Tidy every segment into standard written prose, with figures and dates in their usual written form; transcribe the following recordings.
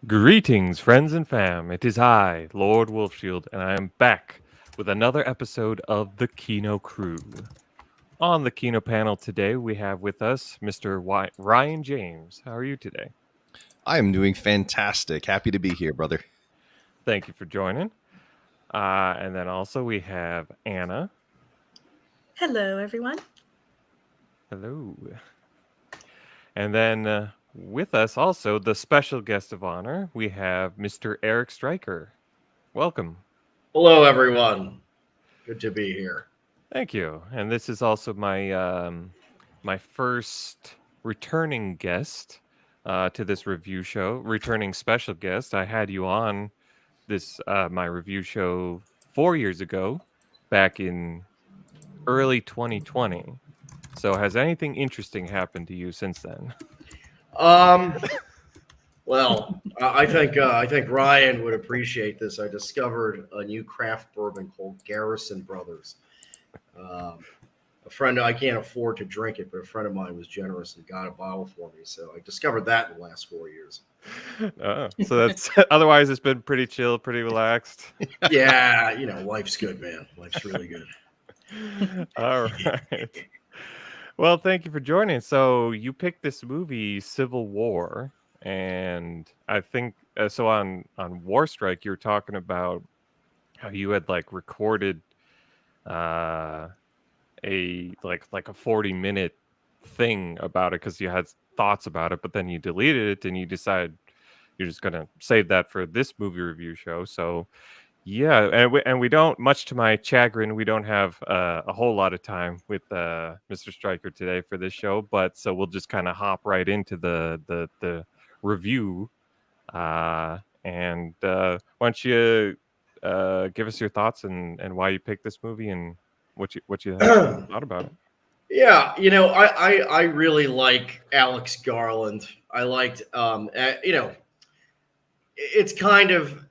Greetings, friends and fam. It is I, Lord Wolfshield, and I am back with another episode of the KINØ Crew. On the KINØ panel today, we have with us Mr. Ryan James. How are you today? I am doing fantastic. Happy to be here, brother. Thank you for joining. And then also we have Anna. Hello, everyone. Hello. And then with us also, the special guest of honor, we have Mr. Eric Stryker. Welcome. Hello, everyone. Good to be here. Thank you. And this is also my first returning guest to this review show. Returning special guest. I had you on this my review show 4 years ago, back in early 2020. So has anything interesting happened to you since then? Well, I think Ryan would appreciate this. I discovered a new craft bourbon called Garrison Brothers. A friend, I can't afford to drink it, but a friend of mine was generous and got a bottle for me. So I discovered that in the last 4 years. So that's otherwise it's been pretty chill, pretty relaxed. Yeah, life's good, man. Life's really good. All right. Well, thank you for joining. So you picked this movie, Civil War, and I think so on War Strike, you were talking about how you had recorded a 40-minute thing about it because you had thoughts about it, but then you deleted it and you decided you're just gonna save that for this movie review show. So yeah, and we don't, much to my chagrin, we don't have a whole lot of time with Mr. Stryker today for this show, but so we'll just kind of hop right into the review. And why don't you give us your thoughts and why you picked this movie and what you thought about it? Yeah, I really like Alex Garland. I liked, it's kind of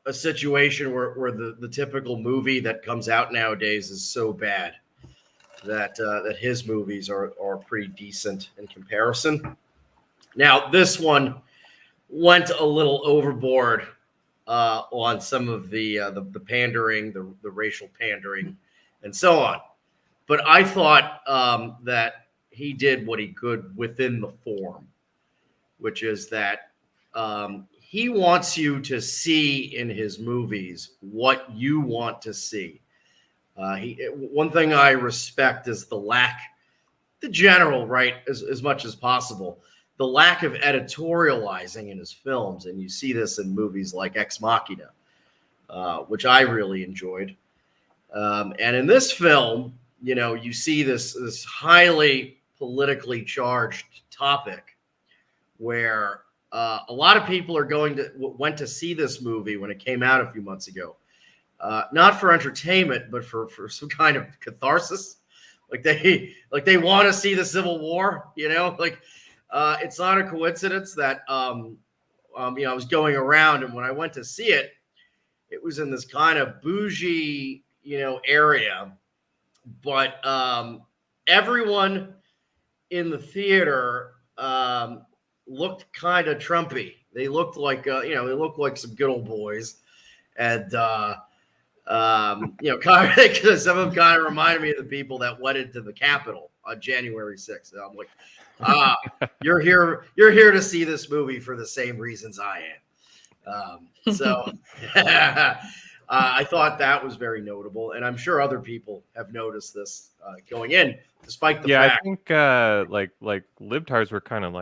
a situation where the typical movie that comes out nowadays is so bad that his movies are pretty decent in comparison. Now, this one went a little overboard on some of the pandering, the racial pandering, and so on. But I thought that he did what he could within the form, which is that he wants you to see in his movies what you want to see. One thing I respect is the general, right, as much as possible, the lack of editorializing in his films. And you see this in movies like Ex Machina, which I really enjoyed. And in this film, you see this highly politically charged topic where a lot of people went to see this movie when it came out a few months ago, not for entertainment, but for some kind of catharsis. They want to see the Civil War. It's not a coincidence that I was going around, and when I went to see it, it was in this kind of bougie area, but everyone in the theater looked kind of Trumpy. They looked like some good old boys, and kind of some of them kind of reminded me of the people that went into the Capitol on January 6th. And I'm like, you're here to see this movie for the same reasons I am. So I thought that was very notable, and I'm sure other people have noticed this going in, despite the fact. I think libtards were kind of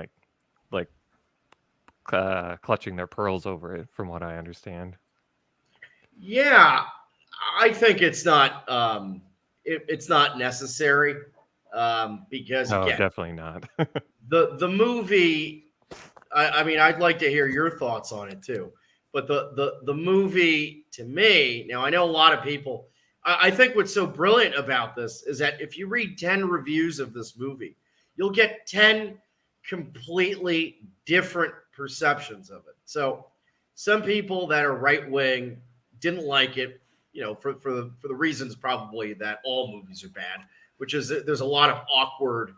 clutching their pearls over it, from what I understand. Yeah, I think it's not it's not necessary because again, definitely not. the movie. I mean, I'd like to hear your thoughts on it too. But the movie, to me, now I know a lot of people. I think what's so brilliant about this is that if you read 10 reviews of this movie, you'll get 10 completely different perceptions of it. So some people that are right wing didn't like it, for the reasons probably that all movies are bad, which is that there's a lot of awkward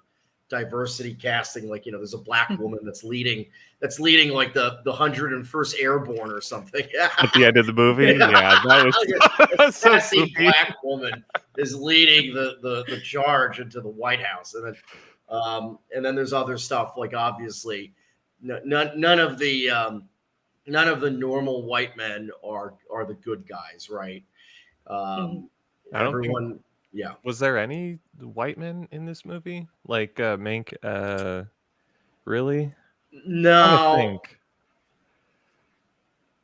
diversity casting, like, there's a black woman that's leading like the 101st Airborne or something. At the end of the movie, yeah, that was a so sassy goofy. black woman is leading the charge into the White House, and then there's other stuff, like, obviously none of the normal white men are the good guys, right? I don't Everyone, think, yeah. was there any white men in this movie? Like Mank, really? I No, think.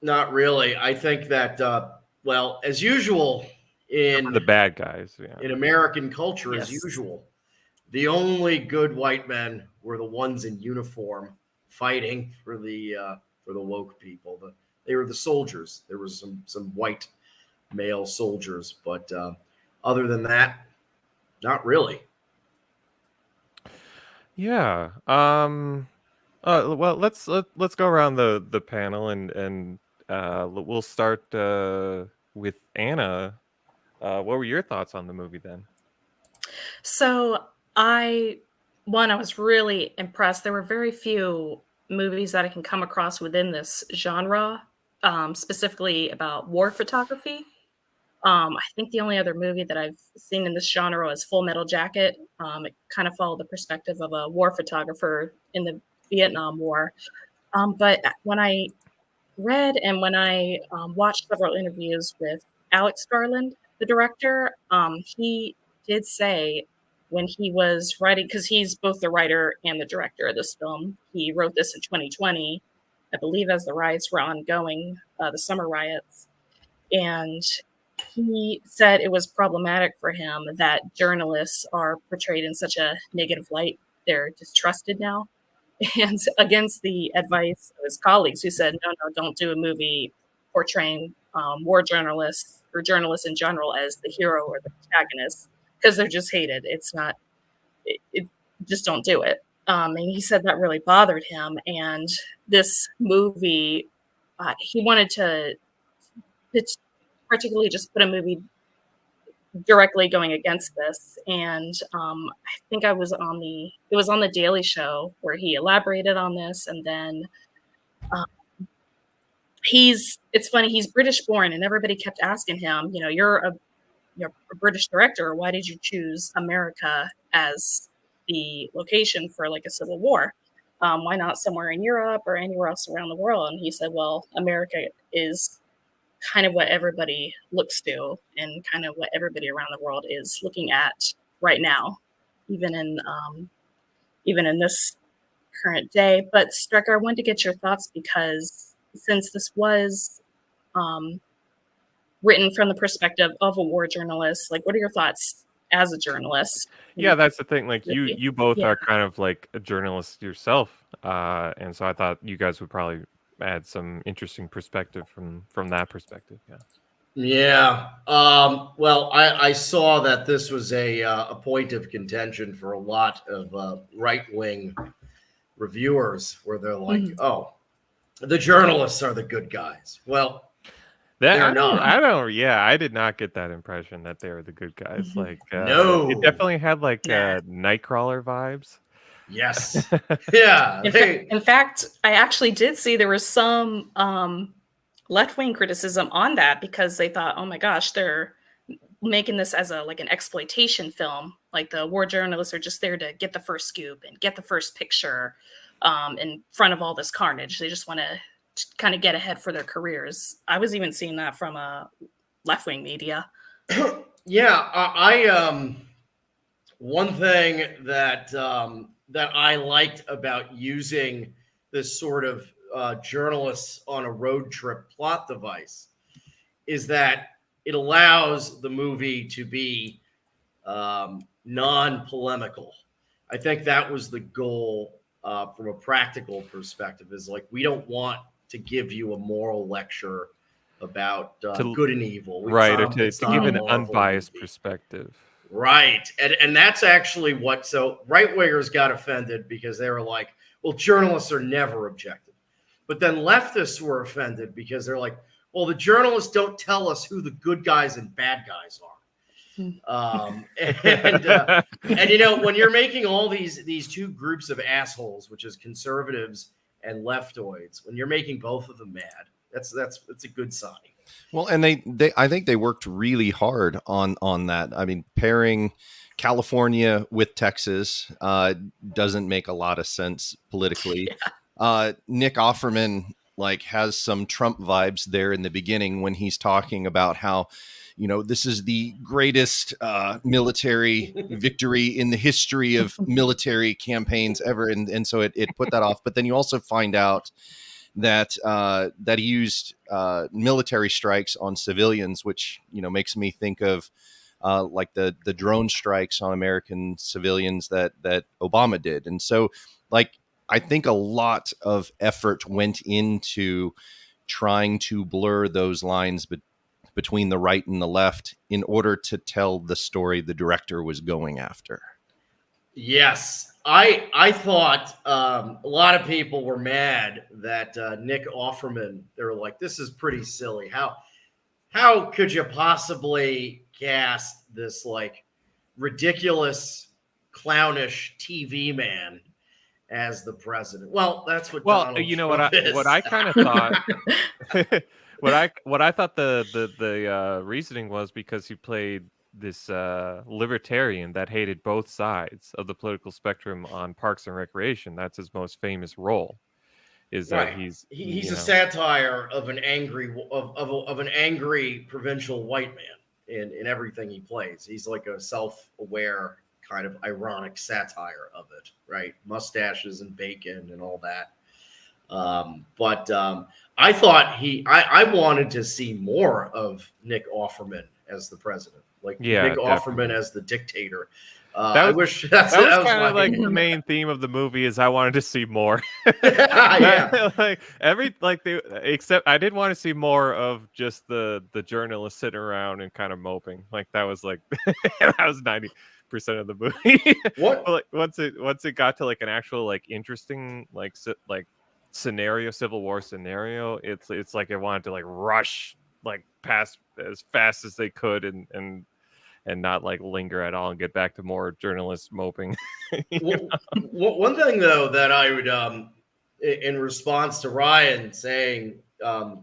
not really. I think that, well, as usual Except for the in bad guys, yeah. American culture, as Yes. usual, the only good white men were the ones in uniform fighting for the woke people. They were the soldiers. There was some white male soldiers, but other than that, not really. Yeah. Well, let's go around the panel and we'll start with Anna. What were your thoughts on the movie then? So I was really impressed. There were very few movies that I can come across within this genre, specifically about war photography. I think the only other movie that I've seen in this genre is Full Metal Jacket. It kind of followed the perspective of a war photographer in the Vietnam War. But when I read and when I watched several interviews with Alex Garland, the director, he did say when he was writing, because he's both the writer and the director of this film, he wrote this in 2020, I believe, as the riots were ongoing, the summer riots. And he said it was problematic for him that journalists are portrayed in such a negative light. They're distrusted now. And against the advice of his colleagues who said, no, don't do a movie portraying war journalists or journalists in general as the hero or the protagonist, because they're just hated. It's not, just don't do it. And he said that really bothered him. And this movie, he wanted to particularly just put a movie directly going against this. And I think it was on the Daily Show where he elaborated on this. And then it's funny, he's British born, and everybody kept asking him, you're a British director, why did you choose America as the location for like a civil war? Why not somewhere in Europe or anywhere else around the world? And he said, well, America is kind of what everybody looks to and kind of what everybody around the world is looking at right now, even in this current day. But Strecker, I wanted to get your thoughts, because since this was written from the perspective of a war journalist, like, what are your thoughts as a journalist? Yeah, that's the thing. Like, you both Yeah. are kind of like a journalist yourself, and so I thought you guys would probably add some interesting perspective from that perspective. Yeah. Yeah. Well, I saw that this was a point of contention for a lot of right-wing reviewers, where they're like, "Oh, the journalists are the good guys." Well, they're not. I did not get that impression that they were the good guys. Like, No. it definitely had like Nah. Nightcrawler vibes. Yes. Yeah. In fact, I actually did see there was some left-wing criticism on that, because they thought, oh my gosh, they're making this as an exploitation film. Like, the war journalists are just there to get the first scoop and get the first picture in front of all this carnage. They just want to kind of get ahead for their careers. I was even seeing that from left-wing media. Yeah, I one thing that that I liked about using this sort of journalists on a road trip plot device is that it allows the movie to be non-polemical. I think that was the goal from a practical perspective, is like, we don't want to give you a moral lecture about good and evil. Right, or to give an unbiased perspective. Right. And that's actually what, so right-wingers got offended because they were like, well, journalists are never objective. But then leftists were offended because they're like, well, the journalists don't tell us who the good guys and bad guys are. And you know, when you're making all these two groups of assholes, which is conservatives and leftoids, when you're making both of them mad, that's a good sign. Well, and they I think they worked really hard on that. I mean, pairing California with Texas doesn't make a lot of sense politically. Nick Offerman has some Trump vibes there in the beginning when he's talking about how, this is the greatest military victory in the history of military campaigns ever. And so it put that off. But then you also find out that he used military strikes on civilians, which, makes me think of the drone strikes on American civilians that Obama did. And so I think a lot of effort went into trying to blur those lines between the right and the left in order to tell the story the director was going after. Yes. I thought a lot of people were mad that Nick Offerman, they were like, this is pretty silly. How could you possibly cast this ridiculous, clownish TV man as the president? Well, that's what. Well, Donald you know Trump is. what I kind of thought. what I thought the reasoning was because he played this libertarian that hated both sides of the political spectrum on Parks and Recreation. That's his most famous role. Is right. That he's a satire of an angry of an angry provincial white man in everything he plays. He's like a self-aware kind of ironic satire of it, right? Mustaches and bacon and all that. But I thought I wanted to see more of Nick Offerman as the president, Nick Offerman as the dictator. I wish that was kind of the main theme of the movie. Is I wanted to see more. Yeah, except I did want to see more of just the journalist sitting around and kind of moping. That was that was 90% of the movie. What? But once it got to an actual interesting scenario, Civil War scenario, it's like it wanted to rush past as fast as they could and not linger at all and get back to more journalists moping. One thing though that I would in response to Ryan saying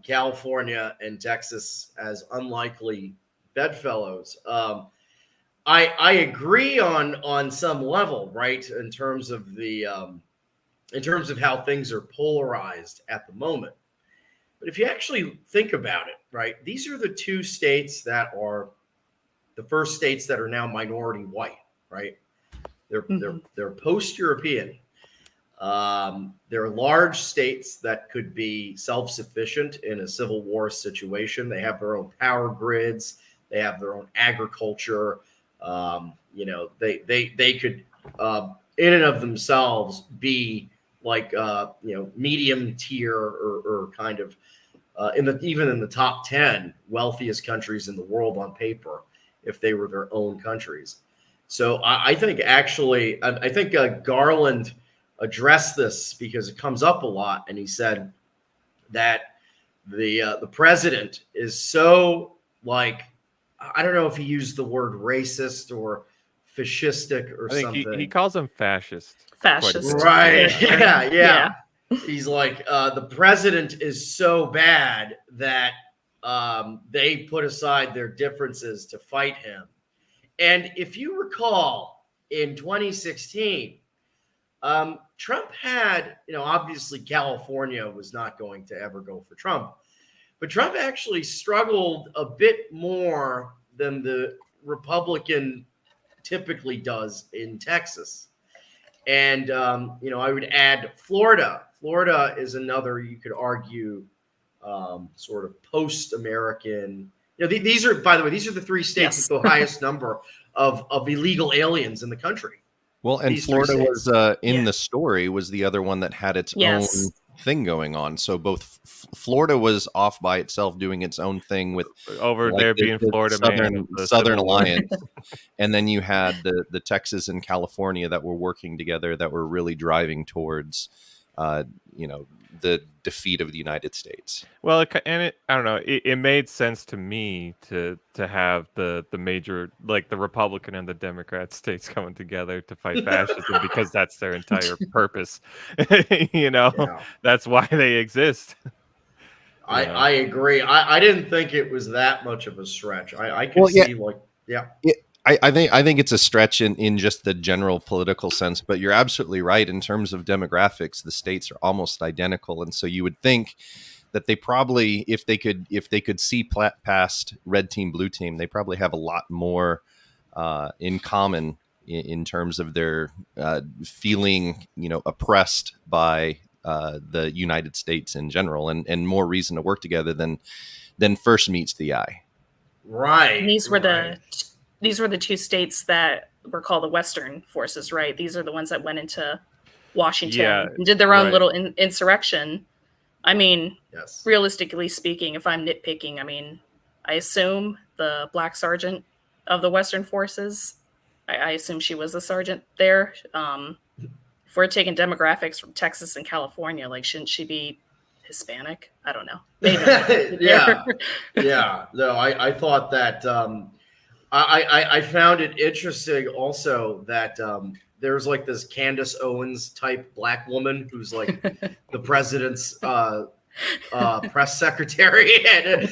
California and Texas as unlikely bedfellows, I agree on some level, right? In terms of how things are polarized at the moment. But if you actually think about it, right, these are the two states that are the first states that are now minority white, right? They're post-European. They're large states that could be self-sufficient in a Civil War situation. They have their own power grids. They have their own agriculture. They could, in and of themselves, be medium tier or kind of even in the top 10 wealthiest countries in the world on paper, if they were their own countries. So I think Garland addressed this because it comes up a lot, and he said that the president is so I don't know if he used the word racist or fascistic or something. He calls them fascist. Fascist. Right. Yeah. He's the president is so bad that they put aside their differences to fight him. And if you recall, in 2016, Trump had, obviously California was not going to ever go for Trump, but Trump actually struggled a bit more than the Republican typically does in Texas. And, I would add Florida. Florida is another, you could argue, sort of post-American. These are, by the way, these are the three states with the highest number of illegal aliens in the country. Well, and Florida was in the story was the other one that had its own thing going on. So both Florida was off by itself doing its own thing with there being Florida Southern Alliance. And then you had the Texas and California that were working together that were really driving towards you know, the defeat of the United States. Well, I don't know. It made sense to me to have the major, like the Republican and the Democrat states coming together to fight fascism because that's their entire purpose. You know, Yeah. that's why they exist. I agree. I didn't think it was that much of a stretch. I could Well, yeah. see like, yeah. I think it's a stretch in just the general political sense, but you're absolutely right. In terms of demographics, the states are almost identical, and so you would think that they probably, if they could see past red team, blue team, they probably have a lot more in common in terms of their feeling, you know, oppressed by the United States in general, and more reason to work together than first meets the eye. Right. These were right. the two states that were called the Western forces, right? These are the ones that went into Washington and did their own little insurrection. I mean, yes. Realistically speaking, if I'm nitpicking, I mean, I assume the black sergeant of the Western forces, I assume she was the sergeant there. If we're taking demographics from Texas and California, like, shouldn't she be Hispanic? I don't know. Maybe. Yeah. Yeah. No, I thought that I found it interesting also that there's like this Candace Owens type black woman who's like the president's press secretary.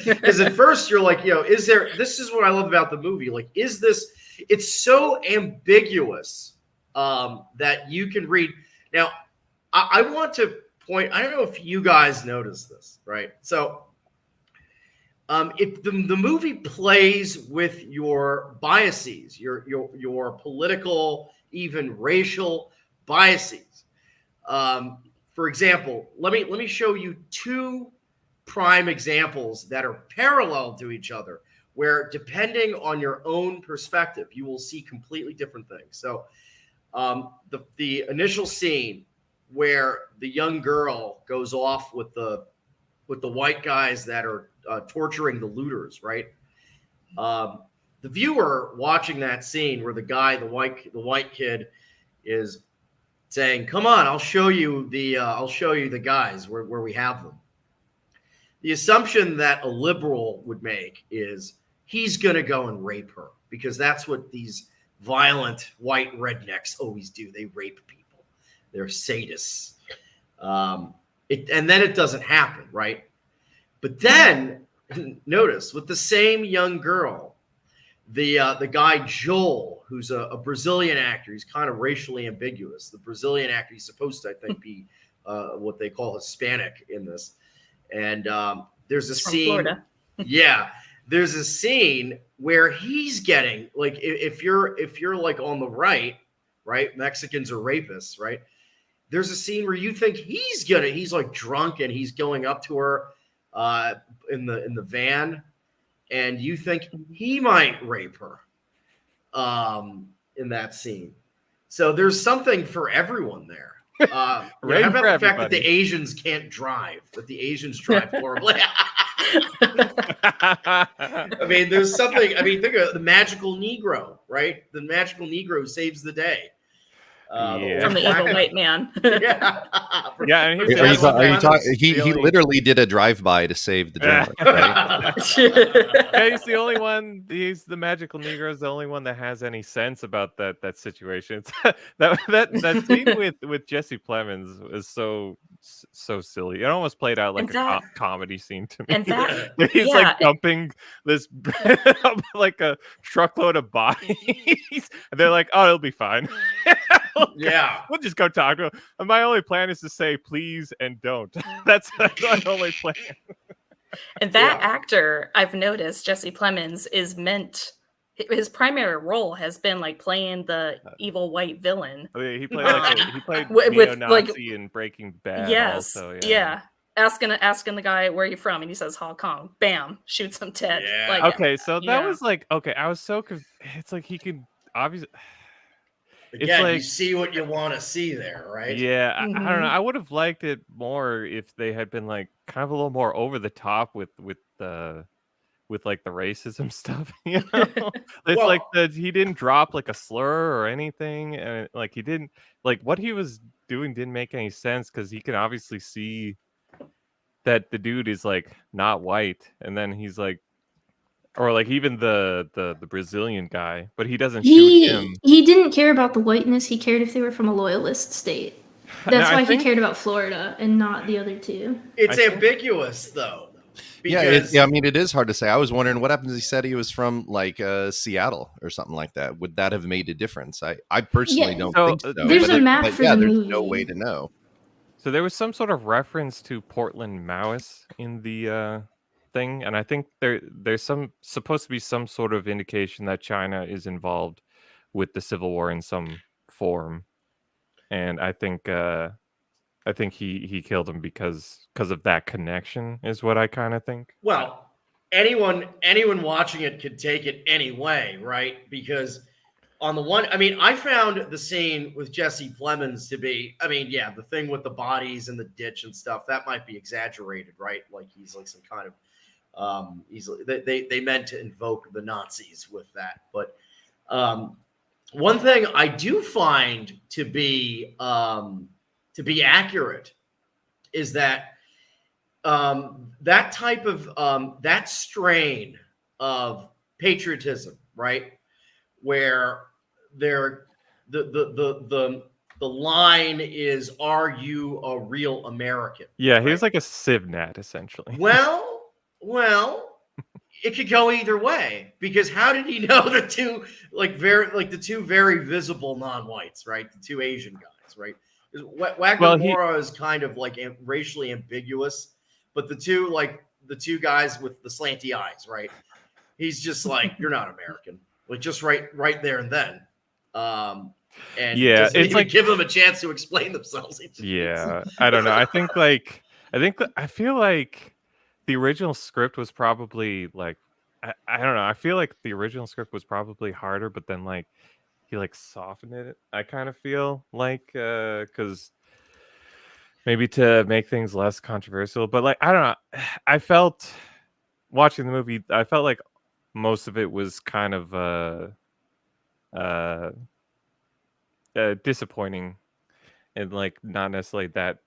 Because at first you're like, you know, this is what I love about the movie. Like, it's so ambiguous that you can read. Now, I want to point, I don't know if you guys noticed this, right? So the movie plays with your biases, your political, even racial biases. For example, let me show you two prime examples that are parallel to each other, where depending on your own perspective, you will see completely different things. So the initial scene where the young girl goes off with the white guys that are torturing the looters, right? The viewer watching that scene where the white kid is saying, "Come on, I'll show you the guys where we have them." The assumption that a liberal would make is he's going to go and rape her, because that's what these violent white rednecks always do. They rape people. They're sadists. And then it doesn't happen, right? But then notice with the same young girl, the guy Joel, who's a Brazilian actor, he's kind of racially ambiguous. The Brazilian actor, he's supposed to, I think, be what they call Hispanic in this. And there's a scene. Florida. Yeah, there's a scene where he's getting, like, if you're like on the right, Mexicans are rapists, right? There's a scene where you think he's like drunk and he's going up to her in the van, and you think he might rape her in that scene. So there's something for everyone there. How about the fact that the Asians can't drive, that the Asians drive horribly? I mean, there's something. I mean, think of the magical Negro, right? The magical Negro saves the day. From the evil white man. Yeah, and he literally did a drive-by to save the journalist, right? Yeah, he's the only one. He's the magical Negro is the only one that has any sense about that situation. That scene with Jesse Plemons is so silly. It almost played out like a comedy scene to me. And he's like dumping this like a truckload of bodies, and they're like, "Oh, it'll be fine." Yeah, we'll just go talk to him. And my only plan is to say please and don't. That's my only plan. And that actor, I've noticed, Jesse Plemons, is meant. His primary role has been like playing the evil white villain. Oh, yeah, he played neo-Nazi in Breaking Bad. Yes, also, yeah. Asking the guy, where are you from? And he says Hong Kong. Bam, shoots him dead. Yeah. Like, okay, so that was like, okay, I was so it's like he could obviously. Again, it's like, you see what you want to see there, right? Yeah, I don't know. I would have liked it more if they had been like kind of a little more over the top with like the racism stuff. You know, it's like he didn't drop like a slur or anything, and like he didn't like what he was doing didn't make any sense because he can obviously see that the dude is like not white, and then he's like, or like even the Brazilian guy, but he doesn't shoot him. He didn't care about the whiteness. He cared if they were from a loyalist state. That's No, why he cared about Florida and not the other two. It's ambiguous, though. I mean, it is hard to say. I was wondering what happens if he said he was from like Seattle or something like that. Would that have made a difference? I personally don't think so. There's a map for the there's movie. no way to know. So there was some sort of reference to Portland Maoists in the thing, and I think there's supposed to be some sort of indication that China is involved with the Civil War in some form, and I think he killed him because of that connection is what I kind of think. Well, anyone watching it could take it any way, right? Because on the one, I mean, I found the scene with Jesse Plemons to be, I mean, yeah, the thing with the bodies in the ditch and stuff, that might be exaggerated, right? Like he's like some kind of, they meant to invoke the Nazis with that. But one thing I do find to be accurate is that that type of that strain of patriotism, right, where the line is, are you a real American? Yeah, right? he was like a sieve net essentially. Well, it could go either way, because how did he know the two the two very visible non-whites, right? The two Asian guys, right? Wagner Moura is kind of like racially ambiguous, but the two guys with the slanty eyes, right? He's just like, you're not American, like just right there and then. And yeah, doesn't even give them a chance to explain themselves. Yeah, I don't know. I feel like the original script was probably like, I don't know. I feel like the original script was probably harder, but then like he like softened it. I kind of feel like because maybe to make things less controversial, but like I don't know. I felt watching the movie, I felt like most of it was kind of disappointing and like not necessarily that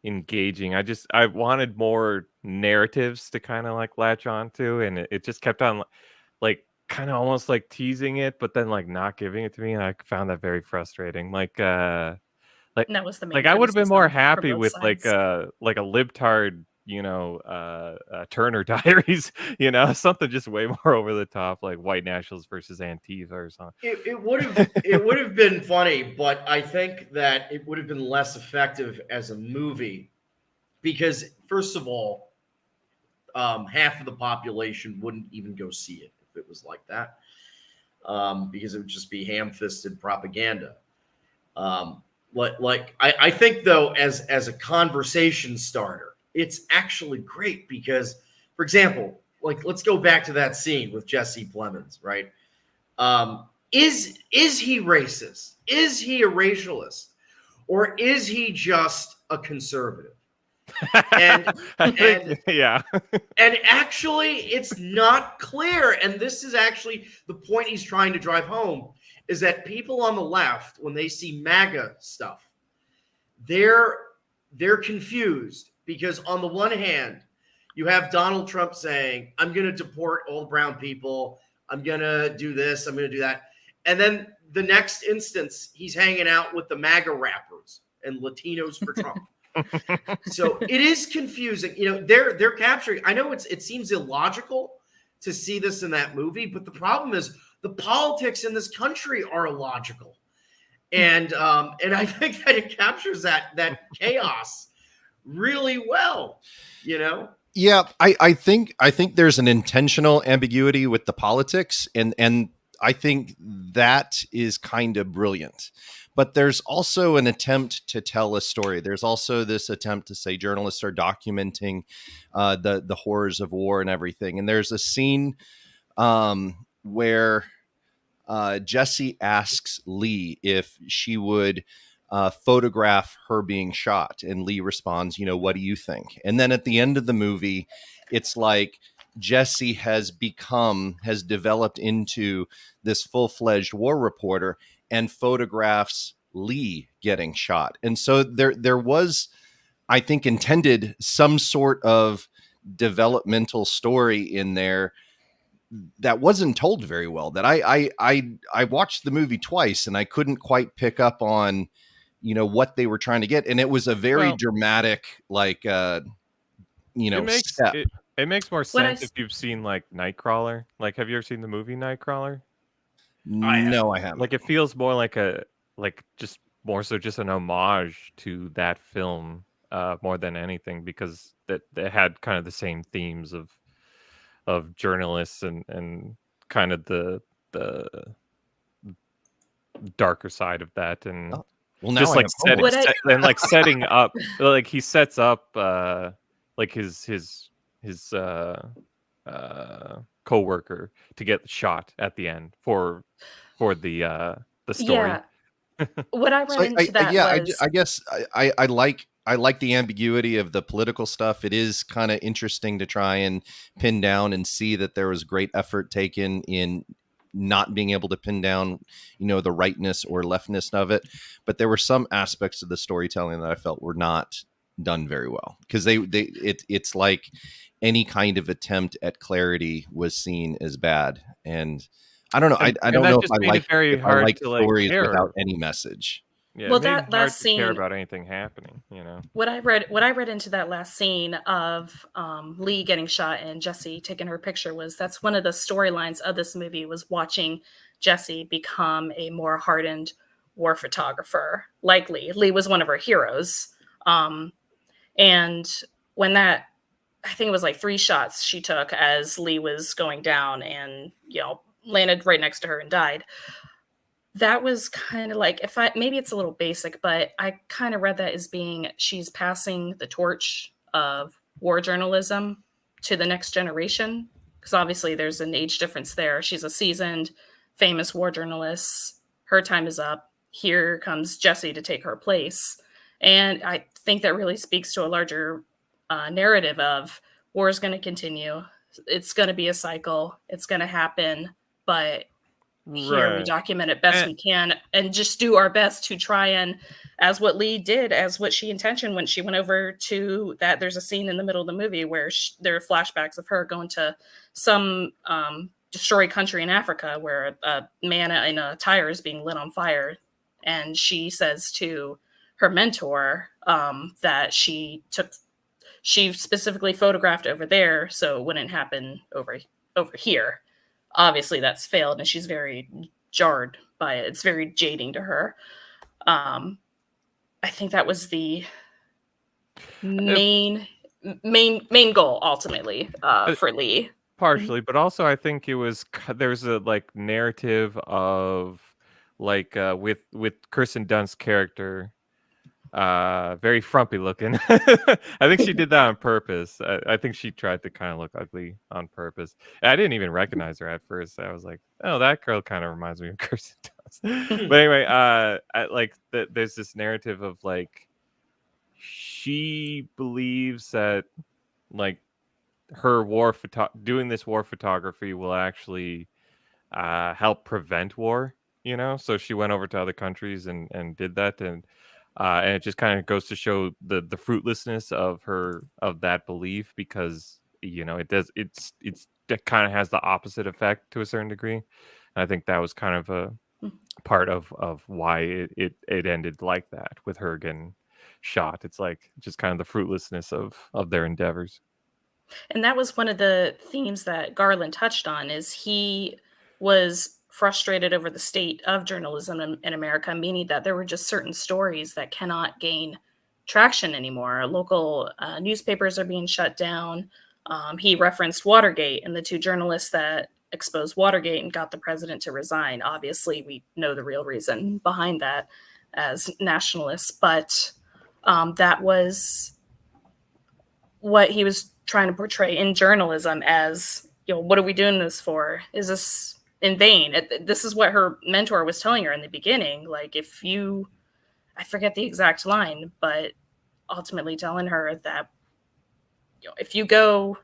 engaging. I wanted more narratives to kind of like latch on to, and it just kept on like kind of almost like teasing it, but then like not giving it to me, and I found that very frustrating. Like that was the main like I would have been more happy with like a libtard, Turner Diaries, something just way more over the top, like white nationalists versus Antifa or something. It would have been funny, but I think that it would have been less effective as a movie because, first of all, half of the population wouldn't even go see it if it was like that, because it would just be ham-fisted propaganda. I think though, as a conversation starter, it's actually great because, for example, like let's go back to that scene with Jesse Plemons, right? Is he racist? Is he a racialist? Or is he just a conservative? And yeah. And actually, it's not clear. And this is actually the point he's trying to drive home, is that people on the left, when they see MAGA stuff, they're confused. Because on the one hand, you have Donald Trump saying, I'm going to deport all brown people. I'm going to do this. I'm going to do that. And then the next instance, he's hanging out with the MAGA rappers and Latinos for Trump. So it is confusing. They're capturing. I know it seems illogical to see this in that movie, but the problem is the politics in this country are illogical. And I think that it captures that chaos really well, Yeah, I think there's an intentional ambiguity with the politics, and I think that is kind of brilliant. But there's also an attempt to tell a story. There's also this attempt to say journalists are documenting the horrors of war and everything. And there's a scene where Jesse asks Lee if she would photograph her being shot, and Lee responds, what do you think? And then at the end of the movie, it's like Jesse has developed into this full-fledged war reporter and photographs Lee getting shot. And so there was, I think, intended some sort of developmental story in there that wasn't told very well. That I watched the movie twice and I couldn't quite pick up on, what they were trying to get. And it was a very dramatic, like, it makes step. it makes more sense if you've seen like Nightcrawler. Like, have you ever seen the movie Nightcrawler? No, I haven't. Like, it feels more like just more so just an homage to that film more than anything, because that they had kind of the same themes of journalists and kind of the darker side of that, and well, now just like setting up, like he sets up like his co-worker to get shot at the end for the story. Yeah. What I read into that was... I guess I like the ambiguity of the political stuff. It is kind of interesting to try and pin down and see that there was great effort taken in not being able to pin down, the rightness or leftness of it. But there were some aspects of the storytelling that I felt were not done very well, because it's like any kind of attempt at clarity was seen as bad. And I don't know. I don't know if I like stories without any message. Yeah, well, it made that it hard last to scene, care about anything happening. What I read into that last scene of Lee getting shot and Jesse taking her picture was that's one of the storylines of this movie, was watching Jesse become a more hardened war photographer. Like Lee was one of her heroes. And when that, I think it was like 3 shots she took as Lee was going down and, landed right next to her and died. That was kind of like, maybe it's a little basic, but I kind of read that as being she's passing the torch of war journalism to the next generation. Because obviously there's an age difference there. She's a seasoned, famous war journalist. Her time is up. Here comes Jesse to take her place. And I think that really speaks to a larger narrative of war is going to continue. It's going to be a cycle. It's going to happen. But here we document it best we can and just do our best to try and, as what Lee did, as what she intentioned when she went over to that. There's a scene in the middle of the movie where there are flashbacks of her going to some destroyed country in Africa where a man in a tire is being lit on fire. And she says to her mentor that she specifically photographed over there so it wouldn't happen over here. Obviously that's failed and she's very jarred by it. It's very jading to her. I think that was the main goal ultimately for Lee. Partially, but also I think there's a like narrative of like with Kirsten Dunst's character, very frumpy looking. I think she did that on purpose. I think she tried to kind of look ugly on purpose. I didn't even recognize her at first. I was like, oh, that girl kind of reminds me of Kirsten Dunst. But anyway, there's this narrative of like she believes that like her doing this war photography will actually help prevent war. So she went over to other countries and did that, and it just kind of goes to show the fruitlessness of that belief, because it kind of has the opposite effect to a certain degree. And I think that was kind of a part of why it ended like that with her getting shot. It's like just kind of the fruitlessness of their endeavors. And that was one of the themes that Garland touched on, is he was frustrated over the state of journalism in America, meaning that there were just certain stories that cannot gain traction anymore. Local newspapers are being shut down. He referenced Watergate and the 2 journalists that exposed Watergate and got the president to resign. Obviously, we know the real reason behind that as nationalists, but that was what he was trying to portray in journalism as, what are we doing this for? Is this in vain? This is what her mentor was telling her in the beginning. Like, I forget the exact line, but ultimately telling her that, if you go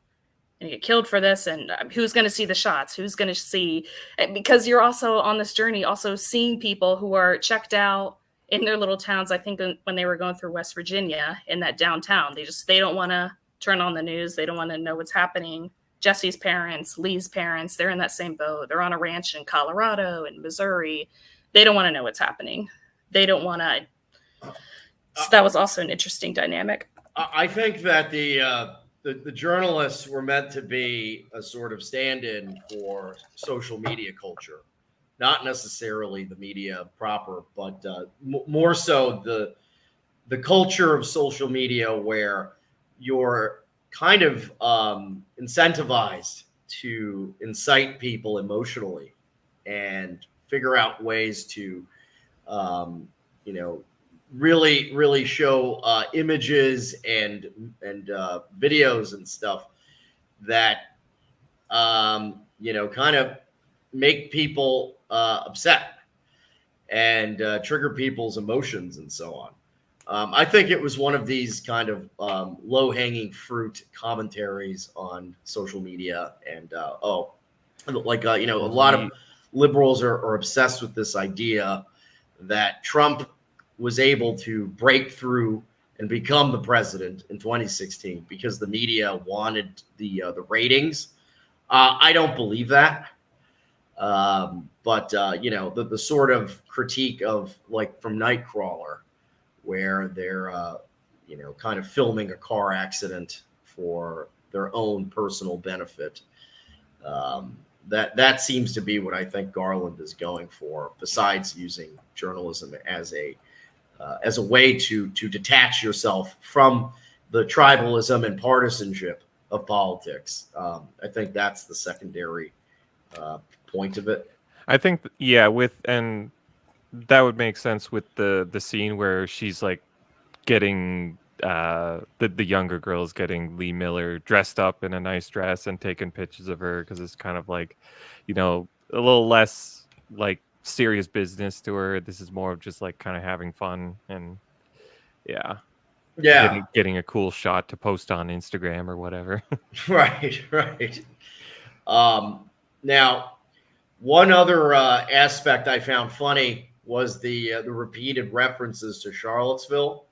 and you get killed for this, and who's going to see the shots? Who's going to see? Because you're also on this journey, also seeing people who are checked out, in their little towns. I think when they were going through West Virginia in that downtown, they don't want to turn on the news. They don't want to know what's happening. Jesse's parents, Lee's parents, they're in that same boat. They're on a ranch in Colorado and Missouri. They don't want to know what's happening. They don't want to. So that was also an interesting dynamic. I think that the journalists were meant to be a sort of stand-in for social media culture, not necessarily the media proper, but more so the culture of social media where you're kind of incentivized to incite people emotionally and figure out ways to, really show images and videos and stuff that kind of make people upset and trigger people's emotions and so on. I think it was one of these kind of low-hanging fruit commentaries on social media, and a lot of liberals are obsessed with this idea that Trump was able to break through and become the president in 2016 because the media wanted the ratings. I don't believe that. But the sort of critique of like from Nightcrawler, where they're kind of filming a car accident for their own personal benefit. That seems to be what I think Garland is going for, besides using journalism as a way to detach yourself from the tribalism and partisanship of politics. I think that's the secondary point of it. I think, and that would make sense with the scene where she's like getting the younger girls getting Lee Miller dressed up in a nice dress and taking pictures of her, because it's kind of like, a little less like serious business to her. This is more of just like kind of having fun and getting a cool shot to post on Instagram or whatever. Right. Now, one other aspect I found funny was the repeated references to Charlottesville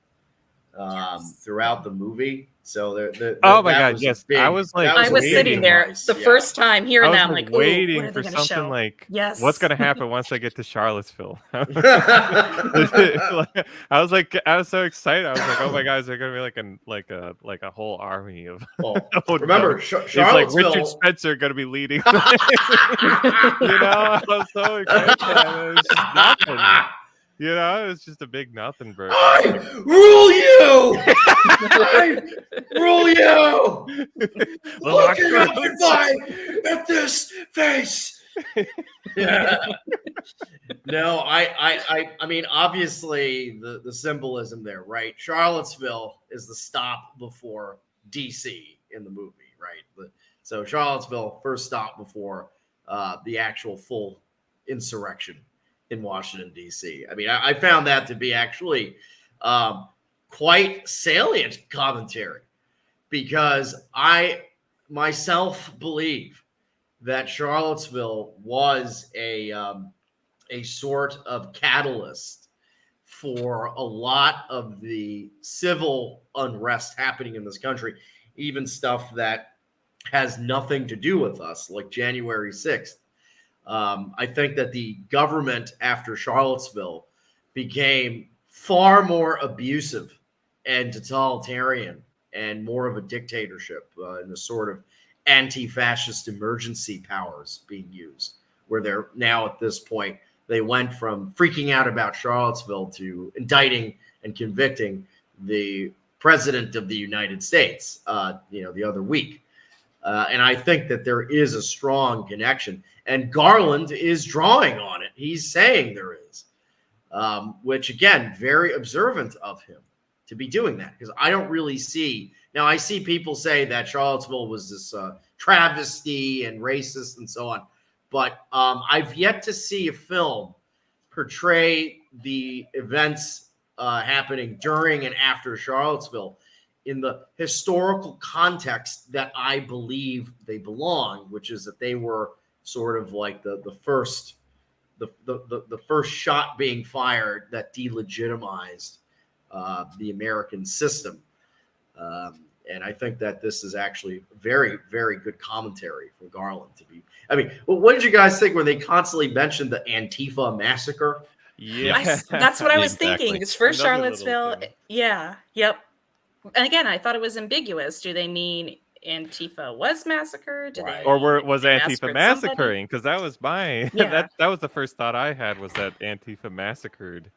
throughout the movie. So oh my god, yes, I was sitting there the first time hearing that. I'm like, waiting for something like, what's going to happen once I get to Charlottesville? I was so excited. I was like, oh my god, is there going to be like a whole army of? Remember, Charlottesville. It's like Richard Spencer going to be leading. I was so excited. It was just nothing. It was just a big nothing burger. I rule you! I rule you! Look at this face! No, I mean, obviously the symbolism there, right? Charlottesville is the stop before DC in the movie, right? So Charlottesville, first stop before the actual full insurrection in Washington, D.C. I mean, I found that to be actually quite salient commentary, because I myself believe that Charlottesville was a sort of catalyst for a lot of the civil unrest happening in this country, even stuff that has nothing to do with us, like January 6th. I think that the government after Charlottesville became far more abusive and totalitarian and more of a dictatorship and a sort of anti-fascist emergency powers being used, where they're now at this point, they went from freaking out about Charlottesville to indicting and convicting the president of the United States, the other week. And I think that there is a strong connection. And Garland is drawing on it. He's saying there is, which, again, very observant of him to be doing that. Because I don't really see – now, I see people say that Charlottesville was this travesty and racist and so on. But I've yet to see a film portray the events happening during and after Charlottesville in the historical context that I believe they belong, which is that they were sort of like the first the first shot being fired that delegitimized the American system. And I think that this is actually very, very good commentary from Garland to be. I mean, well, what did you guys think when they constantly mentioned the Antifa massacre? Yeah, That's what I was Exactly. thinking. It's for Another little Charlottesville. thing. Yeah. Yep. And again, I thought it was ambiguous. Do they mean Antifa was massacred? Do Right. they Or was they Antifa massacred somebody? massacring? Because that was my Yeah. that was the first thought I had, was that Antifa massacred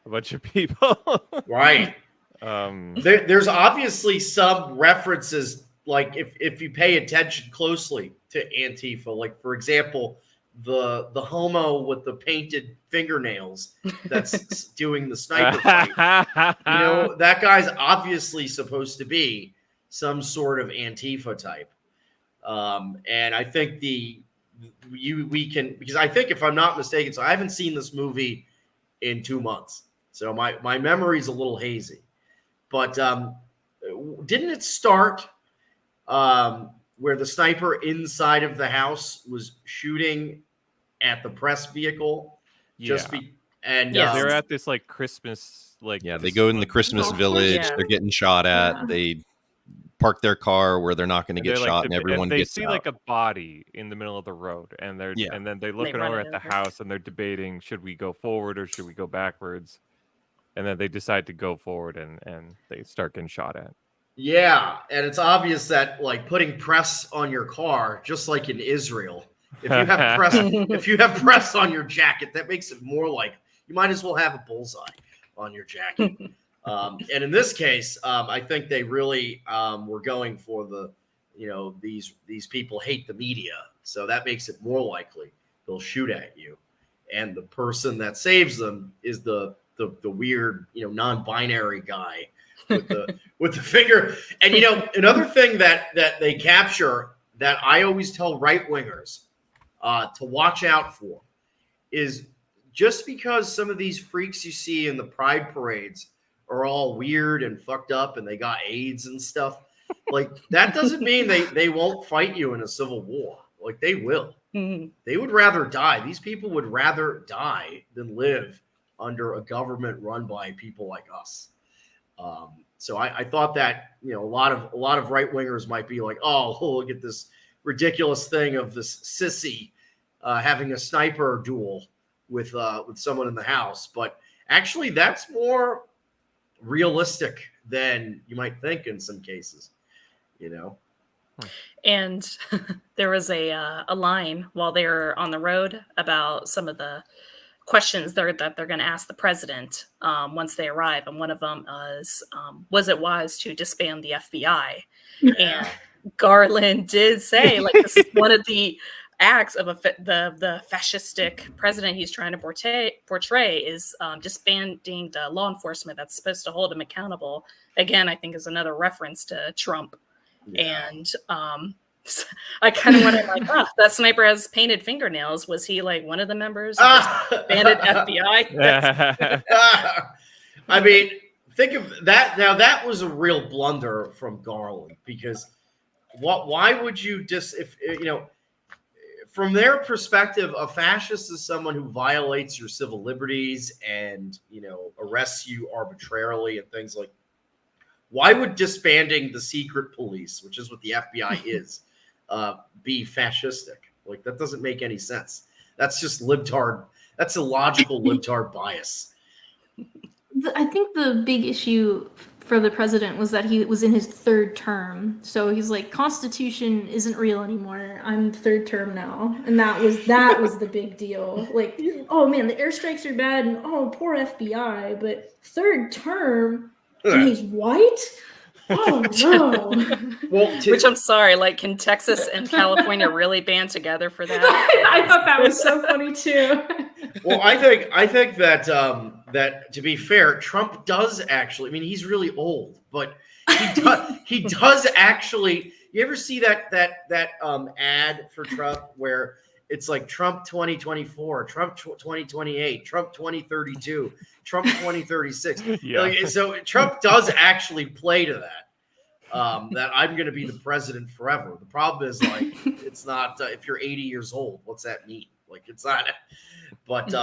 a bunch of people. Right. um, There's obviously some references, like if you pay attention closely to Antifa, like for example, the homo with the painted fingernails that's doing the sniper fight. You know, that guy's obviously supposed to be some sort of Antifa type. And I think we can, because I think, if I'm not mistaken, so I haven't seen this movie in 2 months, so my memory's a little hazy. But didn't it start where the sniper inside of the house was shooting at the press vehicle? yeah. Yes. They're at this like Christmas, like Yeah, they go in the Christmas Oh, village. yeah. They're getting shot at. Yeah. They park their car where they're not going to and get they're, shot, like, and everyone they gets see out. like a body in the middle of the road, and Yeah. then they looking run over it at the over. house, and they're debating, should we go forward or should we go backwards? And then they decide to go forward, and they start getting shot at. Yeah, and it's obvious that, like, putting press on your car, just like in Israel, if you have press on your jacket, that makes it more like you might as well have a bullseye on your jacket. And in this case, I think they really were going for these people hate the media, so that makes it more likely they'll shoot at you, and the person that saves them is the weird, non-binary guy with the finger. And another thing that they capture that I always tell right-wingers to watch out for is, just because some of these freaks you see in the pride parades are all weird and fucked up and they got AIDS and stuff, like, that doesn't mean they won't fight you in a civil war. Like, they will. Mhm. They would rather die. These people would rather die than live under a government run by people like us. So I thought that, a lot of right wingers might be like, oh, look at this ridiculous thing of this sissy having a sniper duel with someone in the house. But actually, that's more realistic than you might think in some cases. And there was a line while they were on the road about some of the questions that they're going to ask the president once they arrive, and one of them was it wise to disband the FBI? And Garland did say, like, this is one of the acts of the fascistic president he's trying to portray is disbanding the law enforcement that's supposed to hold him accountable. Again, I think is another reference to Trump. Yeah. And I kind of wondered, like, that sniper has painted fingernails. Was he like one of the members of this bandit FBI? I mean, think of that. Now, that was a real blunder from Garland, because why would you from their perspective, a fascist is someone who violates your civil liberties and, arrests you arbitrarily and things like. Why would disbanding the secret police, which is what the FBI is, be fascistic? Like, that doesn't make any sense. That's just libtard. That's illogical libtard bias. I think the big issue for the president was that he was in his third term. So he's like, Constitution isn't real anymore. I'm third term now. And that was the big deal. Like, oh man, the airstrikes are bad, and oh, poor FBI, but third term, and he's white? Oh no. Well, Which, I'm sorry, like, can Texas and California really band together for that? I thought that was so funny too. Well, I think that that, to be fair, Trump does actually. I mean, he's really old, but he does actually. You ever see that ad for Trump where it's like Trump 2024, Trump 2028, Trump 2032, Trump 2036? Yeah. Like, so Trump does actually play to that. That I'm going to be the president forever. The problem is, like, it's not. If you're 80 years old, what's that mean? Like, it's not. But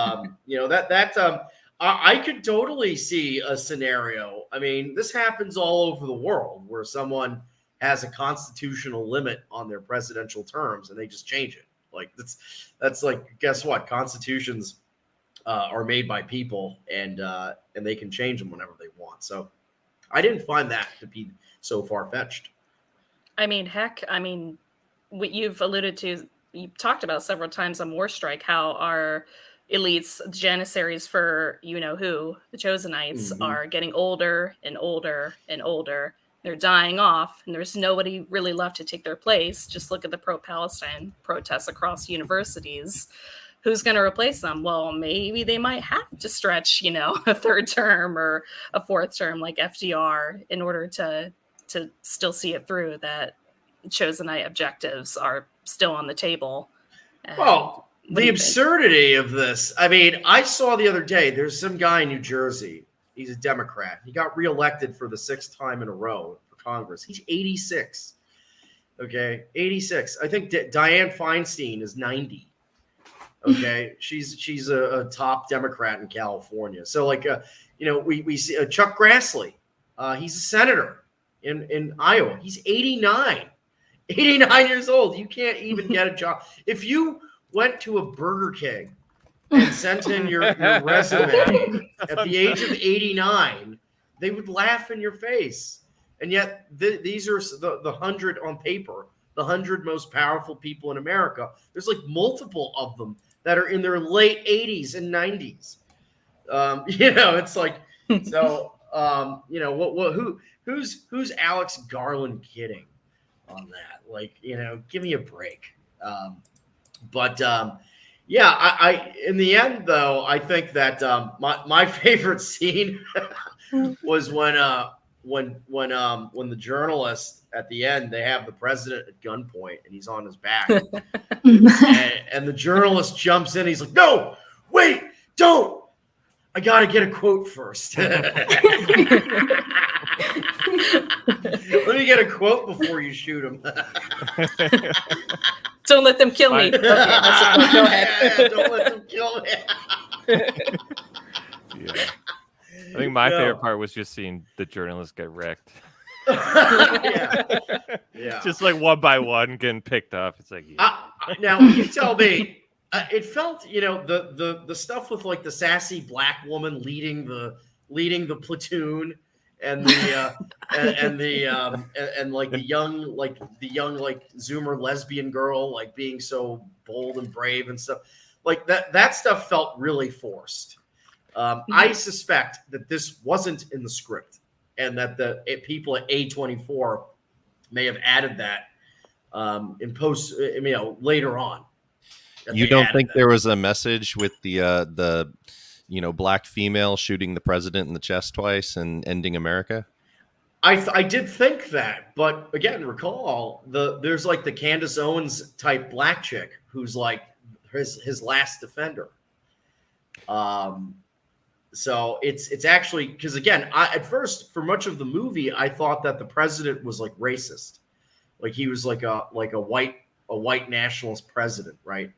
I could totally see a scenario. I mean, this happens all over the world where someone has a constitutional limit on their presidential terms and they just change it. Like that's like, guess what? Constitutions are made by people, and they can change them whenever they want. So I didn't find that to be so far-fetched. I mean, heck, what you've alluded to, you've talked about several times on War Strike, how our elites, janissaries for you-know-who, the Chosenites, are getting older and older and older. They're dying off, and there's nobody really left to take their place. Just look at the pro-Palestine protests across universities. Who's going to replace them? Well, maybe they might have to stretch, a third term or a fourth term like FDR in order to still see it through, that Chosenite objectives are still on the table. Well, the absurdity of this. I mean, I saw the other day, there's some guy in New Jersey. He's a Democrat. He got reelected for the 6th time in a row for Congress. He's 86. Okay, 86. I think Dianne Feinstein is 90. Okay, she's a top Democrat in California. So we see Chuck Grassley. He's a senator in Iowa. He's 89 years old. You can't even get a job. If you went to a Burger King and sent in your resume at the age of 89, they would laugh in your face. And yet these are the 100 on paper, the 100 most powerful people in America. There's like multiple of them that are in their late 80s and 90s. It's like, so, who's Alex Garland kidding on that? Like, give me a break. I in the end, though, I think that my favorite scene was when the journalist at the end, they have the president at gunpoint and he's on his back, and the journalist jumps in. He's like, "No, wait, don't! I got to get a quote first. Let me get a quote before you shoot him." Don't let them kill me. Okay, go ahead. Don't let them kill me. Yeah. I think my favorite part was just seeing the journalists get wrecked. Yeah. Just like one by one getting picked up. It's like, now you tell me. It felt, the stuff with like the sassy black woman leading the platoon, and the young Zoomer lesbian girl like being so bold and brave and stuff like that stuff felt really forced. I suspect that this wasn't in the script, and that the people at A24 may have added that in post, later on. You don't think there was a message with the black female shooting the president in the chest twice and ending America? I did think that, but again, recall there's like the Candace Owens type black chick who's like his last defender. So it's actually, because again, at first for much of the movie I thought that the president was like racist, like he was like a white nationalist president, right?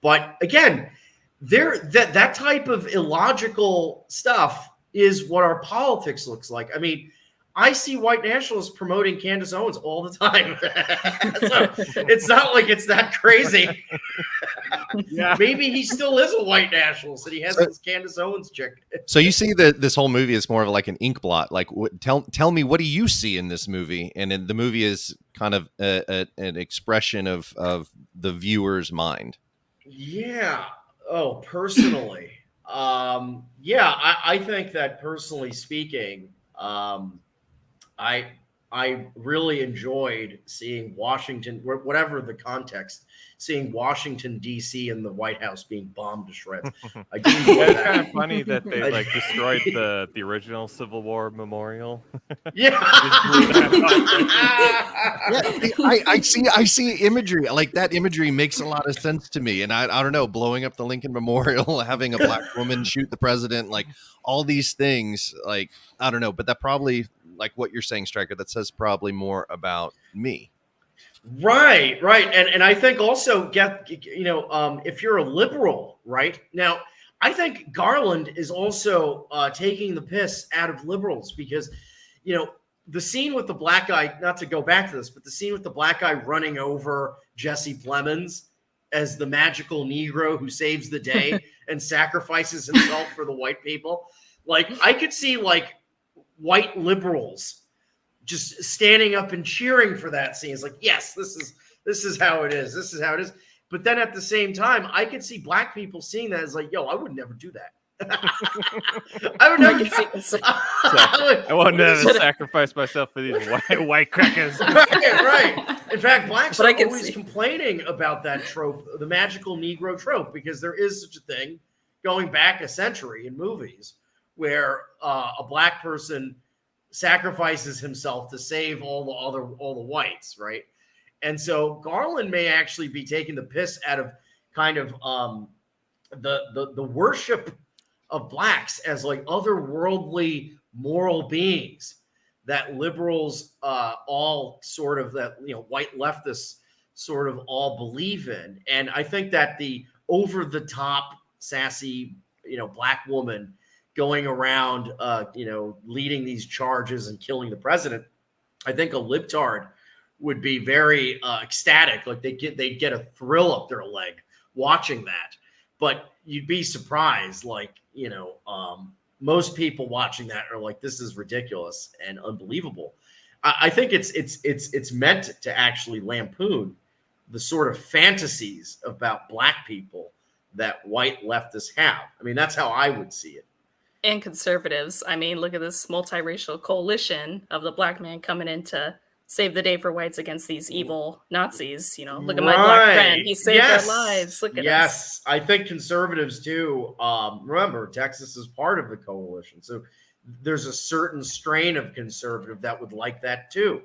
But again, that type of illogical stuff is what our politics looks like. I mean, I see white nationalists promoting Candace Owens all the time. So it's not like it's that crazy. Yeah. Maybe he still is a white nationalist and he has this Candace Owens chick. So you see that this whole movie is more of like an ink blot. Like, tell me, what do you see in this movie? And the movie is kind of an expression of the viewer's mind. Yeah. Oh, personally. I think that personally speaking, I really enjoyed seeing Washington, whatever the context, seeing Washington D.C. and the White House being bombed to shreds. I do enjoy It's that. kind of funny that they like destroyed the original Civil War memorial. Yeah. I see imagery like that. Imagery makes a lot of sense to me, and I don't know, blowing up the Lincoln Memorial, having a black woman shoot the president, like all these things, like I don't know, but that probably, like what you're saying, Stryker, that says probably more about me. Right. And I think also if you're a liberal, right? Now, I think Garland is also taking the piss out of liberals because, the scene with the black guy, not to go back to this, but the scene with the black guy running over Jesse Plemons as the magical Negro who saves the day and sacrifices himself for the white people. Like, I could see like white liberals just standing up and cheering for that scene. It's like, yes, this is how it is. This is how it is. But then at the same time, I could see black people seeing that as like, yo, I would never do that. I would never. I would never sacrifice myself for these white crackers. Right. In fact, blacks are always complaining about that trope, the magical Negro trope, because there is such a thing going back a century in movies where a black person sacrifices himself to save all the whites, right? And so Garland may actually be taking the piss out of kind of the worship of blacks as like otherworldly moral beings that liberals all sort of white leftists sort of all believe in. And I think that the over the top sassy black woman going around leading these charges and killing the president, I think a libtard would be very ecstatic, like they'd get a thrill up their leg watching that. But you'd be surprised, like, most people watching that are like, this is ridiculous and unbelievable. I think it's meant to actually lampoon the sort of fantasies about black people that white leftists have. I mean, that's how I would see it. And conservatives. I mean, look at this multiracial coalition of the black man coming in to save the day for whites against these evil Nazis. Look at my black friend. He saved our lives. Look at us. Yes, I think conservatives too. Remember, Texas is part of the coalition. So there's a certain strain of conservative that would like that too.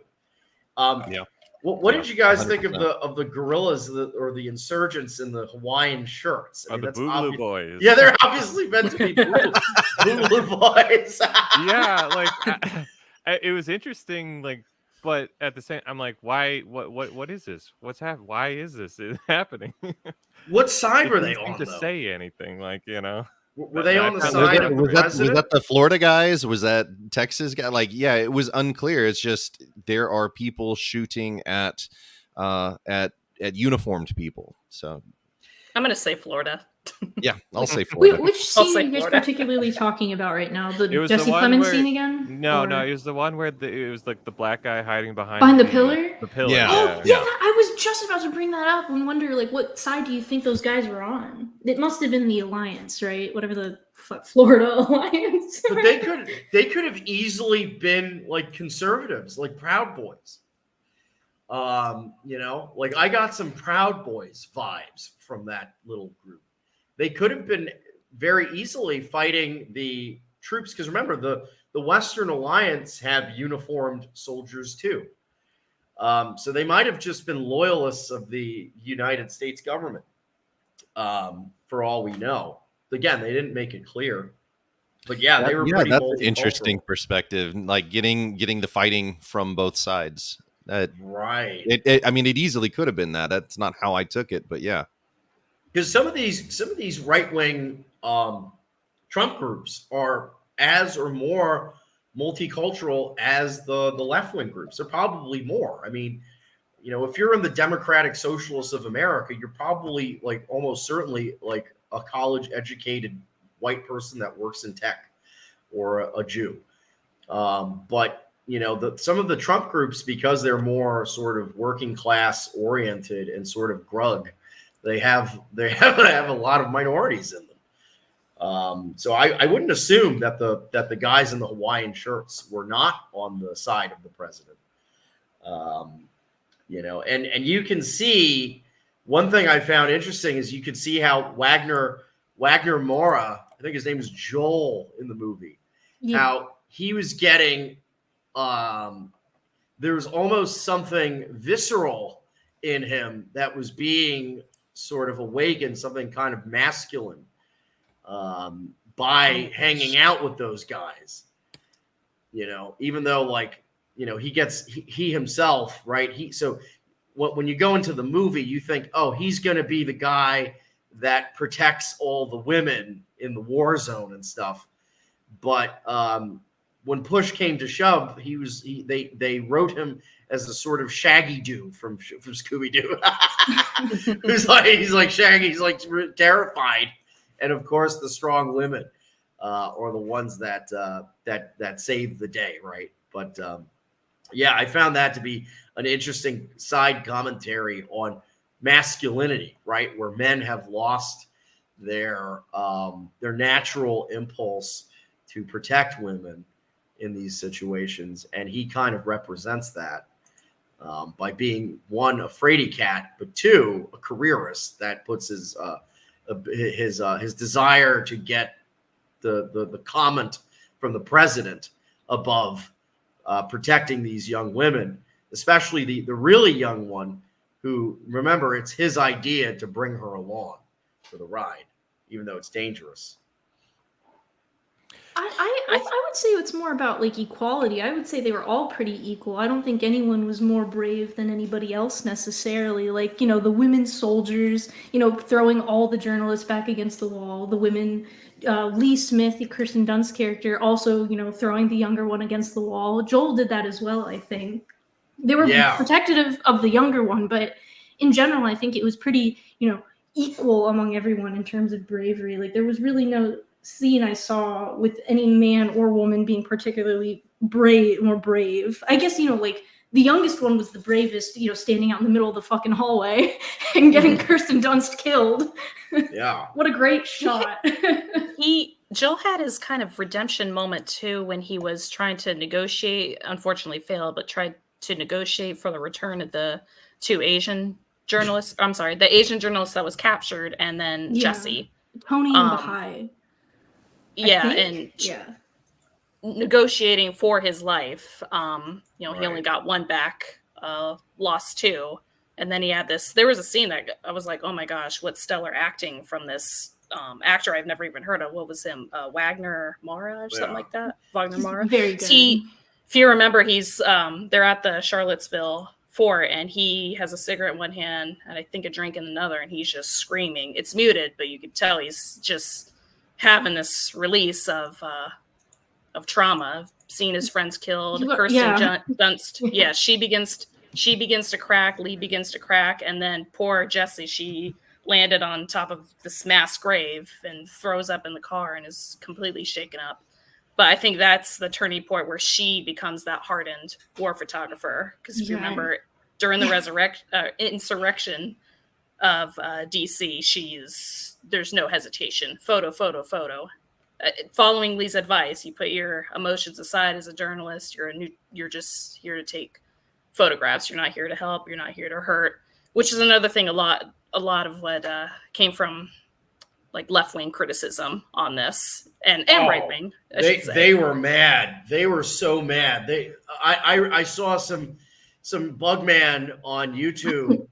What did you guys 100%. Think of the guerrillas or the insurgents in the Hawaiian shirts? The Boogaloo Boys. Yeah, they're obviously meant to be Boogaloo Boys. Yeah, like it was interesting, like. But at the same, I'm like, why? What is this? What's happening? Why is this happening? What side were they on? To say anything, like were they on the side of the president? Was that the Florida guys? Was that Texas guy? Like, yeah, it was unclear. It's just there are people shooting at uniformed people. So I'm gonna say Florida. Yeah, I'll say Florida. Which scene are you guys particularly talking about right now? The Jesse Plemons scene again? No, it was the one where it was like the black guy hiding behind the pillar? The pillar. Yeah. Oh, yeah. I was just about to bring that up and wonder, like, what side do you think those guys were on? It must have been the Alliance, right? Whatever the Florida Alliance. But they could have easily been like conservatives, like Proud Boys. Like I got some Proud Boys vibes from that little group. They could have been very easily fighting the troops because remember the Western Alliance have uniformed soldiers too. So they might have just been loyalists of the United States government, for all we know. Again, they didn't make it clear, but yeah, they were. Yeah, pretty that's an interesting perspective. Like getting the fighting from both sides. Right. I mean, it easily could have been that. That's not how I took it, but yeah. Because some of these right-wing Trump groups are as or more multicultural as the left-wing groups. They're probably more. I mean, if you're in the Democratic Socialists of America, you're probably like almost certainly like a college-educated white person that works in tech or a Jew. But some of the Trump groups, because they're more sort of working class oriented and sort of grug, they have a lot of minorities in them. So I wouldn't assume that the guys in the Hawaiian shirts were not on the side of the president. And you can see one thing I found interesting is you could see how Wagner Moura, I think his name is Joel in the movie, how he was getting there was almost something visceral in him that was being sort of awakened, something kind of masculine by hanging out with those guys. Even though he himself, right? when you go into the movie, you think, oh, he's going to be the guy that protects all the women in the war zone and stuff. But when push came to shove, they wrote him as a sort of Shaggy Doo from Scooby Doo. He's like Shaggy, he's like terrified, and of course the strong women are the ones that save the day, right? But yeah, I found that to be an interesting side commentary on masculinity, right? Where men have lost their natural impulse to protect women in these situations, and he kind of represents that by being, one, a fraidy cat, but two, a careerist that puts his desire to get the comment from the president above protecting these young women, especially the really young one, who, remember, it's his idea to bring her along for the ride, even though it's dangerous. I would say it's more about like equality. I would say they were all pretty equal. I don't think anyone was more brave than anybody else necessarily. Like, you know, the women soldiers, you know, throwing all the journalists back against the wall. The women, Lee Smith, the Kirsten Dunst character, also, you know, throwing the younger one against the wall. Joel did that as well, I think. They were protective of the younger one, but in general, I think it was pretty, you know, equal among everyone in terms of bravery. Like, there was really no scene I saw with any man or woman being particularly more brave. I guess, you know, like the youngest one was the bravest, you know, standing out in the middle of the fucking hallway and getting Kirsten Dunst killed. Yeah. What a great shot. Joel had his kind of redemption moment too when he was trying to negotiate, unfortunately failed, but tried to negotiate for the return of the two Asian journalists. I'm sorry, the Asian journalist that was captured, and then Jesse. Tony and Bahai. Negotiating for his life. You know, he only got one back, lost two. And then he had this, there was a scene that I was like, oh my gosh, what stellar acting from this actor I've never even heard of. What was him? Wagner Mara or something like that? Wagner Mara. Very good. If you remember, he's they're at the Charlottesville fort, and he has a cigarette in one hand and I think a drink in another, and he's just screaming. It's muted, but you could tell he's just having this release of trauma, seeing his friends killed. Kirsten Dunst, she begins to crack. Lee begins to crack, and then poor Jessie, she landed on top of this mass grave and throws up in the car and is completely shaken up. But I think that's the turning point where she becomes that hardened war photographer. Because if you remember, during the insurrection of DC, there's no hesitation. Photo. Following Lee's advice, you put your emotions aside as a journalist. You're just here to take photographs. You're not here to help. You're not here to hurt. Which is another thing. A lot of what came from like left-wing criticism on this and right-wing. They were mad. They were so mad. I saw some bugman on YouTube.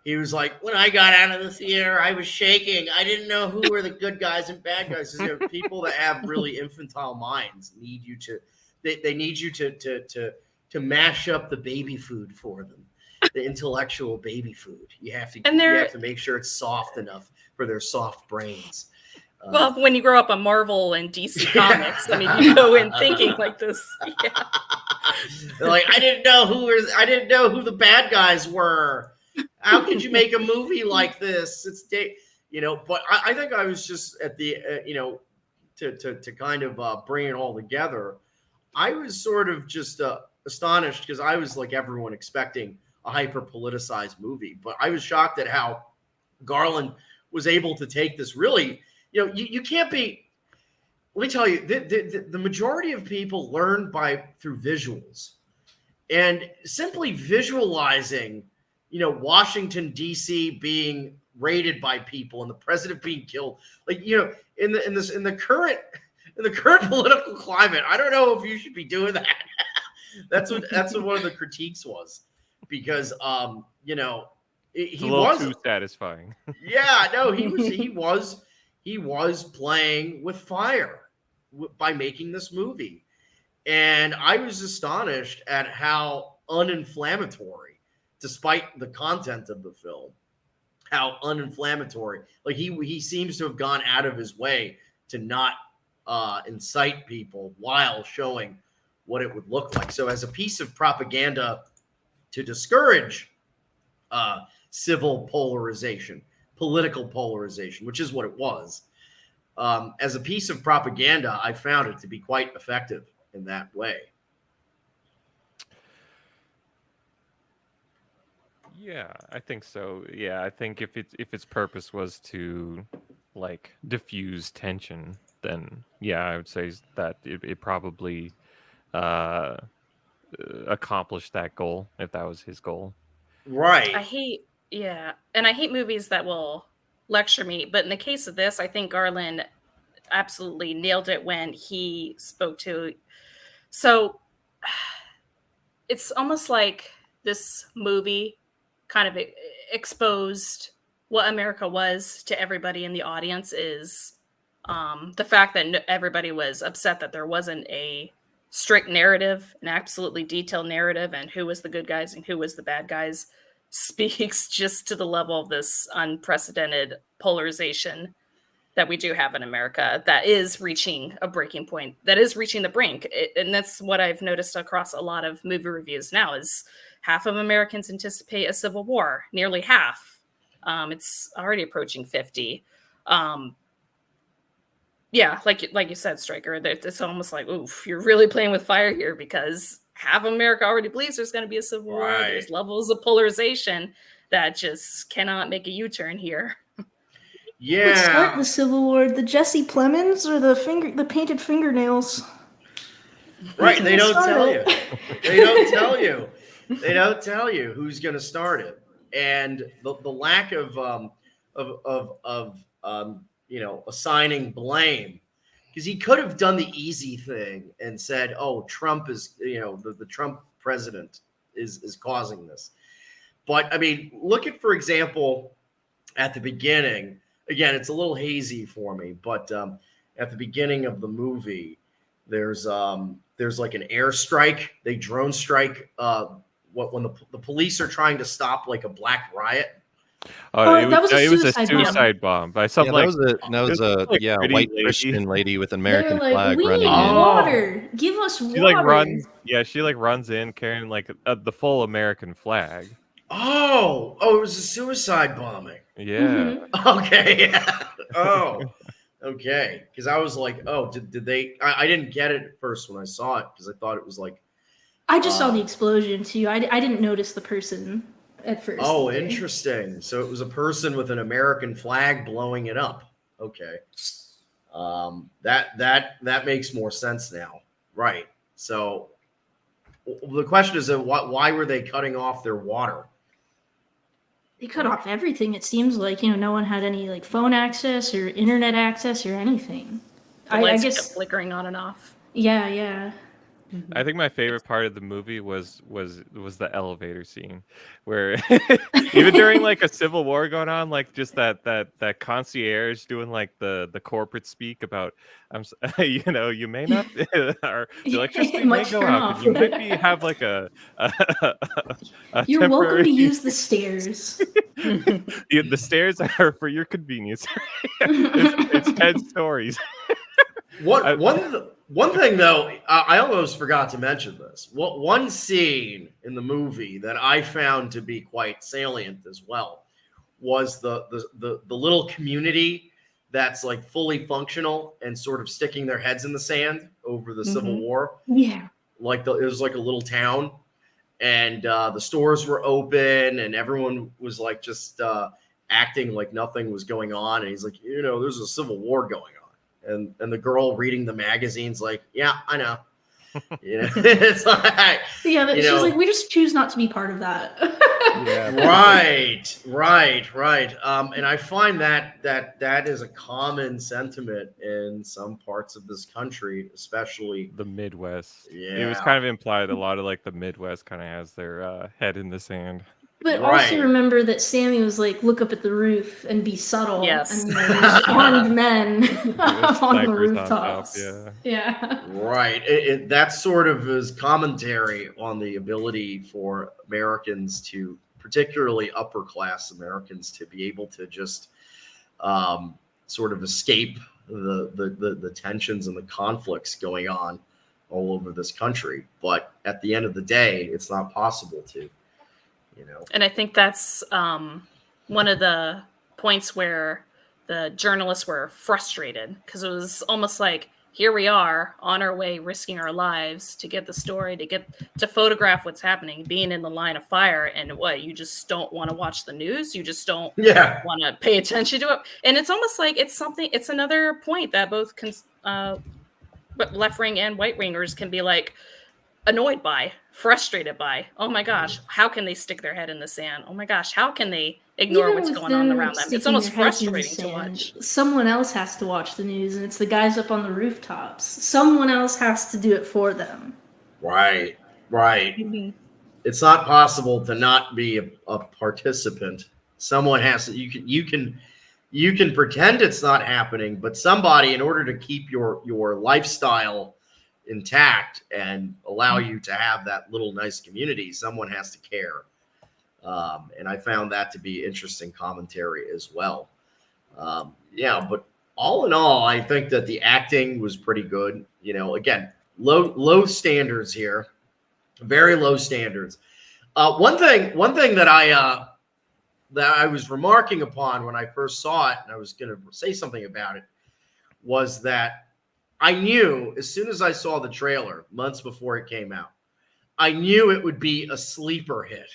He was like, when I got out of the theater, I was shaking. I didn't know who were the good guys and bad guys. There are people that have really infantile minds need you to. They need you to mash up the baby food for them, the intellectual baby food. You have to make sure it's soft enough for their soft brains. Well, when you grow up on Marvel and DC Comics, I mean, you go in thinking like this. Yeah. They're like, I didn't know who the bad guys were. How could you make a movie like this? But I think I was just at the, to kind of bring it all together. I was sort of just astonished because I was like everyone expecting a hyper politicized movie, but I was shocked at how Garland was able to take this really, you can't be, let me tell you, the majority of people learn through visuals, and simply visualizing, Washington, D.C. being raided by people and the president being killed. Like, in the current political climate, I don't know if you should be doing that. That's what one of the critiques was, because he was too satisfying. Yeah, no, he was playing with fire by making this movie, and I was astonished at how uninflammatory, despite the content of the film, how uninflammatory. Like he seems to have gone out of his way to not incite people while showing what it would look like. So as a piece of propaganda to discourage civil polarization, political polarization, which is what it was, as a piece of propaganda, I found it to be quite effective in that way. Yeah, I think so. Yeah, I think if its purpose was to like diffuse tension, then yeah, I would say that it probably accomplished that goal if that was his goal. Right. I hate movies that will lecture me, but in the case of this, I think Garland absolutely nailed it when he spoke to. So it's almost like this movie kind of exposed what America was to everybody in the audience. Is the fact that everybody was upset that there wasn't a strict narrative, an absolutely detailed narrative, and who was the good guys and who was the bad guys, speaks just to the level of this unprecedented polarization that we do have in America that is reaching a breaking point, that is reaching the brink. And that's what I've noticed across a lot of movie reviews now is half of Americans anticipate a civil war, nearly half. It's already approaching 50. Yeah, like you said, Stryker, it's almost like, oof, you're really playing with fire here because half of America already believes there's going to be a civil war. There's levels of polarization that just cannot make a U-turn here. Yeah. What start the Civil War? The Jesse Plemons or the painted fingernails? Right. They don't tell you. They don't tell you. They don't tell you who's going to start it, and the lack of assigning blame, because he could have done the easy thing and said, "Oh, Trump is the Trump president is causing this." But I mean, look at, for example, at the beginning. Again, it's a little hazy for me, but at the beginning of the movie, there's like an airstrike. They drone strike. When the police are trying to stop like a black riot. It was a suicide bomb by some that was a white lady. Christian lady with an American They're like, flag we running need in. water. Give us water. She runs in carrying like the full American flag. Oh, it was a suicide bombing. Yeah. Mm-hmm. Okay. Yeah. Oh, okay. Because I was like, oh, did they? I didn't get it at first when I saw it because I thought it was like. I just saw the explosion too. I didn't notice the person at first. Oh, interesting. So it was a person with an American flag blowing it up. Okay. That makes more sense now. Right. So the question is, why were they cutting off their water? They cut off everything. It seems like no one had any like phone access or internet access or anything. The lights kept flickering on and off. Yeah. I think my favorite part of the movie was the elevator scene, where even during like a civil war going on, like just that concierge doing like the corporate speak about, you may not, or the electricity may go out, you might have like a you're welcome to use the stairs. The stairs are for your convenience. it's 10 stories. One thing though, I almost forgot to mention this. One scene in the movie that I found to be quite salient as well was the little community that's like fully functional and sort of sticking their heads in the sand over the Civil War. Yeah, like it was like a little town, and the stores were open, and everyone was like just acting like nothing was going on. And he's like, there's a Civil War going on. And the girl reading the magazine's like, yeah, I know. It's like, she's like, we just choose not to be part of that. Right. And I find that is a common sentiment in some parts of this country, especially the Midwest. Yeah, it was kind of implied a lot of like the Midwest kind of has their head in the sand. But also remember that Sammy was like, look up at the roof and be subtle. Yes. And there's armed men on the rooftops. Yeah. Right. That sort of is commentary on the ability for Americans to particularly upper class Americans, to be able to just sort of escape the tensions and the conflicts going on all over this country. But at the end of the day, it's not possible to, And I think that's one of the points where the journalists were frustrated, because it was almost like, here we are on our way, risking our lives to get the story, to photograph what's happening, being in the line of fire, and what, you just don't want to watch the news? You just don't want to pay attention to it? And it's almost like it's another point that both left wing and right wingers can be like annoyed by, frustrated by. Oh my gosh, how can they stick their head in the sand? Oh my gosh, how can they ignore what's going on around them? It's almost frustrating to watch. Someone else has to watch the news, and it's the guys up on the rooftops. Someone else has to do it for them. Right. Mm-hmm. It's not possible to not be a participant. Someone has to. You can pretend it's not happening, but somebody, in order to keep your lifestyle intact and allow you to have that little nice community, someone has to care. And I found that to be interesting commentary as well. But all in all, I think that the acting was pretty good. Again, low standards here, very low standards. One thing that I was remarking upon when I first saw it, and I was going to say something about it, was that I knew as soon as I saw the trailer months before it came out, I knew it would be a sleeper hit,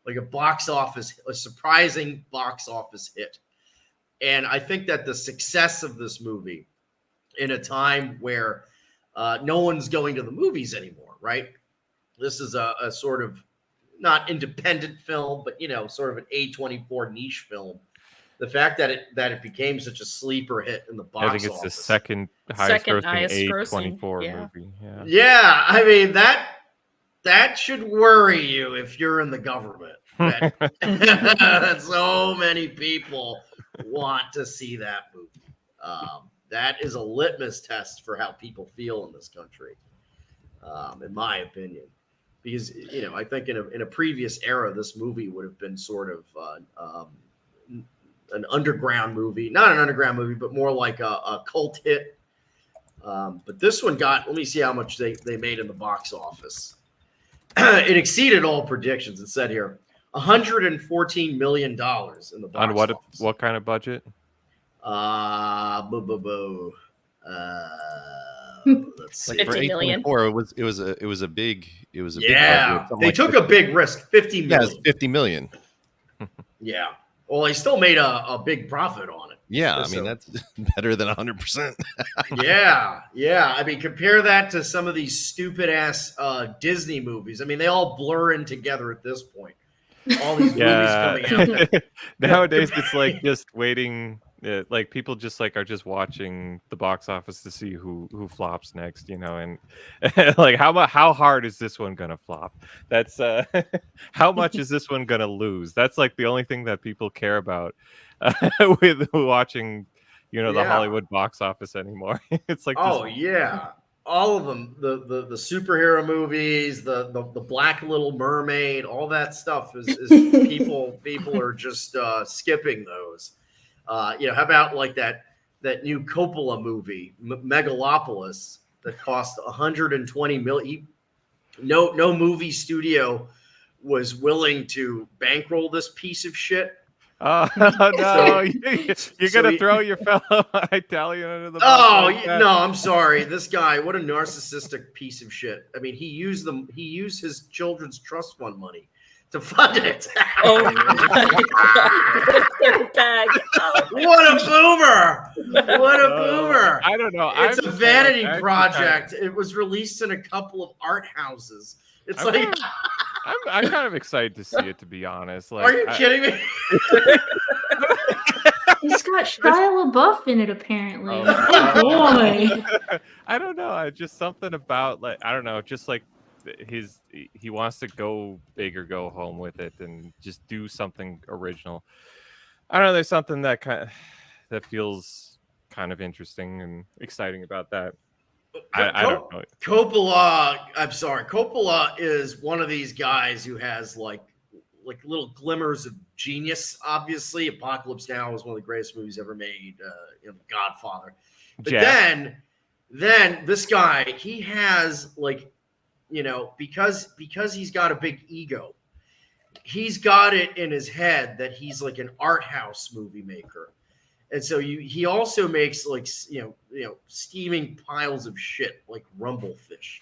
like a surprising box office hit. And I think that the success of this movie, in a time where no one's going to the movies anymore, right? This is a sort of not independent film, but sort of an A24 niche film. The fact that it became such a sleeper hit in the box office. I think it's the second highest grossing A24 movie. Yeah, I mean that should worry you if you're in the government. That so many people want to see that movie. That is a litmus test for how people feel in this country, in my opinion. Because I think in a previous era, this movie would have been sort of an underground movie, not an underground movie, but more like a cult hit. But this one let me see how much they made in the box office. It exceeded all predictions. It said here, $114 million in the box office. What kind of budget? Let's see. Like for 50 million. A24, it was a big budget. They took a big risk. 50 million. Yeah, it was 50 million. Yeah. Well, they still made a big profit on it. Yeah, I mean, that's better than 100%. Yeah. I mean, compare that to some of these stupid ass Disney movies. I mean, they all blur in together at this point. All these movies coming out. Nowadays, it's like just waiting. Like people just are just watching the box office to see who flops next, and like how hard is this one gonna flop? That's how much is this one gonna lose? That's like the only thing that people care about with watching, the Hollywood box office anymore. It's like, yeah, all of them, the superhero movies, the Black Little Mermaid, all that stuff is people are just skipping those. How about like that new Coppola movie, Megalopolis, that cost $120 million? No movie studio was willing to bankroll this piece of shit. Oh no! You're gonna throw your fellow Italian under the bus. No! I'm sorry. This guy, what a narcissistic piece of shit. I mean, he used his children's trust fund money to fund it. Oh my bag. What a boomer! What a boomer! I don't know. It's a vanity project. It was released in a couple of art houses. I'm kind of excited to see it, to be honest. Like, are you kidding me? It's got Shia LaBeouf in it, apparently. Oh, boy. I don't know. Just something about, like, I don't know. Just like he wants to go big or go home with it and just do something original. I don't know. There's something that feels kind of interesting and exciting about that. I don't know. Coppola is one of these guys who has like like little glimmers of genius. Obviously, Apocalypse Now is one of the greatest movies ever made. Godfather. But then this guy, he has like, because he's got a big ego, he's got it in his head that he's like an art house movie maker. And so he also makes like, steaming piles of shit like Rumblefish,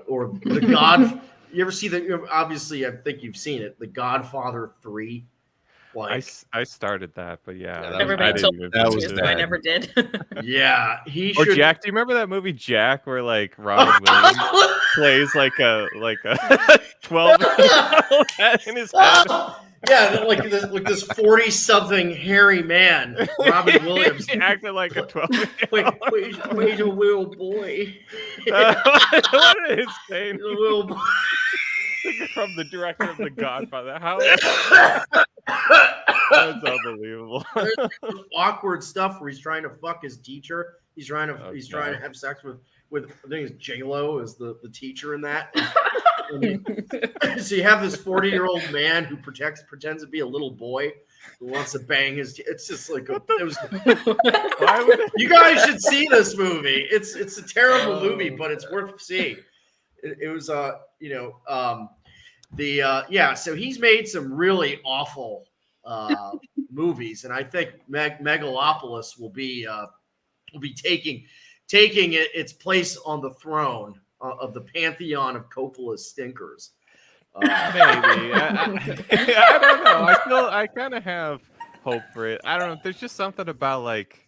or The God. You ever see obviously, I think you've seen it, The Godfather 3. Like, I started that, but yeah, everybody told me that was I never did. yeah, Or Jack. Do you remember that movie Jack, where like Robin Williams plays like a 12-year-old in his head? Yeah, like this 40-something hairy man, Robin Williams. He acted like a 12-year-old. Wait a little boy. What is his name? A little boy. From the director of The Godfather. How? That's unbelievable. There's awkward stuff where he's trying to fuck his teacher. He's trying to have sex with I think it's J-Lo is the teacher in that. So you have this 40-year-old man who pretends to be a little boy who wants to bang his. It's just like you guys should see this movie. It's a terrible movie, but it's worth seeing. It was so he's made some really awful movies, and I think Megalopolis will be taking its place on the throne of the pantheon of Coppola's stinkers. Maybe. I don't know. I kind of have hope for it. I don't know. There's just something about like,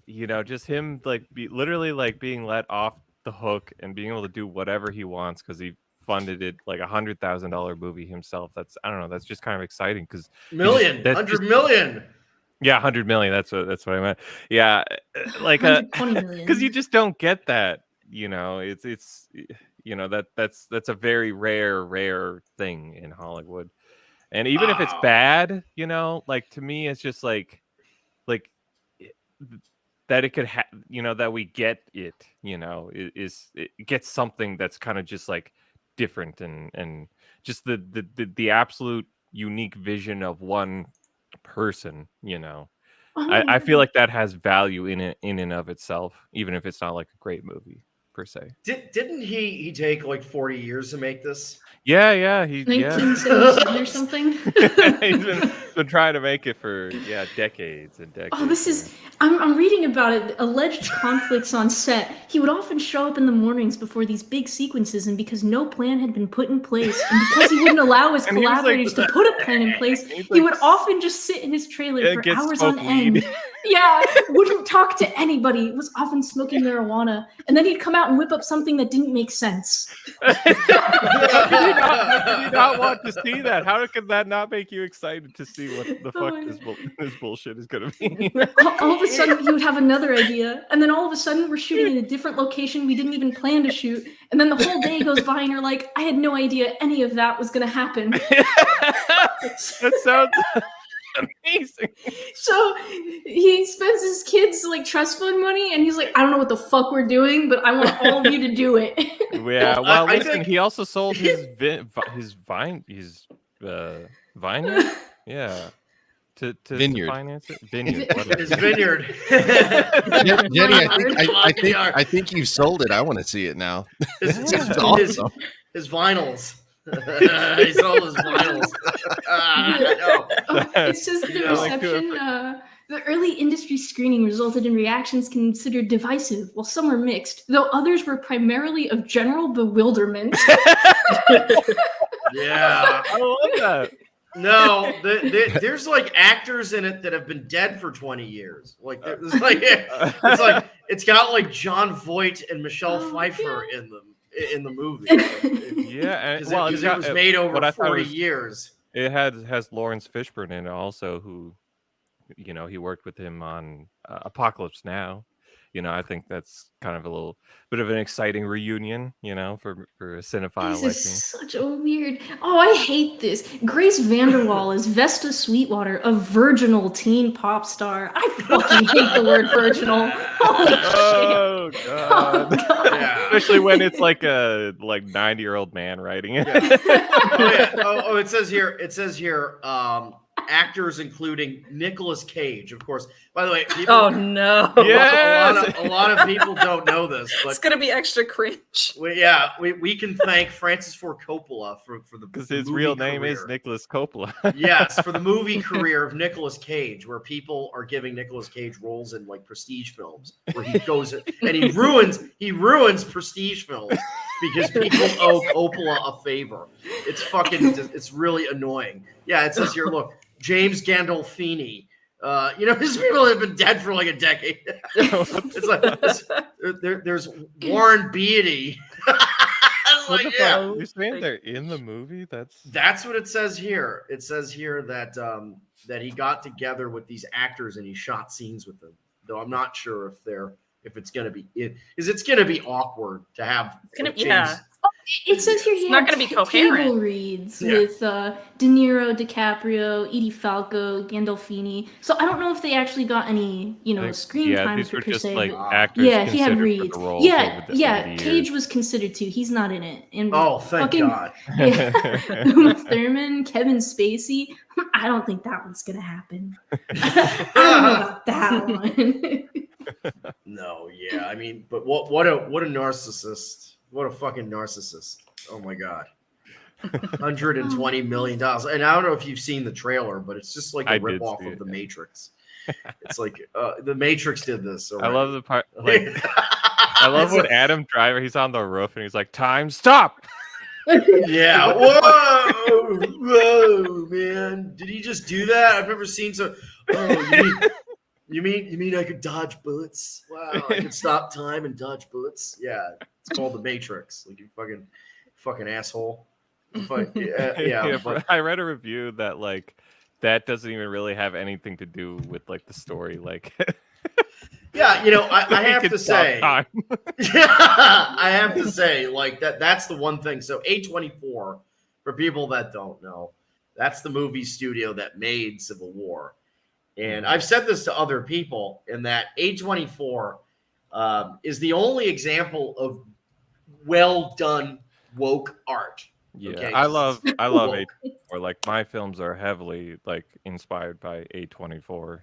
just him like literally like being let off the hook and being able to do whatever he wants because he funded it like $100,000 movie himself. That's, I don't know. That's just kind of exciting because $100 million. Yeah, 100 million. That's what I meant. Yeah, like 120 million. Because you just don't get that. It's that's a very rare thing in Hollywood. And even if it's bad, like to me, it's just like that it could that we get it, it gets something that's kind of just like different and just the absolute unique vision of one person, I feel like that has value in and of itself, even if it's not like a great movie per se. Didn't he take like 40 years to make this? Yeah, 1977 or something. He's been trying to make it for decades and decades. Oh, this is I'm reading about it. Alleged conflicts on set. He would often show up in the mornings before these big sequences, and because no plan had been put in place, and because he wouldn't allow his collaborators to put a plan in place, he would often just sit in his trailer for hours on end. Yeah, wouldn't talk to anybody. Was often smoking marijuana, and then he'd come out and whip up something that didn't make sense. Did you not want to see that? How could that not make you excited to see what the fuck this bullshit is going to be? All of a sudden, he would have another idea, and then all of a sudden, we're shooting in a different location we didn't even plan to shoot, and then the whole day goes by, and you're like, I had no idea any of that was going to happen. That sounds amazing. So he spends his kids like trust fund money, and he's like, I don't know what the fuck we're doing, but I want all of you to do it. Yeah, well, listen, he also sold his vineyard, to Vineyard. to finance it. Vineyard, whatever. His vineyard. Jenny, I think you've sold it. I want to see it now. His Awesome. vinyls. He sold his vinyls. It says the reception. The early industry screening resulted in reactions considered divisive, while some were mixed, though others were primarily of general bewilderment. Yeah, I love that. No, there's like actors in it that have been dead for 20 years. Like it's got like John Voight and Michelle Pfeiffer in the movie. Yeah, because it was made over 40 years. It has Lawrence Fishburne in it also, who he worked with him on Apocalypse Now. I think that's kind of a little bit of an exciting reunion, for a cinephile This like is me. such a weird. Oh, I hate this. Grace Vanderwaal is Vesta Sweetwater, a virginal teen pop star. I fucking hate the word virginal. Holy shit. Oh Oh, god. God. Yeah. Especially when it's like a 90-year-old man writing it. Yeah. Oh yeah. Oh, it says here. Actors including Nicolas Cage, of course. By the way, people, Oh no. Yeah. a lot of people don't know this, It's but gonna be extra cringe. we can thank Francis Ford Coppola for the Because his movie real name is career. Nicholas Coppola. Yes, for the movie career of Nicolas Cage, where people are giving Nicolas Cage roles in like prestige films, where he goes and he ruins prestige films because people owe Coppola a favor. It's really annoying. Yeah, it says here, look, James Gandolfini. These people have been dead for like a decade. It's like there's Warren Beatty. What the yeah. fuck? You're saying they're in the movie? That's what it says here. It says here that that he got together with these actors and he shot scenes with them. Though I'm not sure if it's gonna be it's gonna be awkward to have. It says here he It's not had gonna be coherent. table reads Yeah. with De Niro, DiCaprio, Edie Falco, Gandolfini. So I don't know if they actually got any, screen time these were per just se. like but- actors yeah, he had considered reads. for the roles over the Cage years. was considered too. He's not in it. And Oh, thank fucking, God. Yeah, Uma Thurman, Kevin Spacey. I don't think that one's gonna happen. I don't know about that one. No, yeah. I mean, but what a narcissist. What a fucking narcissist. Oh my God. $120 million. And I don't know if you've seen the trailer, but it's just like a ripoff of The Matrix. It's like The Matrix did this. I love the part. Like, I love when Adam Driver, he's on the roof and he's like, "Time, stop!" Yeah. Whoa, man. Did he just do that? I've never seen so. Oh, you mean I could dodge bullets? Wow, I could stop time and dodge bullets. Yeah, it's called The Matrix. Like you fucking asshole. Yeah. But I read a review that that doesn't even really have anything to do with the story. Yeah, I have to say, time. I have to say, that's the one thing. So A24, for people that don't know, that's the movie studio that made Civil War. And I've said this to other people in that A24 is the only example of well done woke art. Yeah, Okay? I love Woke. A24. My films are heavily inspired by A24.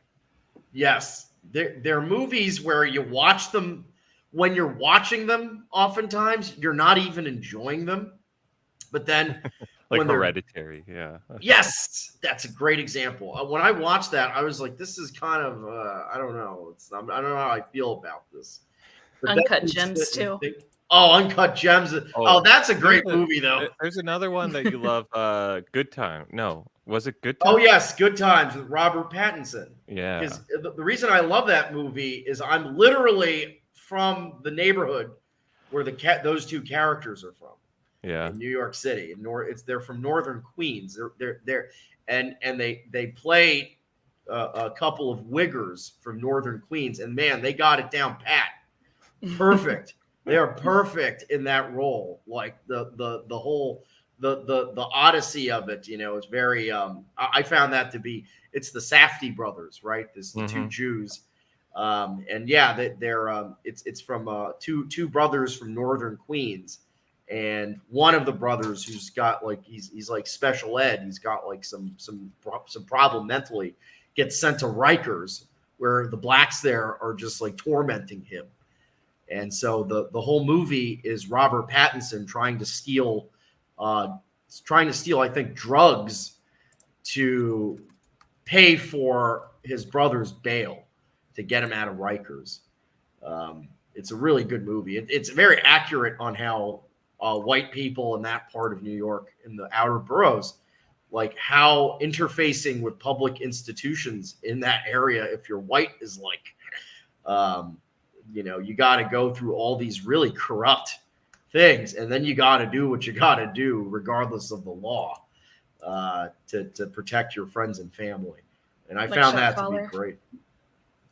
Yes, they're movies where you watch them. When you're watching them, oftentimes you're not even enjoying them. But then, when they're Hereditary, yeah. Yes, that's a great example. When I watched that, I was like, "This is kind of I don't know. I don't know how I feel about this." But Uncut Gems too. Uncut Gems. Oh, that's a great movie though. There's another one that you love. Good Time. No, was it Good Time? Oh yes, Good Times with Robert Pattinson. Yeah. Because the reason I love that movie is I'm literally from the neighborhood where those two characters are from. Yeah. In New York City. They're from Northern Queens. They're they play a couple of wiggers from Northern Queens, and man, they got it down pat. Perfect. They are perfect in that role. Like the whole the odyssey of it, is very I found that to be, it's the Safdie brothers, right? This the two Jews. And yeah, they're it's from two brothers from Northern Queens. And one of the brothers who's got he's like special ed, he's got some problem mentally, gets sent to Rikers, where the blacks there are just tormenting him. And so the whole movie is Robert Pattinson trying to steal I think drugs to pay for his brother's bail to get him out of Rikers. It's a really good movie. It's very accurate on how white people in that part of New York, in the outer boroughs, how interfacing with public institutions in that area, if you're white, is you got to go through all these really corrupt things, and then you got to do what you got to do regardless of the law to protect your friends and family. And I found that to be great.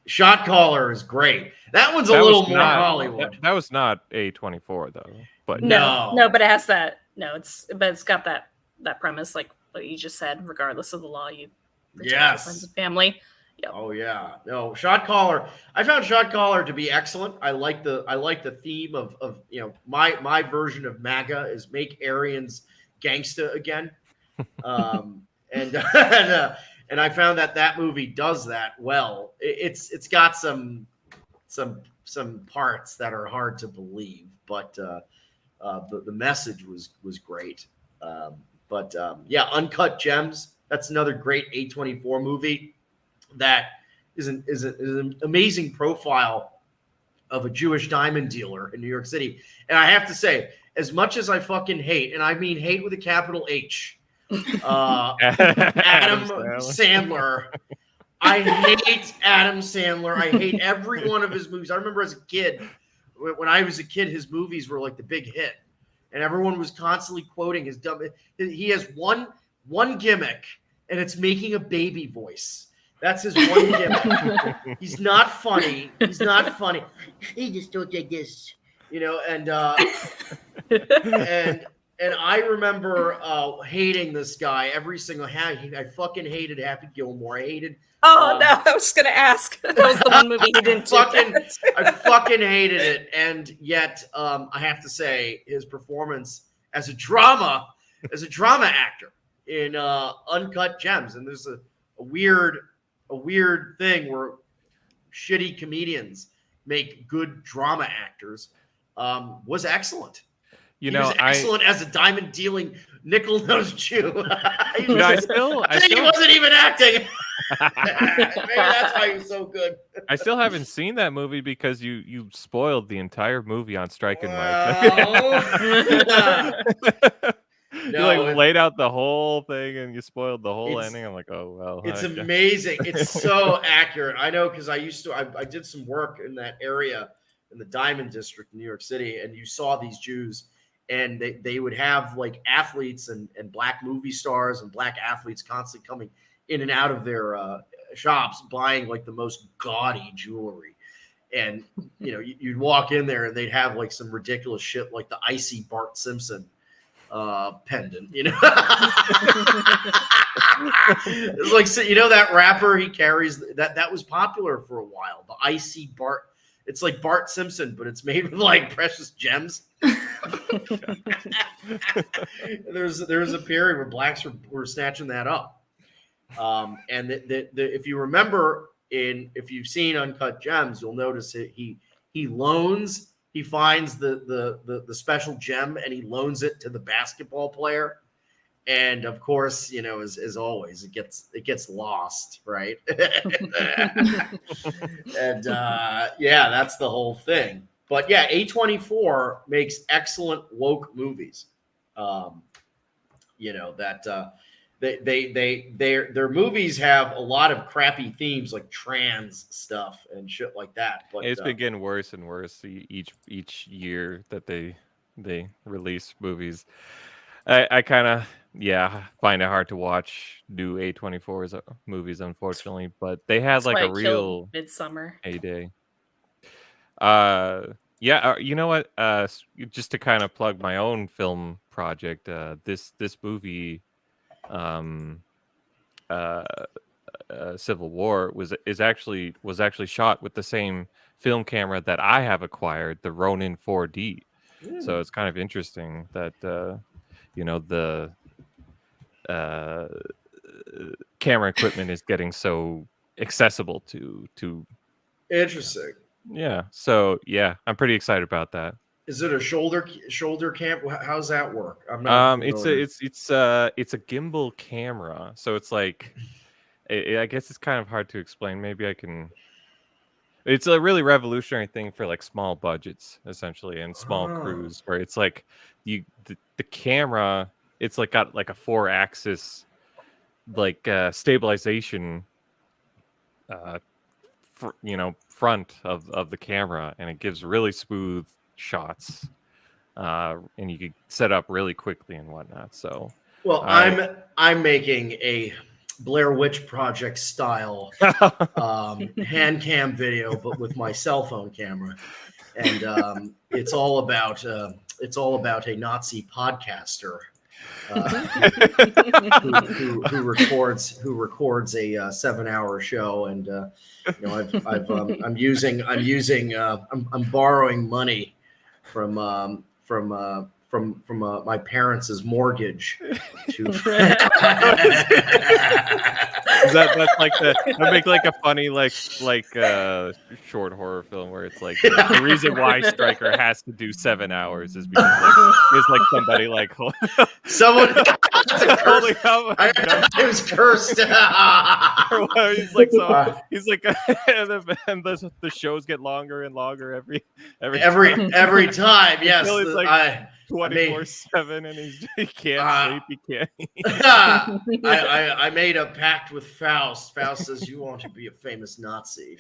Shot Caller is great. That one's a That little was more not- Hollywood. That was not A24 though. But No. but it has that. No, it's got that premise, like what you just said. Regardless of the law, you protect your Yes. friends and family. Yep. Oh yeah, no, Shot Caller. I found Shot Caller to be excellent. I like the theme of my version of MAGA is make Aryans gangsta again, and I found that movie does that well. It's got some parts that are hard to believe, but the message was great. Yeah, Uncut Gems. That's another great A24 movie. That is an amazing profile of a Jewish diamond dealer in New York City. And I have to say, as much as I fucking hate, and I mean hate with a capital H, Adam Sandler. I hate Adam Sandler. I hate every one of his movies. I remember as a kid, when I was a kid, his movies were like the big hit. And everyone was constantly quoting his dumb. He has one gimmick, and it's making a baby voice. That's his one gimmick. He's not funny. He just don't like this, and I remember hating this guy every single. I fucking hated Happy Gilmore. I hated. Oh no! I was just gonna ask. That was the one movie he didn't do. I fucking hated it, and yet I have to say his performance as a drama actor in Uncut Gems, and there's a weird thing where shitty comedians make good drama actors, was excellent. He was excellent as a diamond dealing nickel-nosed Jew. He wasn't even acting. Maybe that's why he was so good. I still haven't seen that movie because you spoiled the entire movie on Strike and Mike. You laid out the whole thing and you spoiled the whole ending. I'm like, oh well. It's amazing. It's so accurate. I know because I did some work in that area in the Diamond District in New York City, and you saw these Jews, and they would have like athletes and black movie stars and black athletes constantly coming in and out of their shops buying like the most gaudy jewelry. And you'd walk in there and they'd have like some ridiculous shit like the icy Bart Simpson pendant, It's like, that rapper he carries that was popular for a while, the icy Bart. It's like Bart Simpson, but it's made with like precious gems. There was a period where blacks were snatching that up, and if you remember, if you've seen Uncut Gems, you'll notice he finds the special gem and he loans it to the basketball player, and of course, as always, it gets lost, right? And that's the whole thing. But yeah, A24 makes excellent woke movies. Their movies have a lot of crappy themes like trans stuff and shit like that. But it's been getting worse and worse each year that they release movies. I kind of find it hard to watch new A24's movies, unfortunately. But they had That's like why a I real killed Midsummer heyday. You know what? Just to kind of plug my own film project, this movie, Civil War was actually shot with the same film camera that I have acquired, the Ronin 4D. So it's kind of interesting that the camera equipment is getting so accessible to. Interesting. Yeah. So yeah, I'm pretty excited about that. Is it a shoulder cam? How's that work? I'm not. It's a gimbal camera, so it's like, I guess it's kind of hard to explain. Maybe I can. It's a really revolutionary thing for like small budgets, essentially, and small crews, where it's like the camera. It's like got like a 4-axis, like stabilization. Front of the camera, and it gives really smooth shots, and you can set up really quickly and whatnot. So I'm making a Blair Witch Project style hand cam video, but with my cell phone camera, and it's all about a Nazi podcaster who records a 7-hour show, and I'm borrowing money from my parents' mortgage to That's like that make like a funny short horror film where it's like the reason why Stryker has to do 7 hours is because it's like somebody like someone holding up. I was cursed. He's like and the shows get longer and longer every time. Yes, it's like 24/7, and he can't sleep. He can't. I made a pact with Faust. Faust says, "You want to be a famous Nazi?"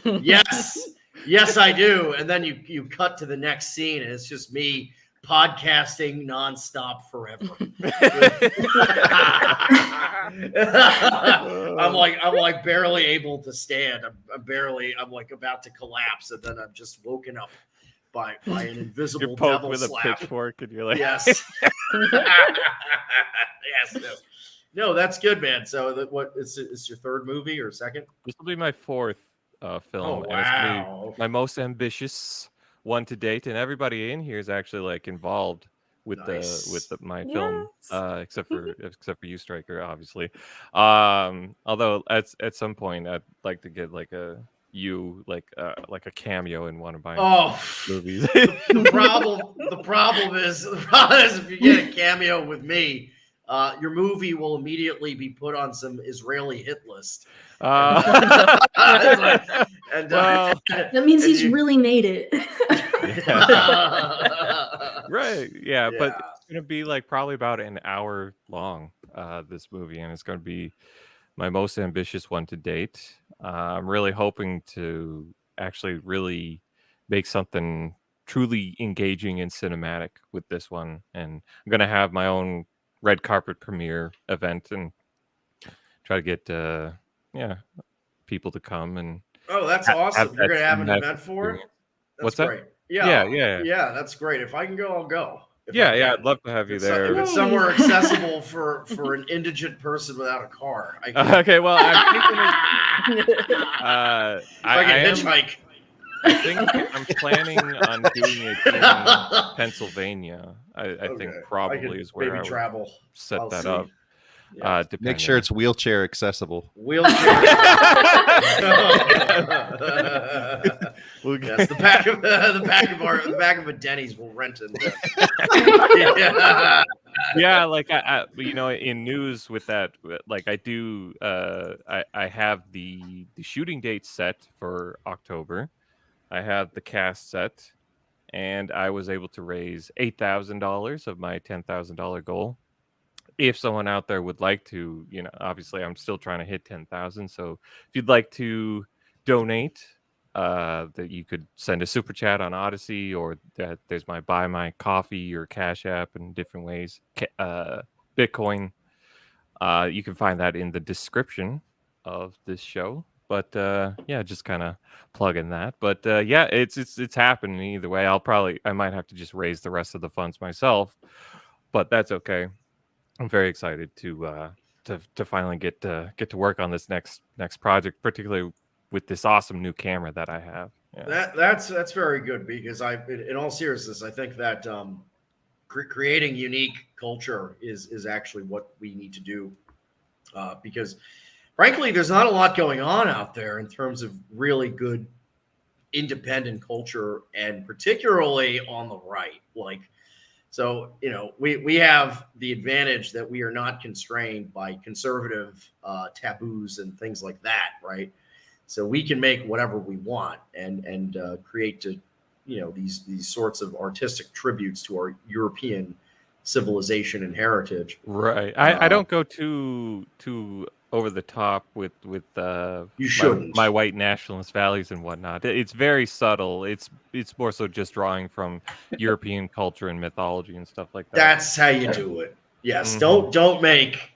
Yes, I do. And then you cut to the next scene, and it's just me podcasting nonstop forever. I'm like barely able to stand. I'm like about to collapse, and then I'm just woken up by an invisible you're poked devil with slap. a pitchfork, and you're like, yes. Yes. No, that's good, man. So it's your third movie or second? This will be my fourth film. Oh, And it's gonna wow. be my most ambitious one to date, and everybody in here is actually like involved with Nice. my film, Yes. except for you, Stryker, obviously. Although at some point I'd like to get like a cameo in one of my movies. The problem is if you get a cameo with me, your movie will immediately be put on some Israeli hit list. That means he's really made it. Right. Yeah, but it's gonna be like probably about an hour long, this movie, and it's gonna be my most ambitious one to date. I'm really hoping to actually really make something truly engaging and cinematic with this one, and I'm gonna have my own red carpet premiere event and try to get people to come and that's awesome. You're gonna have an event for it? That's What's great. that? Yeah, that's great. If I can go, I'll go. I'd love to have you there. If it's somewhere accessible for an indigent person without a car. Okay, well, I'm thinking I can hitchhike. I think I'm planning on doing it in Pennsylvania. I think probably is where I would travel. Set that up. Yeah. Make sure it's wheelchair accessible. Wheelchair. Yes, the back of a Denny's will rent it. Yeah, like I in news with that, like I do. I have the shooting date set for October. I have the cast set, and I was able to raise $8,000 of my $10,000 goal. If someone out there would like to, obviously I'm still trying to hit 10,000. So if you'd like to donate, that you could send a super chat on Odyssey, or that there's my buy my coffee or Cash App in different ways. Bitcoin. You can find that in the description of this show. But just kind of plugging that. But it's happening either way. I might have to just raise the rest of the funds myself, but that's okay. I'm very excited to finally get to work on this next project, particularly with this awesome new camera that I have. Yeah. That's very good, because in all seriousness, I think that creating unique culture is actually what we need to do, because frankly, there's not a lot going on out there in terms of really good independent culture, and particularly on the right. So, we have the advantage that we are not constrained by conservative taboos and things like that, right? So we can make whatever we want and create these sorts of artistic tributes to our European civilization and heritage. Right. I don't go too over the top with you shouldn't. My white nationalist values and whatnot. It's very subtle. It's more so just drawing from European culture and mythology and stuff like that. That's how you do it. Yes. Mm-hmm. Don't make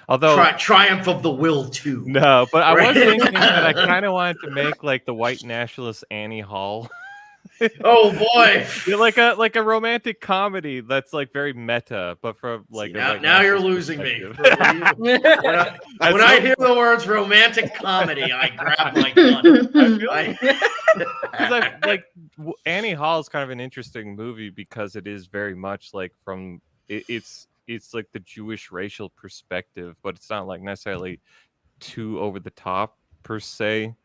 Although Triumph of the Will 2. no, but I Right? was thinking that I kind of wanted to make like the white nationalist Annie Hall. Oh boy! Yeah, like a romantic comedy that's like very meta, but from like See, a white now you're nationalist losing me. perspective. When I hear the words romantic comedy, I grab my gun. Because like Annie Hall is kind of an interesting movie because it is very much like from it's like the Jewish racial perspective, but it's not like necessarily too over the top per se.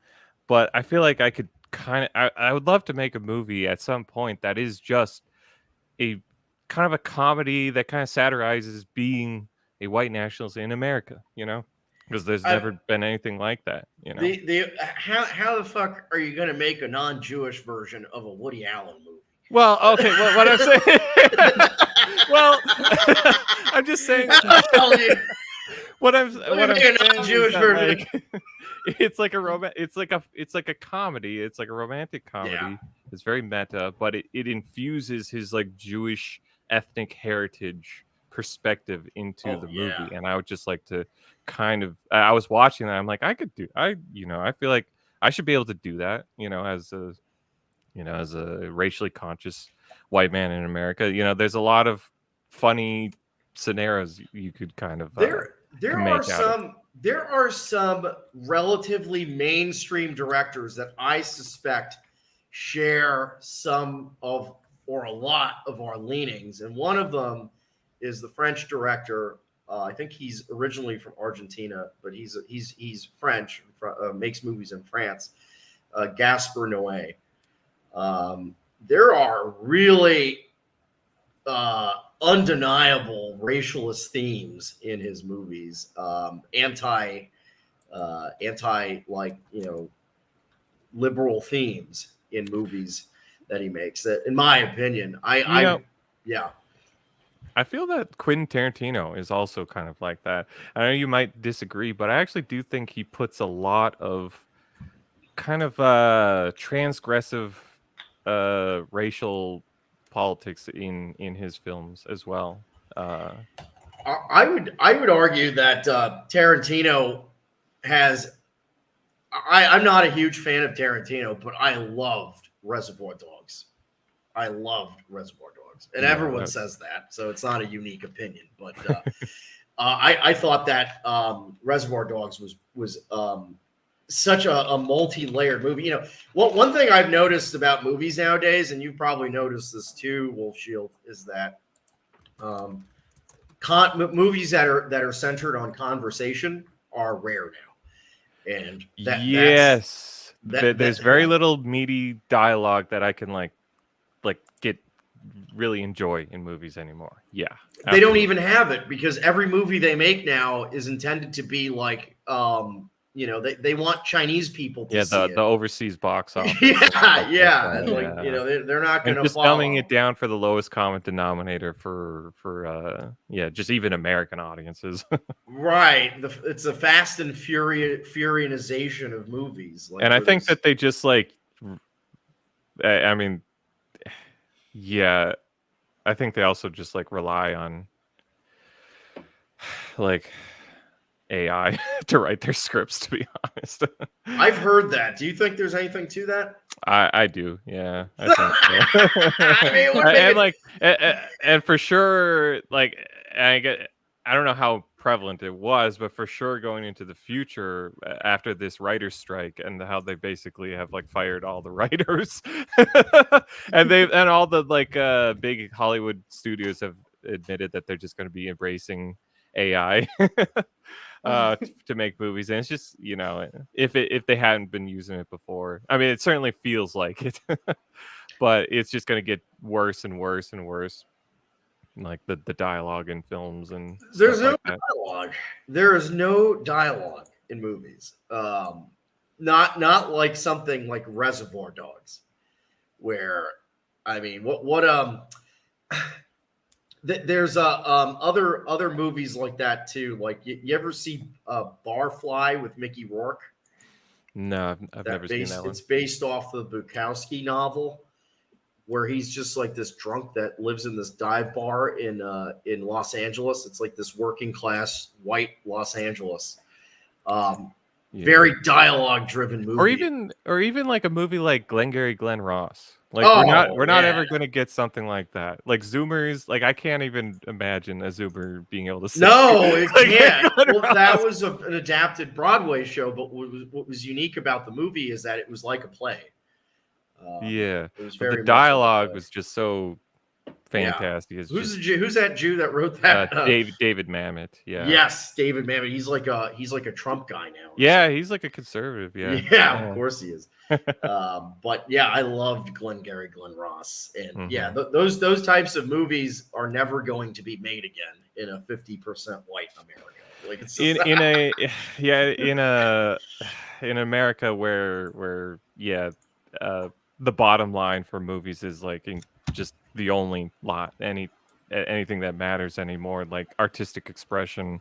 But I feel like I could I would love to make a movie at some point that is just a kind of a comedy that kind of satirizes being a white nationalist in America, you know, because there's never been anything like that, you know. How the fuck are you going to make a non-Jewish version of a Woody Allen movie? Well, okay, well, what I'm saying, well, I'm just saying, what I'm saying non-Jewish version. Like, it's like a comedy. It's like a romantic comedy. Yeah. It's very meta, but it infuses his like Jewish ethnic heritage perspective into the movie. Yeah. And I would just like to kind of, I was watching that. I'm like, I feel like I should be able to do that, as a racially conscious white man in America. There's a lot of funny scenarios you could kind of there are some relatively mainstream directors that I suspect share some of or a lot of our leanings, and one of them is the French director. I think he's originally from Argentina, but he's French. Makes movies in France. Gaspar Noé. There are really undeniable racialist themes in his movies, anti liberal themes in movies that he makes. That, in my opinion, I feel that Quentin Tarantino is also kind of like that. I know you might disagree, but I actually do think he puts a lot of kind of transgressive racial politics in his films as well. I would argue that Tarantino has. I'm not a huge fan of Tarantino, but I loved Reservoir Dogs. I loved Reservoir Dogs, and everyone says that, so it's not a unique opinion. But I thought that Reservoir Dogs was such a multi-layered movie. One thing I've noticed about movies nowadays, and you've probably noticed this too, Wolf Shield, is that movies that are centered on conversation are rare now, and there's very little meaty dialogue that I can like get really enjoy in movies anymore. Yeah, absolutely. They don't even have it because every movie they make now is intended to be like they want Chinese people to see the overseas box office. They're not going to just dumbing it down for the lowest common denominator for just even American audiences. Right. It's a fast and furionization of movies. And I think that they just I think they also just rely on AI to write their scripts, to be honest. I've heard that. Do you think there's anything to that? I do, yeah. I think so. And for sure, I don't know how prevalent it was, but for sure going into the future after this writer's strike and how they basically have fired all the writers and all the big Hollywood studios have admitted that they're just going to be embracing AI to make movies, and it's just if they hadn't been using it before, I mean it certainly feels like it, but it's just going to get worse and worse and worse, like the dialogue in films. And there's no dialogue. There is no dialogue in movies. Not like something like Reservoir Dogs, where there's other movies like that too. Like you ever see Barfly with Mickey Rourke? No, I've never seen that one. It's based off the Bukowski novel. where he's just like this drunk that lives in this dive bar in Los Angeles. It's like this working class white Los Angeles. Very dialogue driven movie. Or even like a movie like Glengarry Glen Ross. Like we're not ever going to get something like that. Like Zoomers, like I can't even imagine a Zoomer being able to say No, it like can't. Glenn Well, that Ross. was an adapted Broadway show, but what was unique about the movie is that it was like a play. Yeah, It was but very the much dialogue like a play. was just so fantastic. It's Who's just, the Jew? Who's that Jew that wrote that? David Mamet. Yeah. Yes, David Mamet. He's like a Trump guy now. Yeah, he's like a conservative. Yeah. Yeah, of course he is. But yeah, I loved Glengarry Glen Ross, and yeah, those types of movies are never going to be made again in a 50% white America. Like it's just in America where the bottom line for movies is like just the only lot anything that matters anymore, like artistic expression,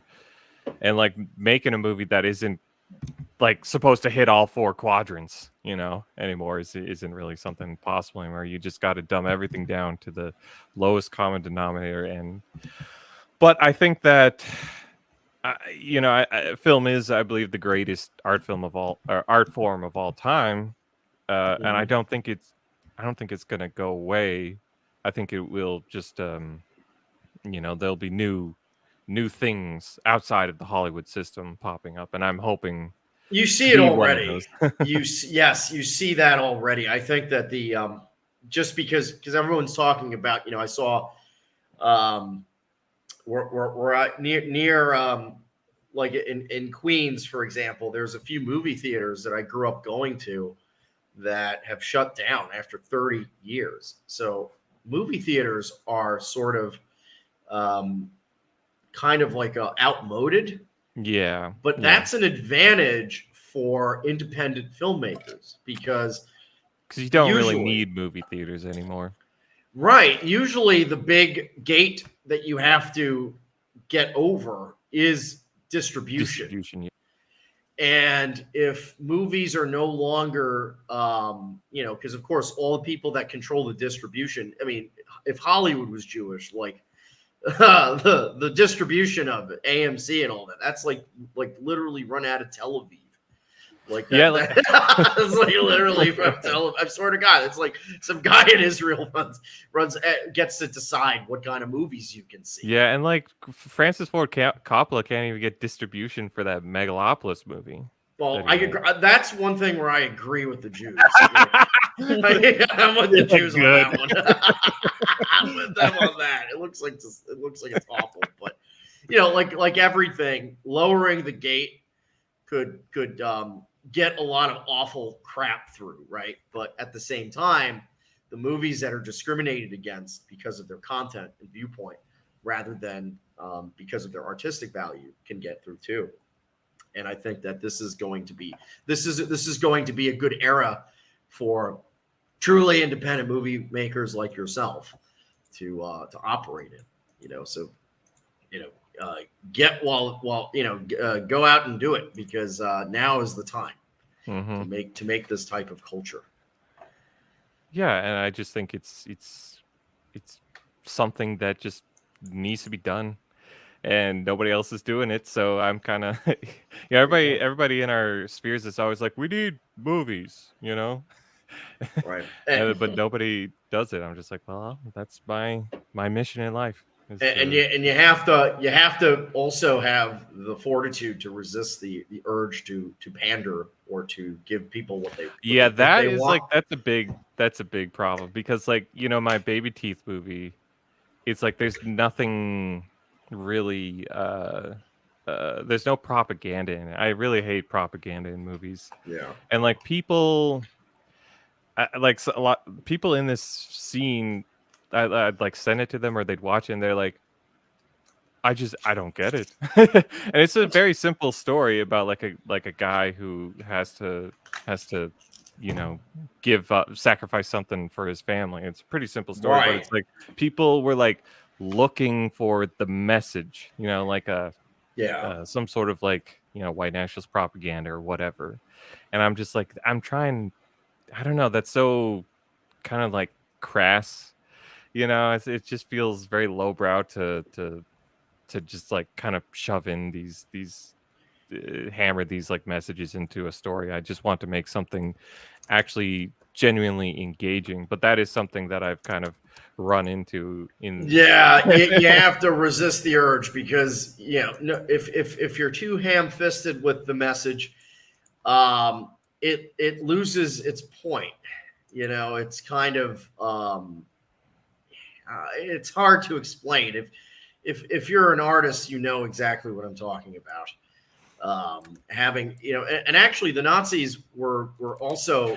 and like making a movie that isn't like supposed to hit all 4 quadrants, anymore isn't really something possible anymore. You just got to dumb everything down to the lowest common denominator. But I think that film is, I believe, the greatest art form of all time, and I don't think it's gonna go away. I think it will just there'll be new things outside of the Hollywood system popping up, and I'm hoping you see it already. You see that already. I think that the just because everyone's talking about, I saw we're out near like in Queens, for example, there's a few movie theaters that I grew up going to that have shut down after 30 years. So movie theaters are sort of kind of like outmoded. Yeah. But that's an advantage for independent filmmakers because you don't really need movie theaters anymore. Right. Usually the big gate that you have to get over is distribution. And if movies are no longer, because of course all the people that control the distribution, I mean, if Hollywood was Jewish, like the distribution of it, AMC and all that, that's like literally run out of Tel Aviv. Like that, yeah, it's like literally from Tel Aviv. I swear to God, it's like some guy in Israel gets to decide what kind of movies you can see. Yeah, and like Francis Ford Coppola can't even get distribution for that Megalopolis movie. Well, I agree. That's one thing where I agree with the Jews. I'm with the Jews on that one. I'm with them on that. It looks like it's awful, but like everything, lowering the gate could get a lot of awful crap through, right? But at the same time, the movies that are discriminated against because of their content and viewpoint, rather than because of their artistic value, can get through too. And I think that this is going to be a good era for truly independent movie makers like yourself to operate in. So get go out and do it, because now is the time to make this type of culture. Yeah, and I just think it's something that just needs to be done, and nobody else is doing it. So I'm kind of everybody in our spheres is always like, we need movies, Right? But nobody does it. I'm just like, well, that's my mission in life. And you have to also have the fortitude to resist the urge to pander or to give people what they want. That's a big problem, because like my Baby Teeth movie, it's like there's nothing really there's no propaganda in it. I really hate propaganda in movies. Yeah, and like people people in this scene, I'd like send it to them, or they'd watch it and they're like, I don't get it. And it's a very simple story about like a guy who has to sacrifice something for his family. It's a pretty simple story, right. But it's like people were like looking for the message, like some sort of like white nationalist propaganda or whatever. And I'm just like, I'm trying, I don't know, that's so kind of like crass. You know, it just feels very lowbrow to just like kind of shove in these hammer these like messages into a story. I just want to make something actually genuinely engaging, but that is something that I've kind of run into in you have to resist the urge, because if you're too ham-fisted with the message, it loses its point. It's kind of it's hard to explain. If you're an artist, you know exactly what I'm talking about. Having and actually the Nazis were also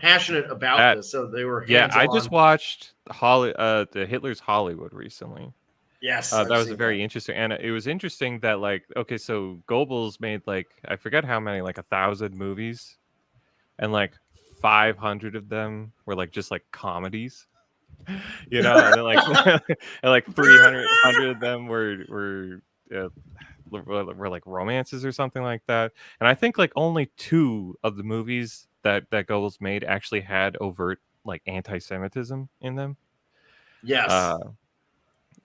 passionate about this, so they were hands-on. I just watched the Hitler's Hollywood recently. Yes, that was very interesting, and it was interesting that so Goebbels made I forget how many, 1,000 movies, and 500 of them were just comedies, and then and 300 of them were romances or something like that. And I think only 2 of the movies that Goebbels made actually had overt anti-Semitism in them. Yes.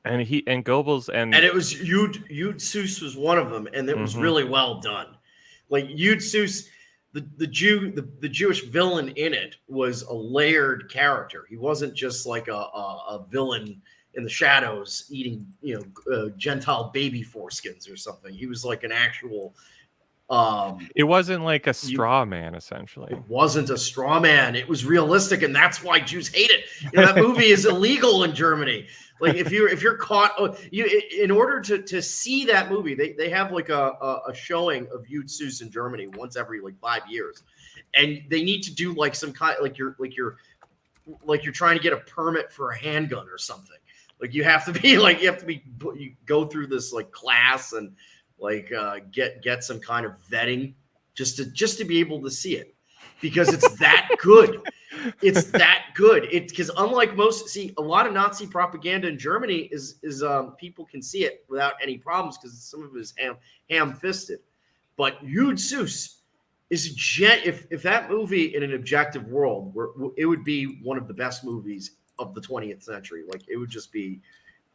And Goebbels and it was Yud Süß was one of them, and it was really well done. Yud Süß, the Jewish villain in it was a layered character. He wasn't just a villain in the shadows eating Gentile baby foreskins or something. He was an actual it wasn't a straw man, essentially. It wasn't a straw man. It was realistic, and that's why Jews hate it. That movie is illegal in Germany. If you're caught, in order to see that movie, they have a showing of Yud Süß in Germany once every 5 years, and they need to do some kind you're trying to get a permit for a handgun or something. You have to be you go through this class and get some kind of vetting just to be able to see it, because it's that good. It's that good. It's because unlike a lot of Nazi propaganda in Germany is people can see it without any problems because some of it is ham-fisted. But Yud Süß is if that movie in an objective world, it would be one of the best movies of the 20th century. It would just be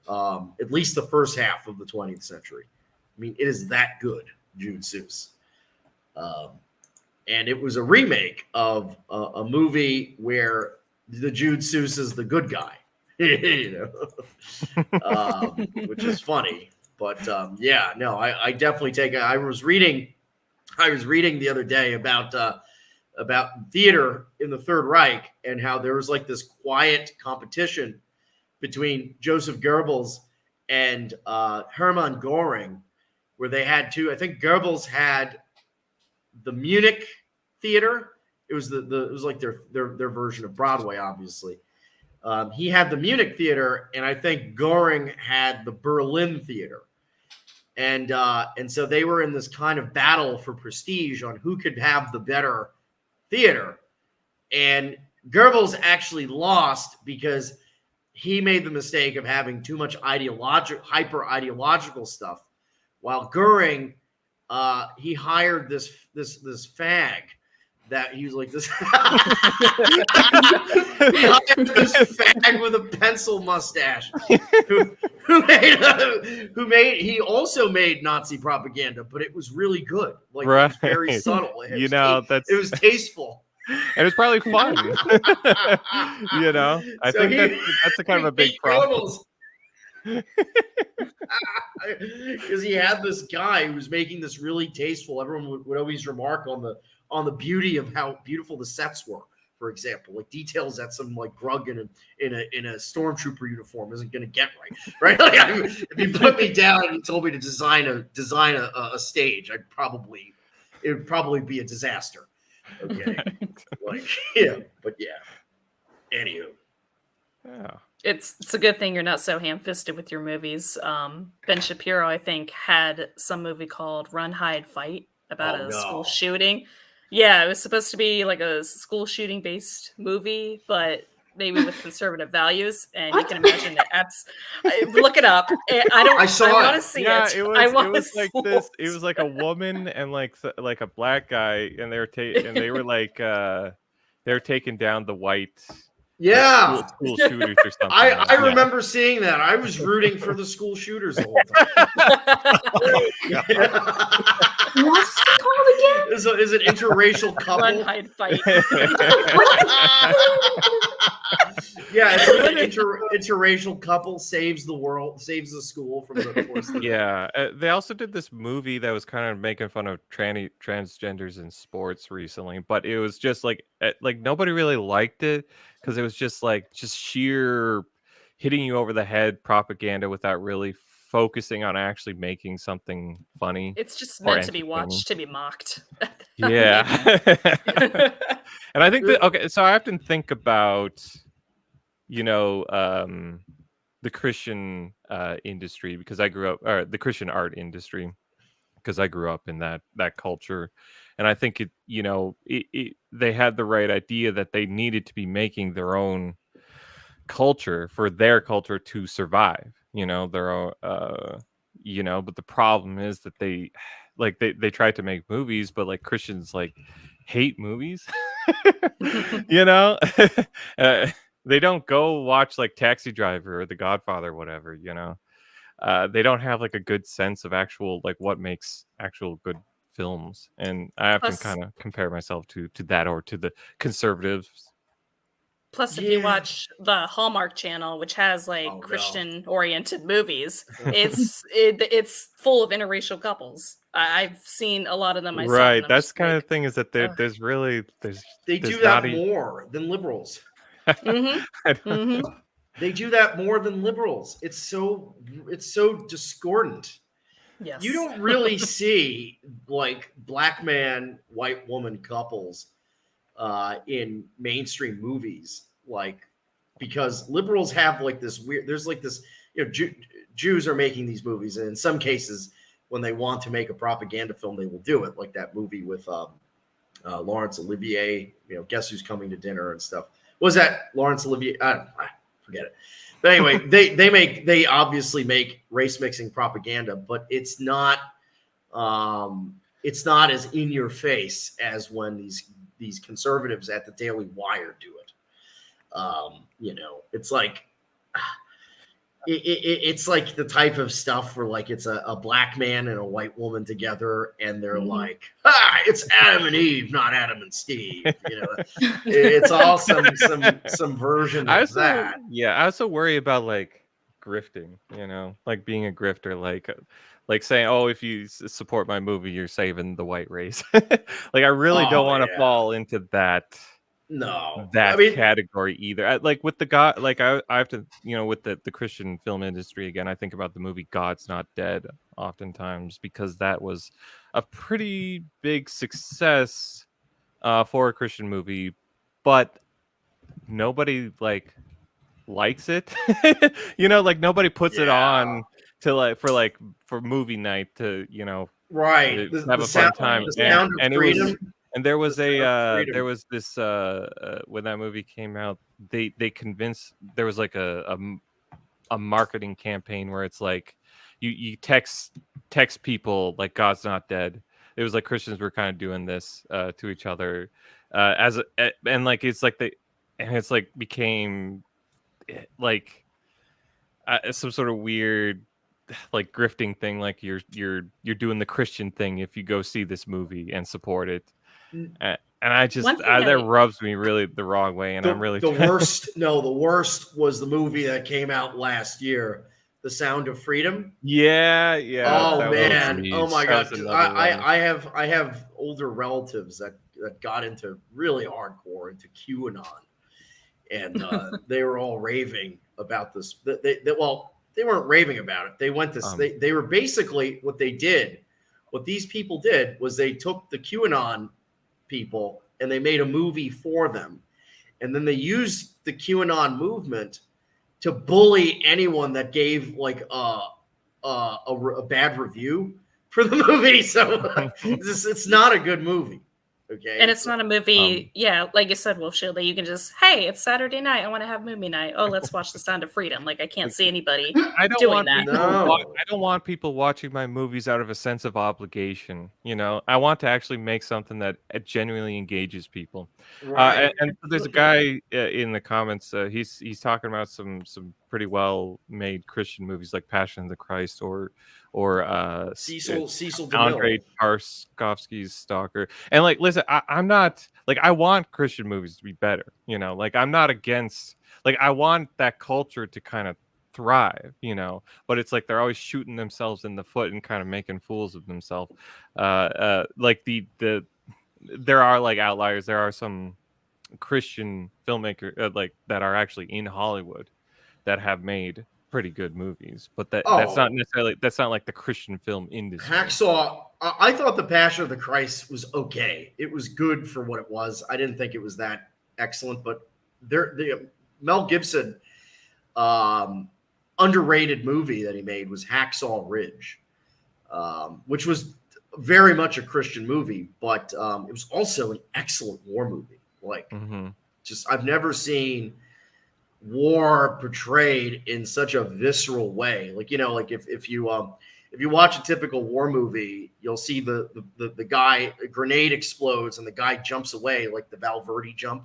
at least the first half of the 20th century. I mean, it is that good, Yud Süß. And it was a remake of a movie where the Yud Süß is the good guy, which is funny. But I definitely take it. I was reading the other day about theater in the Third Reich and how there was this quiet competition between Joseph Goebbels and Hermann Göring, where they had I think Goebbels had the Munich theater. It was it was their version of Broadway, obviously. He had the Munich theater, and I think Göring had the Berlin theater. And so they were in this kind of battle for prestige on who could have the better theater. And Goebbels actually lost because he made the mistake of having too much hyper ideological stuff, while Göring he hired this fag that he was this. He hired this fag with a pencil mustache he also made Nazi propaganda, but it was really good. It was very subtle. It was tasteful. And it's probably fun. I think that's a kind of a big problem. Because he had this guy who was making this really tasteful. Everyone would always remark on the beauty of how beautiful the sets were. For example, details that some grug in a stormtrooper uniform isn't going to get right. If you put me down and you told me to design a stage, it would probably be a disaster. Okay, Anywho, yeah. It's a good thing you're not so ham-fisted with your movies. Ben Shapiro, I think, had some movie called Run, Hide, Fight about a school shooting. Yeah, it was supposed to be a school shooting based movie, but maybe with conservative values. And you can imagine it. Look it up. I want to see it. It was like this. It was a woman and a black guy, and they were taking down the white Yeah. school shooters or something. I Yeah. remember seeing that. I was rooting for the school shooters the whole time. What's it called again? Is it interracial Run, couple? hide, fight. Yeah, it's like an interracial couple saves the world, saves the school from the force. Yeah, they also did this movie that was kind of making fun of transgenders in sports recently, but it was just like nobody really liked it because it was just sheer hitting you over the head propaganda without really focusing on actually making something funny. It's just Or meant to be entertaining. watched, to be mocked. Yeah. And I think that, okay, so I often think about, the Christian industry because I grew up, or the Christian art industry because I grew up in that culture. And I think they had the right idea that they needed to be making their own culture for their culture to survive, their own, but the problem is that they tried to make movies, but like Christians hate movies. They don't go watch like Taxi Driver or The Godfather or whatever. They don't have like a good sense of actual what makes actual good films, and I often Plus- kind of compare myself to that or to the conservatives. Plus, if you Yeah. watch the Hallmark Channel, which has Oh, no. Christian-oriented movies, it's full of interracial couples. I've seen a lot of them myself. Right, and I'm that's just kind like, of thing is that ugh. there's They There's do that not e- more than liberals. Mhm, mhm. They do that more than liberals. It's so discordant. Yes. You don't really see like black man, white woman couples in mainstream movies, because liberals have like this weird. There's like this, Jews are making these movies, and in some cases, when they want to make a propaganda film, they will do it, like that movie with Laurence Olivier. Guess Who's Coming to Dinner and stuff. Was that Laurence Olivier? Forget it. But anyway, they obviously make race mixing propaganda, but it's not as in your face as when these conservatives at the Daily Wire do it. It's like it's like the type of stuff where like it's a black man and a white woman together, and they're like, it's Adam and Eve, not Adam and Steve. It's all some version of that. Yeah, I also worry about grifting, like being a grifter, like saying, oh, if you support my movie, you're saving the white race. I really don't want to fall into that. No, Category either. With the God, I have to, with the Christian film industry again, I think about the movie God's Not Dead oftentimes because that was a pretty big success for a Christian movie, but nobody likes it. Nobody puts it on to for movie night to right to have a fun time. And it was. And there was this when that movie came out, they convinced there was a marketing campaign where it's like you text people like God's not dead. It was like Christians were kind of doing this to each other became some sort of weird grifting thing, like you're doing the Christian thing if you go see this movie and support it. And I just that rubs me really the wrong way, and I'm really the worst. No, the worst was the movie that came out last year, The Sound of Freedom. Yeah. Oh man! Oh my god! I have older relatives that got into really hardcore into QAnon, and they were all raving about this. They weren't raving about it. They went to they were basically what these people did was they took the QAnon people and they made a movie for them, and then they used the QAnon movement to bully anyone that gave a bad review for the movie. So it's not a good movie. Okay, And it's not a movie, like you said, Wolf Shield, that you can just, hey, it's Saturday night, I want to have movie night. Oh, let's watch The Sound of Freedom. Like, I can't see anybody I don't doing want that. people. No. I don't want people watching my movies out of a sense of obligation. You know, I want to actually make something that genuinely engages people. Right. And there's a guy in the comments. He's talking about some pretty well made Christian movies like Passion of the Christ or Cecil DeMille. Andrei Tarkovsky's Stalker. And like, listen, I'm not like, I want Christian movies to be better. You know, like I'm not against. Like I want that culture to kind of thrive, you know, but it's like they're always shooting themselves in the foot and kind of making fools of themselves. Like there are like outliers. There are some Christian filmmakers like that are actually in Hollywood that have made pretty good movies, but that's not necessarily, that's not like the Christian film industry. Hacksaw. I thought The Passion of the Christ was okay. It was good for what it was. I didn't think it was that excellent, but the Mel Gibson underrated movie that he made was Hacksaw Ridge, which was very much a Christian movie, but it was also an excellent war movie. Like, just I've never seen war portrayed in such a visceral way. Like, you know, like if you watch a typical war movie, you'll see the guy, a grenade explodes and the guy jumps away, like the Valverde jump.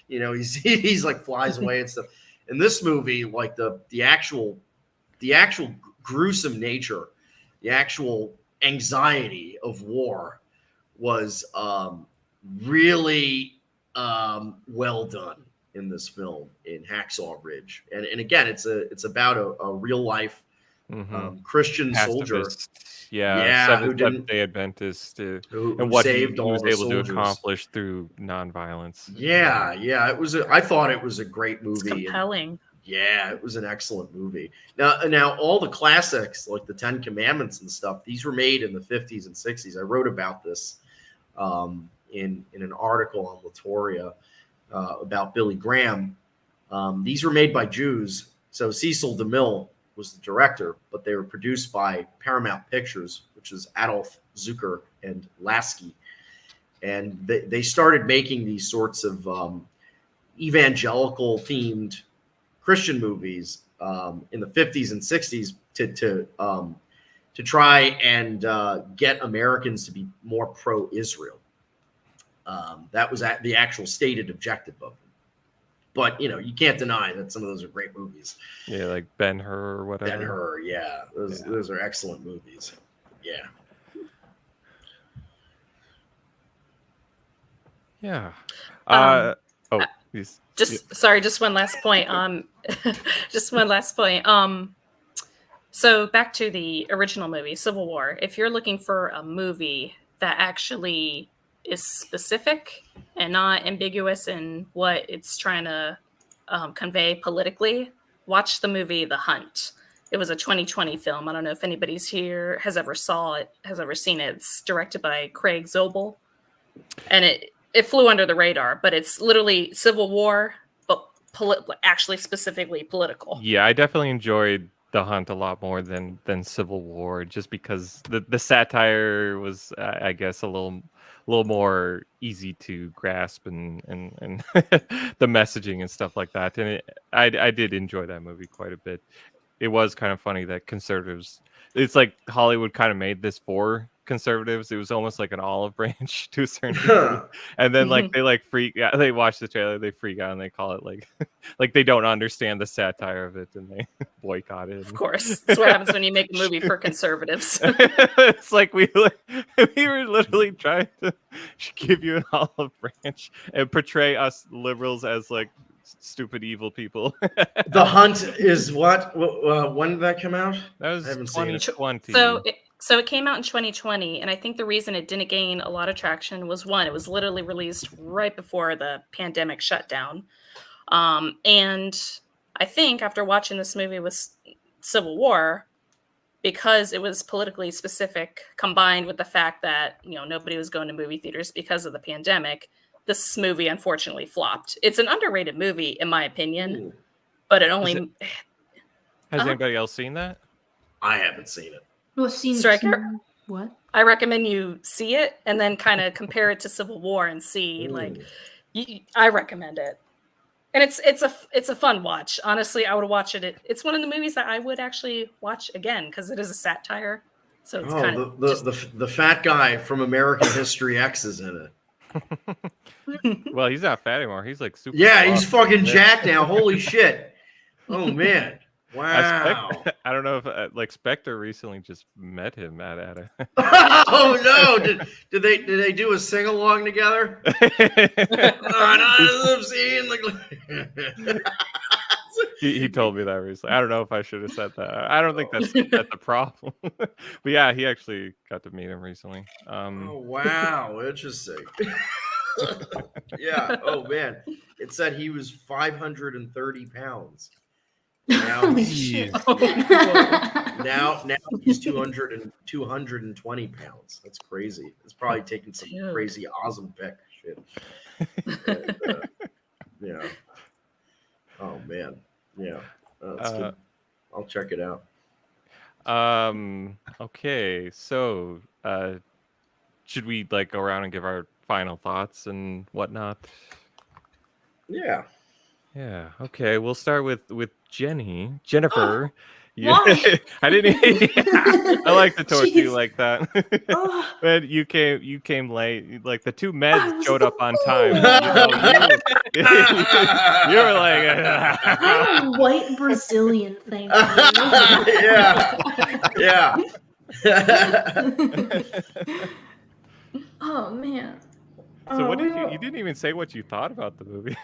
You know, he's like flies away and stuff. In this movie, like the actual gruesome nature, the actual anxiety of war was really well done in this film, in Hacksaw Ridge. And again, it's about a real life Christian soldier. Seventh-day Adventist, and what he was able to accomplish through nonviolence. Yeah, it was. I thought it was a great movie. It's compelling. Yeah, it was an excellent movie. Now all the classics like the Ten Commandments and stuff, these were made in the 50s and 60s. I wrote about this in an article on Latoria about Billy Graham. These were made by Jews. So Cecil DeMille was the director, but they were produced by Paramount Pictures, which is Adolf Zucker and Lasky. And they started making these sorts of evangelical themed Christian movies in the 50s and 60s to try and get Americans to be more pro-Israel. That was the actual stated objective of them. But, you know, you can't deny that some of those are great movies. Yeah, like Ben-Hur or whatever. Ben-Hur, yeah. Those are excellent movies. Yeah. Yeah. Just one last point. Just one last point. So back to the original movie, Civil War. If you're looking for a movie that actually is specific and not ambiguous in what it's trying to convey politically, watch the movie The Hunt. It was a 2020 film. I don't know if anybody's here has ever seen it. It's directed by Craig Zobel, and it flew under the radar, but it's literally Civil War, but actually specifically political. Yeah, I definitely enjoyed The Hunt a lot more than Civil War, just because the satire was, I guess, a little more easy to grasp and the messaging and stuff like that. And I did enjoy that movie quite a bit. It was kind of funny that conservatives, it's like Hollywood kind of made this for conservatives. It was almost like an olive branch to a certain degree. And then like they freak out, they watch the trailer, they freak out, and they call it like like they don't understand the satire of it, and they boycott it. Of course, that's what happens when you make a movie for conservatives. It's like we were literally trying to give you an olive branch and portray us liberals as like stupid evil people. The Hunt is what? When did that come out? That was 2020. So it came out in 2020, and I think the reason it didn't gain a lot of traction was, one, it was literally released right before the pandemic shutdown. And I think after watching this movie with Civil War, because it was politically specific, combined with the fact that, you know, nobody was going to movie theaters because of the pandemic, this movie unfortunately flopped. It's an underrated movie, in my opinion, but it only... Has anybody else seen that? I haven't seen it. Well, Striker? What? I recommend you see it and then kind of compare it to Civil War and see I recommend it. And it's a fun watch. Honestly, I would watch it. It's one of the movies that I would actually watch again because it is a satire. So it's kind of the fat guy from American History X is in it. Well, he's not fat anymore. He's like super. Yeah, he's fucking jacked now. Holy shit! Oh man. Wow. I don't know if like Spectre recently just met him at a. Oh no! Did they do a sing along together? He told me that recently. I don't know if I should have said that. I don't think that's the problem. But yeah, he actually got to meet him recently. Oh wow, interesting. Yeah. Oh man, it said he was 530 pounds. Now he's now he's 220 pounds. That's crazy. It's probably taking some crazy Ozempic shit. Yeah. Oh man. Yeah. That's good. I'll check it out. Okay. So should we like go around and give our final thoughts and whatnot? Yeah. Yeah. Okay. We'll start with Jennifer. Why? I didn't. I like to torture you like that. Man, you came late. Like the two meds showed up on time. You were like, I'm a white Brazilian, thank you. Yeah. Oh man. So what did you didn't even say what you thought about the movie.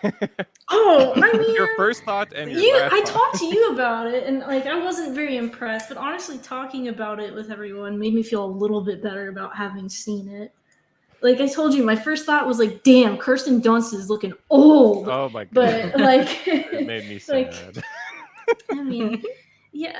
Oh, I mean, your first thought and your last I thought. talked to you about it, and like I wasn't very impressed, but honestly, talking about it with everyone made me feel a little bit better about having seen it. Like I told you, my first thought was like, "Damn, Kirsten Dunst is looking old." Oh my god! But like, it made me sad. I mean, yeah,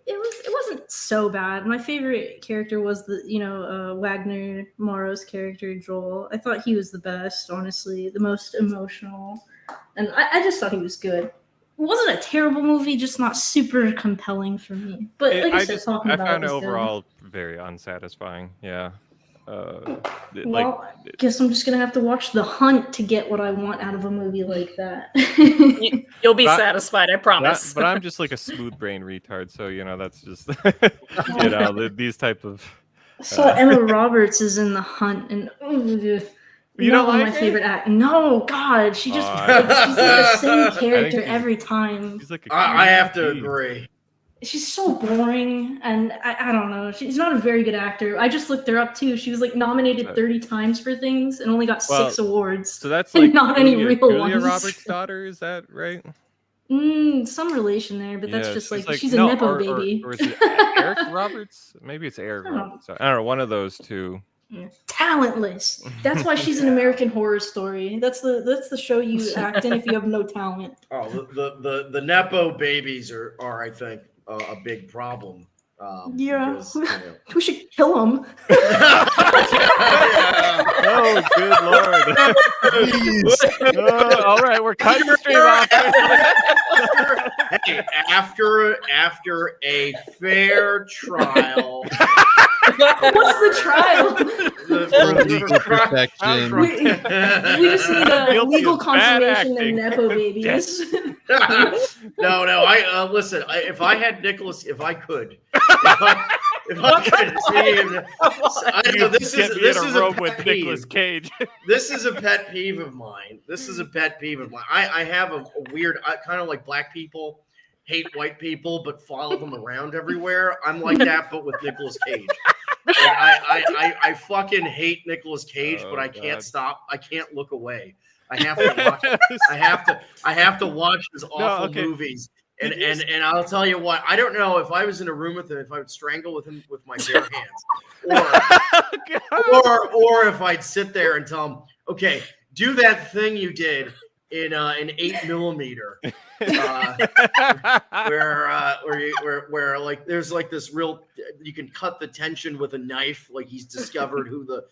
it wasn't so bad. My favorite character was Wagner Morrow's character, Joel. I thought he was the best, honestly, the most emotional, and I just thought he was good. It wasn't a terrible movie, just not super compelling for me. But like I found it overall very unsatisfying. Yeah. Well, I guess I'm just gonna have to watch The Hunt to get what I want out of a movie like that. You'll be satisfied, I promise. But I'm just like a smooth brain retard, so that's just these type of. So Emma Roberts is in The Hunt, and you don't like my favorite act. No, God, she just she's like the same character every time. She's like I have to agree. She's so boring, and I don't know. She's not a very good actor. I just looked her up too. She was like nominated 30 times for things and only got 6 awards. So that's like not any real ones. Julia Roberts' daughter, is that right? Some relation there, but that's just like she's a no, nepo baby. Or is it Eric Roberts? Maybe it's Eric Roberts. I don't know. One of those two. Talentless. That's why she's an American Horror Story. That's the show you act in if you have no talent. Oh, the nepo babies are I think a big problem. Because, we should kill them. Oh, good lord! All right, we're cutting the stream off. Hey, after a fair trial. What's the trial? We just need a legal confirmation of nepo babies. No. Listen. If I had Nicholas, if I could see him, this is a pet peeve. Nicolas Cage. This is a pet peeve of mine. I have a weird, kind of like black people hate white people but follow them around everywhere. I'm like that, but with Nicolas Cage. I fucking hate Nicolas Cage, but I can't stop. I can't look away. I have to watch. I have to watch his awful movies. And I'll tell you what, I don't know if I was in a room with him, if I would strangle with him with my bare hands, or if I'd sit there and tell him, okay, do that thing you did in 8mm, where like there's like this real, you can cut the tension with a knife, like he's discovered who the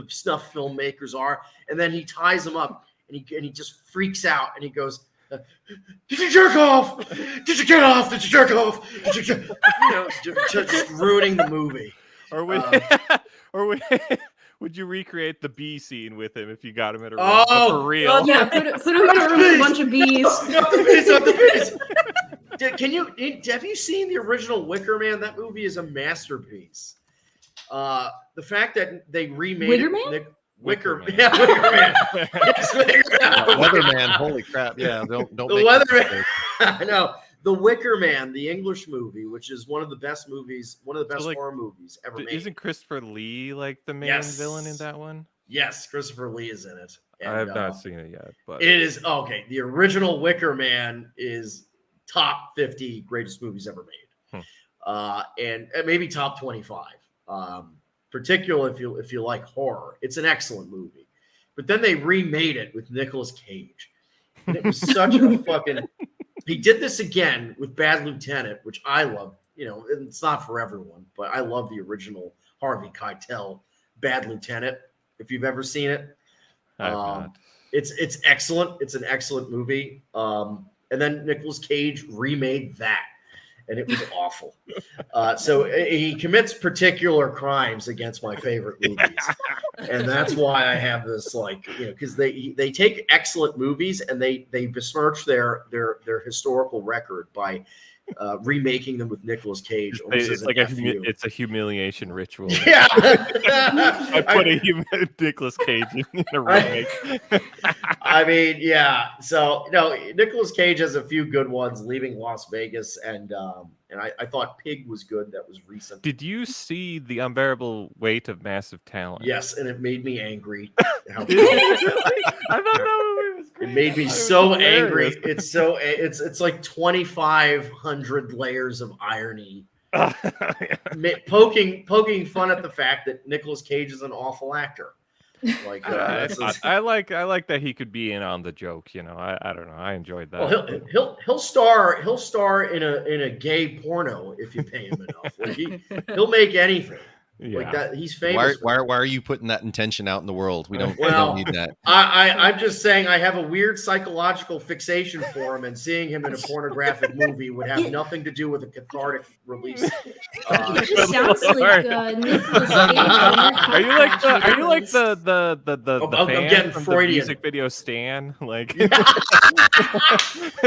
snuff filmmakers are, and then he ties them up and he just freaks out and he goes, did you jerk off? Did you get off? Did you jerk off? Did you just ruining the movie. Or would, or would you recreate the bee scene with him if you got him at a room? Oh, for real? well, Yeah, put him in a room with a bunch of bees. Not the bees, not the bees. Have you seen the original Wicker Man? That movie is a masterpiece. The fact that they remade Wicker it, Man? Wicker Man. Yeah, Wicker Man. Yes, Wicker Man. Weatherman, holy crap! Yeah, don't The make Weatherman. I know. The Wicker Man, the English movie, which is one of the best movies, one of the best horror movies ever made. Isn't Christopher Lee like the main villain in that one? Yes, Christopher Lee is in it. I have not seen it yet, but it is okay. The original Wicker Man is top 50 greatest movies ever made, and maybe top 25. Particularly if you like horror, it's an excellent movie. But then they remade it with Nicolas Cage, and it was such a fucking. He did this again with Bad Lieutenant, which I love. You know, it's not for everyone, but I love the original Harvey Keitel Bad Lieutenant. If you've ever seen it, it's excellent. It's an excellent movie. And then Nicolas Cage remade that, and it was awful. So he commits particular crimes against my favorite movies, and that's why I have this, like, you know, because they take excellent movies and they besmirch their historical record by remaking them with Nicolas Cage. It's like it's a humiliation ritual. Yeah, I put Nicolas Cage in a remake. I mean, yeah. So Nicolas Cage has a few good ones, Leaving Las Vegas, and I thought Pig was good. That was recent. Did you see The Unbearable Weight of Massive Talent? Yes, and it made me angry. I thought that movie was great. It made me so angry. It's like 2,500 layers of irony, poking fun at the fact that Nicolas Cage is an awful actor. Like I like that he could be in on the joke. You know, I don't know. I enjoyed that. Well, he'll star in a gay porno if you pay him enough. Like he'll make anything. Yeah. Like that. He's famous. Why are you putting that intention out in the world? We don't need that. I'm just saying I have a weird psychological fixation for him, and seeing him in a pornographic movie would have nothing to do with a cathartic release. It just sounds like Nicolas Cage. Are you like the I'm fan getting from Freudian. the music video Stan? Like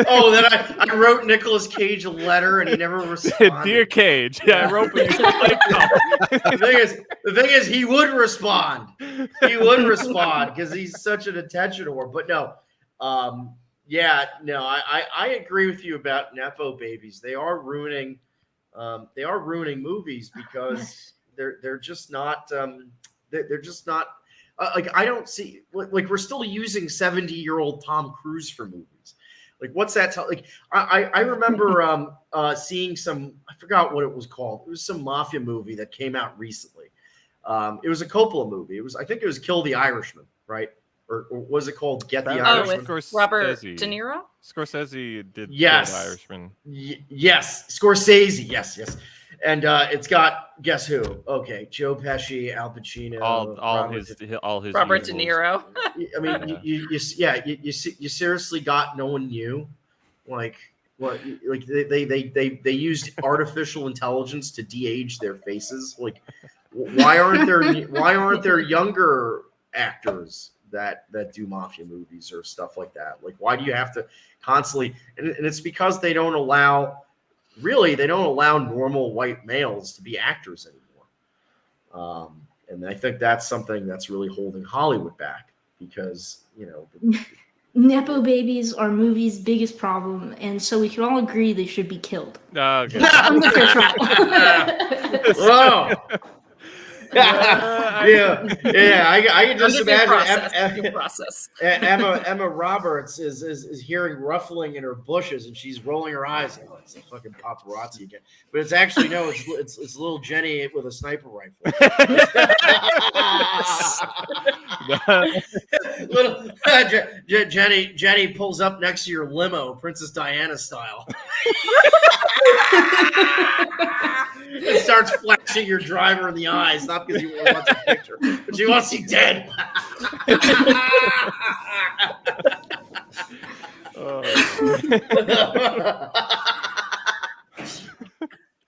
Oh, then I wrote Nicolas Cage a letter and he never responded. Dear Cage, yeah, I wrote what you said. The thing is, he would respond. He would respond because he's such an attention whore. But no, I agree with you about Nepo babies. They are ruining movies because they're just not they're just not like, I don't see, like, we're still using 70-year-old Tom Cruise for movies. Like, what's that? Like, I remember seeing some, I forgot what it was called. It was some mafia movie that came out recently. It was a Coppola movie. I think it was Kill the Irishman, right? Or was it called Get the Irishman? With Robert De Niro? Scorsese did Yes. Kill the Irishman. Yes, Scorsese. Yes. And it's got, guess who? Okay, Joe Pesci, Al Pacino, all his Robert De usuals. Niro. I mean, you seriously got no one new, like what? Like they used artificial intelligence to de-age their faces. Like, why aren't there younger actors that do mafia movies or stuff like that? Like, why do you have to constantly? And it's because they don't allow normal white males to be actors anymore. And I think that's something that's really holding Hollywood back because, Nepo babies are movies' biggest problem, and so we can all agree they should be killed. Okay. On the fair trial. Whoa. I can just imagine process. Emma Roberts is hearing ruffling in her bushes and she's rolling her eyes. Oh, it's a fucking paparazzi again. But it's actually it's little Jenny with a sniper rifle. Little Jenny pulls up next to your limo, Princess Diana style. It starts flashing your driver in the eyes, not because he wants a picture, but she wants you dead.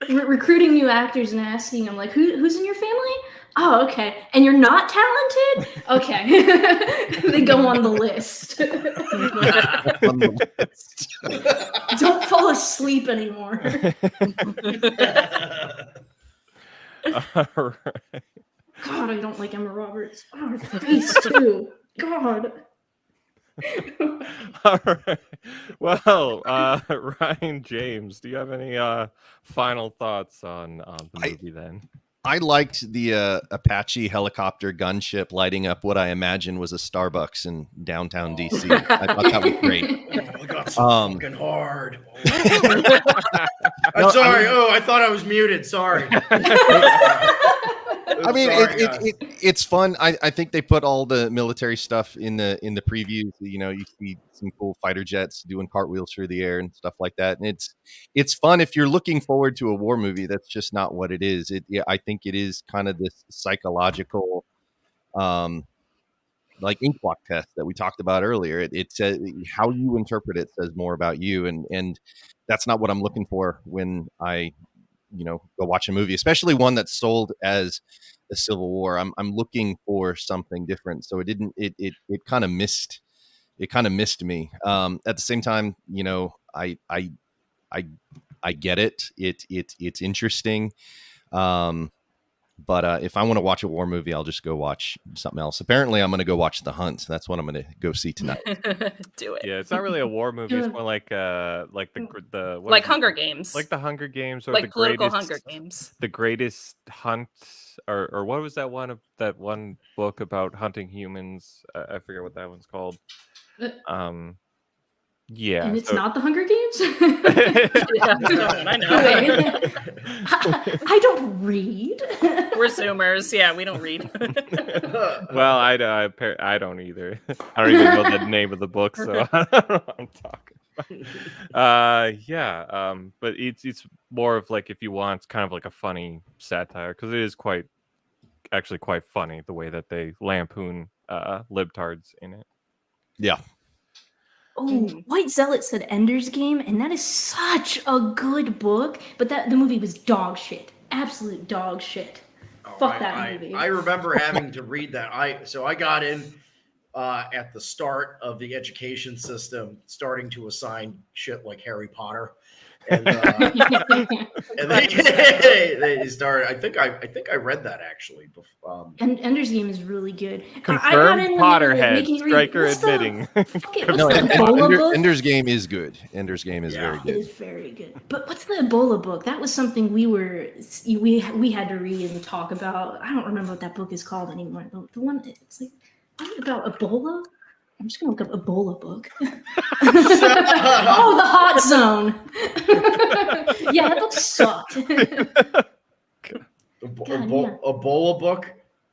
Recruiting new new actors and asking them, like, who's in your family? Oh, okay. And you're not talented? Okay. They go on the list. On the list. Don't fall asleep anymore. All right. God, I don't like Emma Roberts. Oh, her face too. God. All right. Well, Ryan James, do you have any final thoughts on the movie then? I liked the Apache helicopter gunship lighting up what I imagine was a Starbucks in downtown DC. I thought that was great. Oh, it got so fucking hard. I'm No, sorry. I thought I was muted. Sorry. I mean, Sorry, it's fun. I think they put all the military stuff in the previews. You know, you see some cool fighter jets doing cartwheels through the air and stuff like that. And it's fun if you're looking forward to a war movie. That's just not what it is. I think it is kind of this psychological, like inkblock test that we talked about earlier. It's how you interpret it says more about you, and that's not what I'm looking for when I go watch a movie, especially one that's sold as a Civil War. I'm looking for something different. So it kind of missed me. At the same time, I get it. It's interesting. But if I want to watch a war movie, I'll just go watch something else. Apparently, I'm going to go watch The Hunt. That's what I'm going to go see tonight. Do it. Yeah, it's not really a war movie. It's more like the what Like is it? Hunger Games. Like the Hunger Games, or like the political greatest, Hunger Games. the greatest hunt, or what was that one book about hunting humans? I forget what that one's called. Yeah, And it's so- not the Hunger Games? Yeah, I know. I don't read. We're Zoomers. Yeah, we don't read. Well, I don't either. I don't even know the name of the book, so I don't know what I'm talking about. But it's more of like, if you want kind of like a funny satire, because it is actually quite funny the way that they lampoon libtards in it. Yeah. Oh, White Zealot said Ender's Game, and that is such a good book. But the movie was dog shit. Absolute dog shit. Fuck that movie. I remember having to read that. I got in at the start of the education system, starting to assign shit like Harry Potter, and they started. I think I read that actually. And Ender's Game is really good. Confirmed Potterhead. making you read- Striker what's the- admitting. Fuck it, what's No, the Ebola book? Ender's Game is good. Ender's Game is very It good. is very good. But what's the Ebola book? That was something we had to read and talk about. I don't remember what that book is called anymore. The one, it's like about Ebola. I'm just gonna look up Ebola book. Oh, the Hot Zone. Yeah, that book sucked. Ebola book.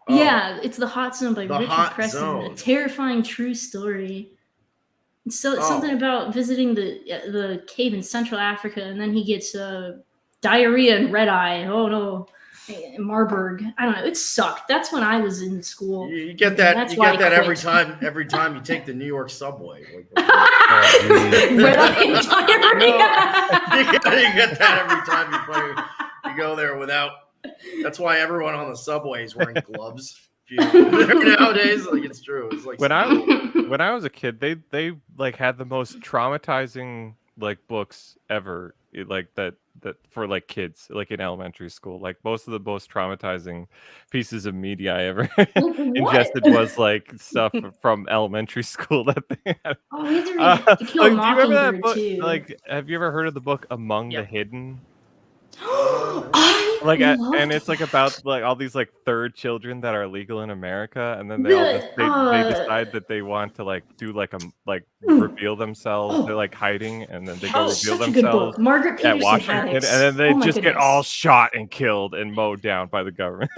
Oh, Yeah, it's the Hot Zone by The Richard Hot Preston. Zone. A terrifying true story. It's something about visiting the cave in Central Africa, and then he gets diarrhea and red eye. Oh no, Marburg. I don't know. It sucked. That's when I was in school. You get that. That's You why get I that quit. every time you take the New York subway. Red eye and diarrhea. You get that every time you go there without. That's why everyone on the subway is wearing gloves. Nowadays, like, it's true. It's like when I was a kid, they like had the most traumatizing like books ever, like that for like kids, like in elementary school. Like most of the most traumatizing pieces of media I ever ingested was like stuff from elementary school that they had. Oh, we had to read To Kill a Like, do you remember that Mockingbird book? too. Like, have you ever heard of the book Among the Yep. Hidden? I Like, loved and it's like that. about like all these like third children that are legal in America, and then they decide that they want to like do like reveal themselves. They're like hiding, and then they go Oh, reveal such a good themselves book. Margaret at Peterson Washington, Haddix. and then they Oh my just get goodness. all shot and killed and mowed down by the government.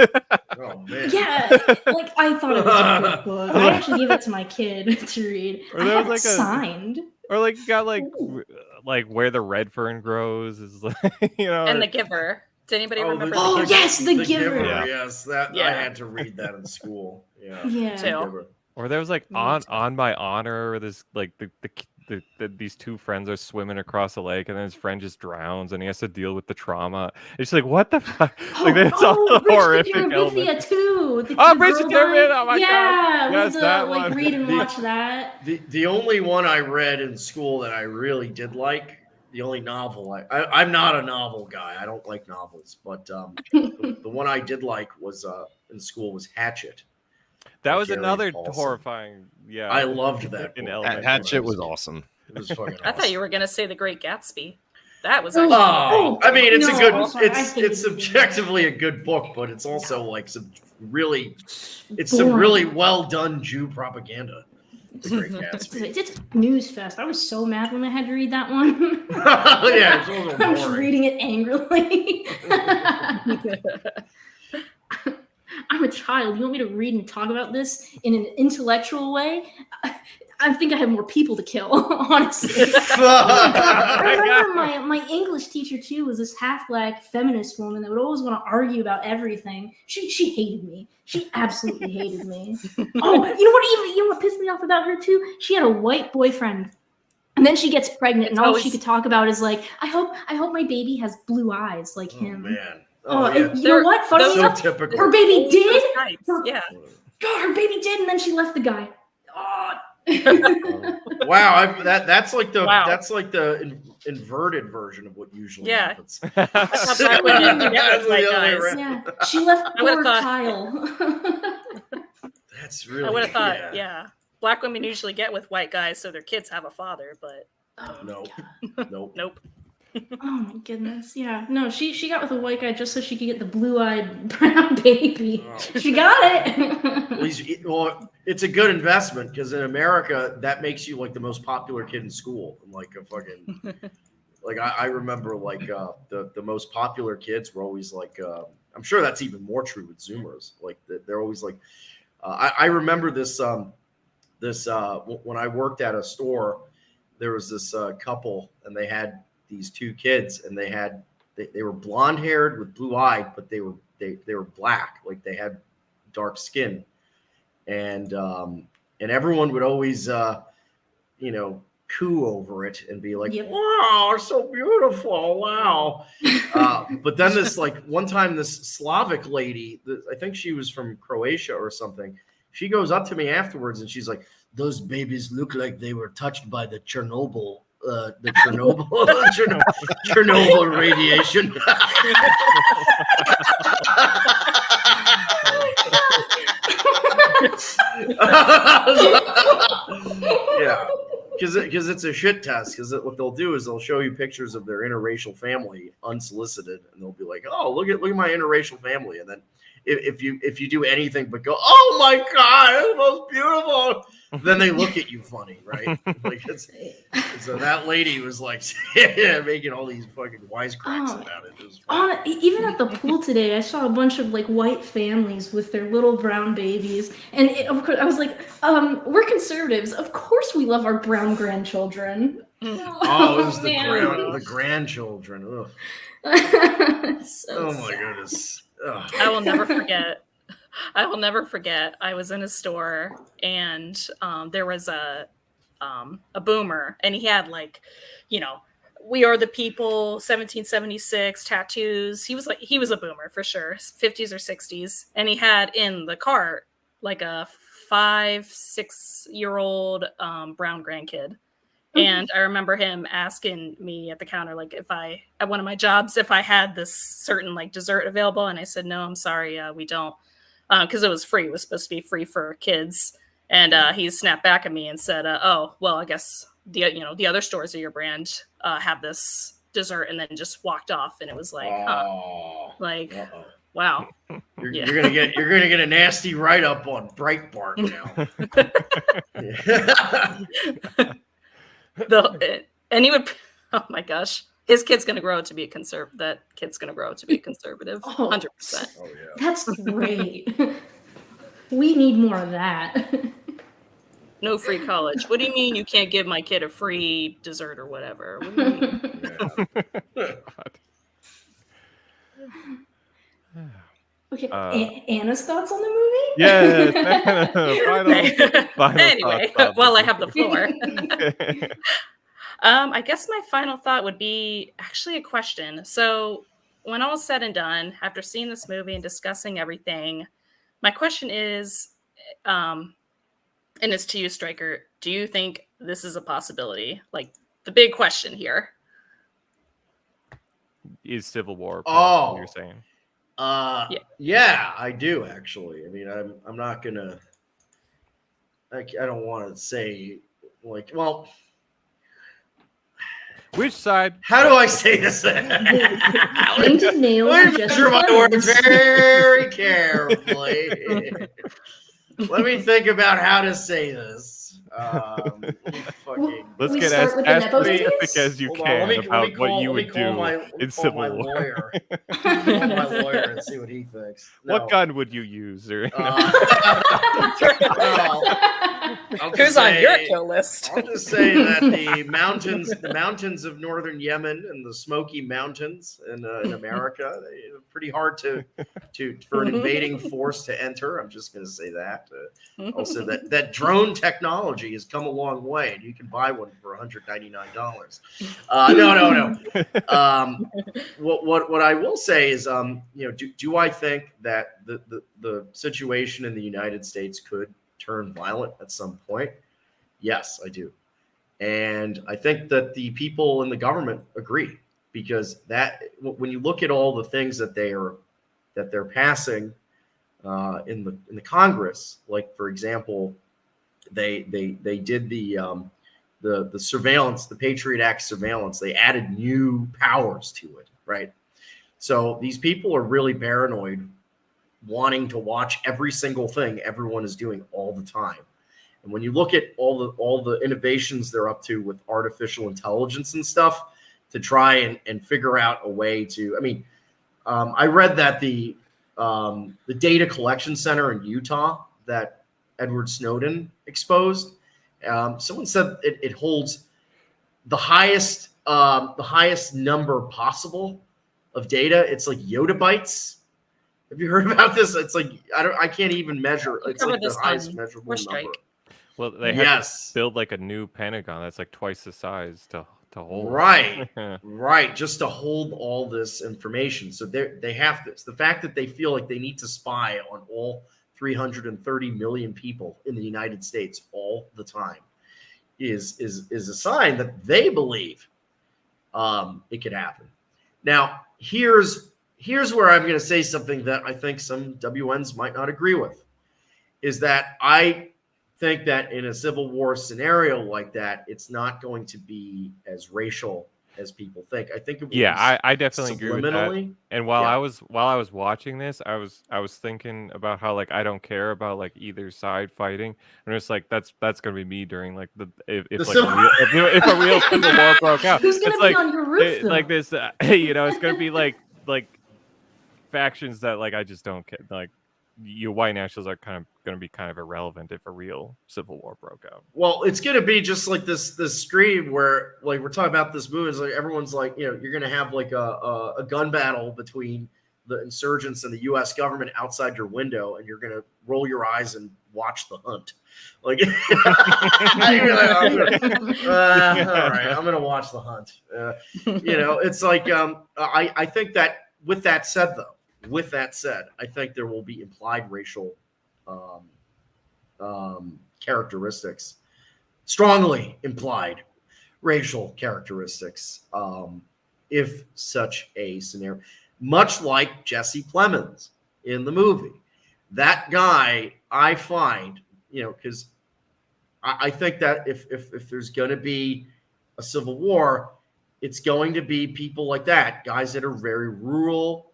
Oh man. Yeah, like I thought it was a good book. I actually gave it to my kid to read. Or I there had was it like a- signed. Or like you got like Ooh. like Where the Red Fern Grows is like And or- The Giver. Did anybody remember? Oh, The Giver? yes, The Giver. Yeah. Yes, that I Yeah. had to read that in school. Yeah. Yeah. Too. Giver. Or there was like Me on too. My Honor, or this like these two friends are swimming across a lake, and then his friend just drowns, and he has to deal with the trauma. It's like, what the fuck? Like, it's all horrific elements. too. Bridge to Terabithia! Oh my god! Yeah, Yes, we'll that like one. read and watch that. The only one I read in school that I really did like, the only novel I'm not a novel guy. I don't like novels, but the one I did like was in school was Hatchet. That was Gary another Paulson. horrifying. Yeah, I loved that in book. elementary. Hatchet was awesome. It was fucking I thought you were gonna say The Great Gatsby. That was. Oh, actually I mean, it's no, a good. I'm sorry, I hated It's it. subjectively a good book, but it's also like some really Boring. well done Jew propaganda. The Great Gatsby. It's News Fest. I was so mad when I had to read that one. Yeah, it's a little I'm just boring. reading it angrily. I'm a child. You want me to read and talk about this in an intellectual way? I think I have more people to kill, honestly. I remember my English teacher too was this half-black feminist woman that would always want to argue about everything. She hated me. She absolutely hated me. Oh, you know what pissed me off about her too? She had a white boyfriend. And then she gets pregnant, and all she could talk about is like, I hope my baby has blue eyes like him. Oh man. Oh, yeah. and you know what? Funny So enough, typical. her baby did. Yeah. God, her baby did, and then she left the guy. Oh. Wow, that's like the inverted version of what usually happens. I thought Black women didn't get with white guys. Yeah, she left I would've poor thought- Kyle. That's really. I would have thought, yeah. Black women usually get with white guys so their kids have a father, but Nope. nope. Oh my goodness, yeah. No, she got with a white guy just so she could get the blue-eyed brown baby. Oh. She got it. Well, it's a good investment because in America that makes you like the most popular kid in school. Like a fucking, like I remember like the most popular kids were always like. I'm sure that's even more true with Zoomers. Like they're always like. I remember this when I worked at a store, there was this couple and they had these two kids and they were blonde haired with blue eyed, but they were black, like they had dark skin, and everyone would always coo over it and be like, Yep. wow, so beautiful, wow. But then this like one time this Slavic lady, I think she was from Croatia or something, she goes up to me afterwards and she's like, those babies look like they were touched by the Chernobyl Chernobyl radiation. Yeah, because it's a shit test. Because what they'll do is they'll show you pictures of their interracial family unsolicited, and they'll be like, "Oh, look at my interracial family," and then if you do anything but go, "Oh my god, it's the most beautiful," then they look at you funny, right? Like so that lady was like making all these fucking wisecracks about it. It was funny. Even at the pool today, I saw a bunch of like white families with their little brown babies, and of course I was like, "We're conservatives. Of course, we love our brown grandchildren." Oh, it was the grandchildren. Ugh. So Oh my sad. goodness. Ugh. I will never forget. I was in a store and there was a boomer and he had like, We Are the People, 1776 tattoos. He was a boomer for sure, 50s or 60s, and he had in the cart like a 5-6-year-old brown grandkid. And I remember him asking me at the counter, like at one of my jobs, if I had this certain like dessert available. And I said, no, I'm sorry. We don't. Cause it was free. It was supposed to be free for kids. And he snapped back at me and said, oh, well, I guess the other stores of your brand have this dessert, and then just walked off. And it was like, wow. You're gonna get a nasty write-up on Breitbart now. And he would, oh my gosh, his kid's going to grow up to be a conservative. That kid's going to grow up to be a conservative, 100%. Oh yeah. That's great. We need more of that. No free college. What do you mean you can't give my kid a free dessert or whatever? What do you mean? Okay, Anna's thoughts on the movie? Yes. Final Anyway, thoughts. well, I have the floor. I guess my final thought would be actually a question. So, when all is said and done, after seeing this movie and discussing everything, my question is, and it's to you, Stryker, do you think this is a possibility? Like, the big question here. Is Civil War Oh. you're saying? Yeah, I do actually. I mean, I'm not gonna. I don't want to say like, well, Which side? how do I say this? Painted nails Let and me Jesse measure my Plemons. words very carefully. Let me think about how to say this. Let's We get start with the as Nepo specific babies? as you Hold on, can let me about call- what you let me would call do my- in call Civil my War. lawyer. Call my lawyer and see what he thinks. What No. gun would you use? Or, Who's on your kill list? I'll just say that the mountains of northern Yemen and the Smoky Mountains in America, they're pretty hard for an invading force to enter. I'm just going to say that. Also, that drone technology has come a long way, and you can buy one for $199. No. What I will say is, do I think that the situation in the United States could turn violent at some point? Yes, I do. And I think that the people in the government agree, because that when you look at all the things that they're passing in the Congress, like for example, they did the surveillance, the Patriot Act surveillance. They added new powers to it, right? So these people are really paranoid, wanting to watch every single thing everyone is doing all the time. And when you look at all the innovations they're up to with artificial intelligence and stuff to try and figure out a way to, I mean, I read that the data collection center in Utah that Edward Snowden exposed, someone said it holds the highest number possible of data. It's like yottabytes. Have you heard about this? It's like I can't even measure. It's like the highest measurable number. Well, they have to build like a new Pentagon that's like twice the size to hold. Right, right, just to hold all this information. So they have this. The fact that they feel like they need to spy on all 330 million people in the United States all the time is a sign that they believe it could happen. Now, here's where I'm going to say something that I think some WNs might not agree with, is that I think that in a Civil War scenario like that, it's not going to be as racial as people think. I think it will I definitely agree with that. And while I was watching this, I was thinking about how like I don't care about like either side fighting, and it's like that's gonna be me during like if a real Civil War broke out. Who's gonna be on your roof? Like this, it's gonna be like factions that like I just don't care. Like you white nationals are kind of going to be irrelevant if a real Civil War broke out. Well, it's going to be just like this stream where like we're talking about this movie. It's like everyone's like, you're going to have like a gun battle between the insurgents and the U.S. government outside your window, and you're going to roll your eyes and watch The Hunt. Like, you're like, all right, I'm going to watch The Hunt. It's like I think that with that said, I think there will be implied racial characteristics, strongly implied racial characteristics, if such a scenario, much like Jesse Plemons in the movie. That guy, I find, because I think that if there's going to be a civil war, it's going to be people like that, guys that are very rural,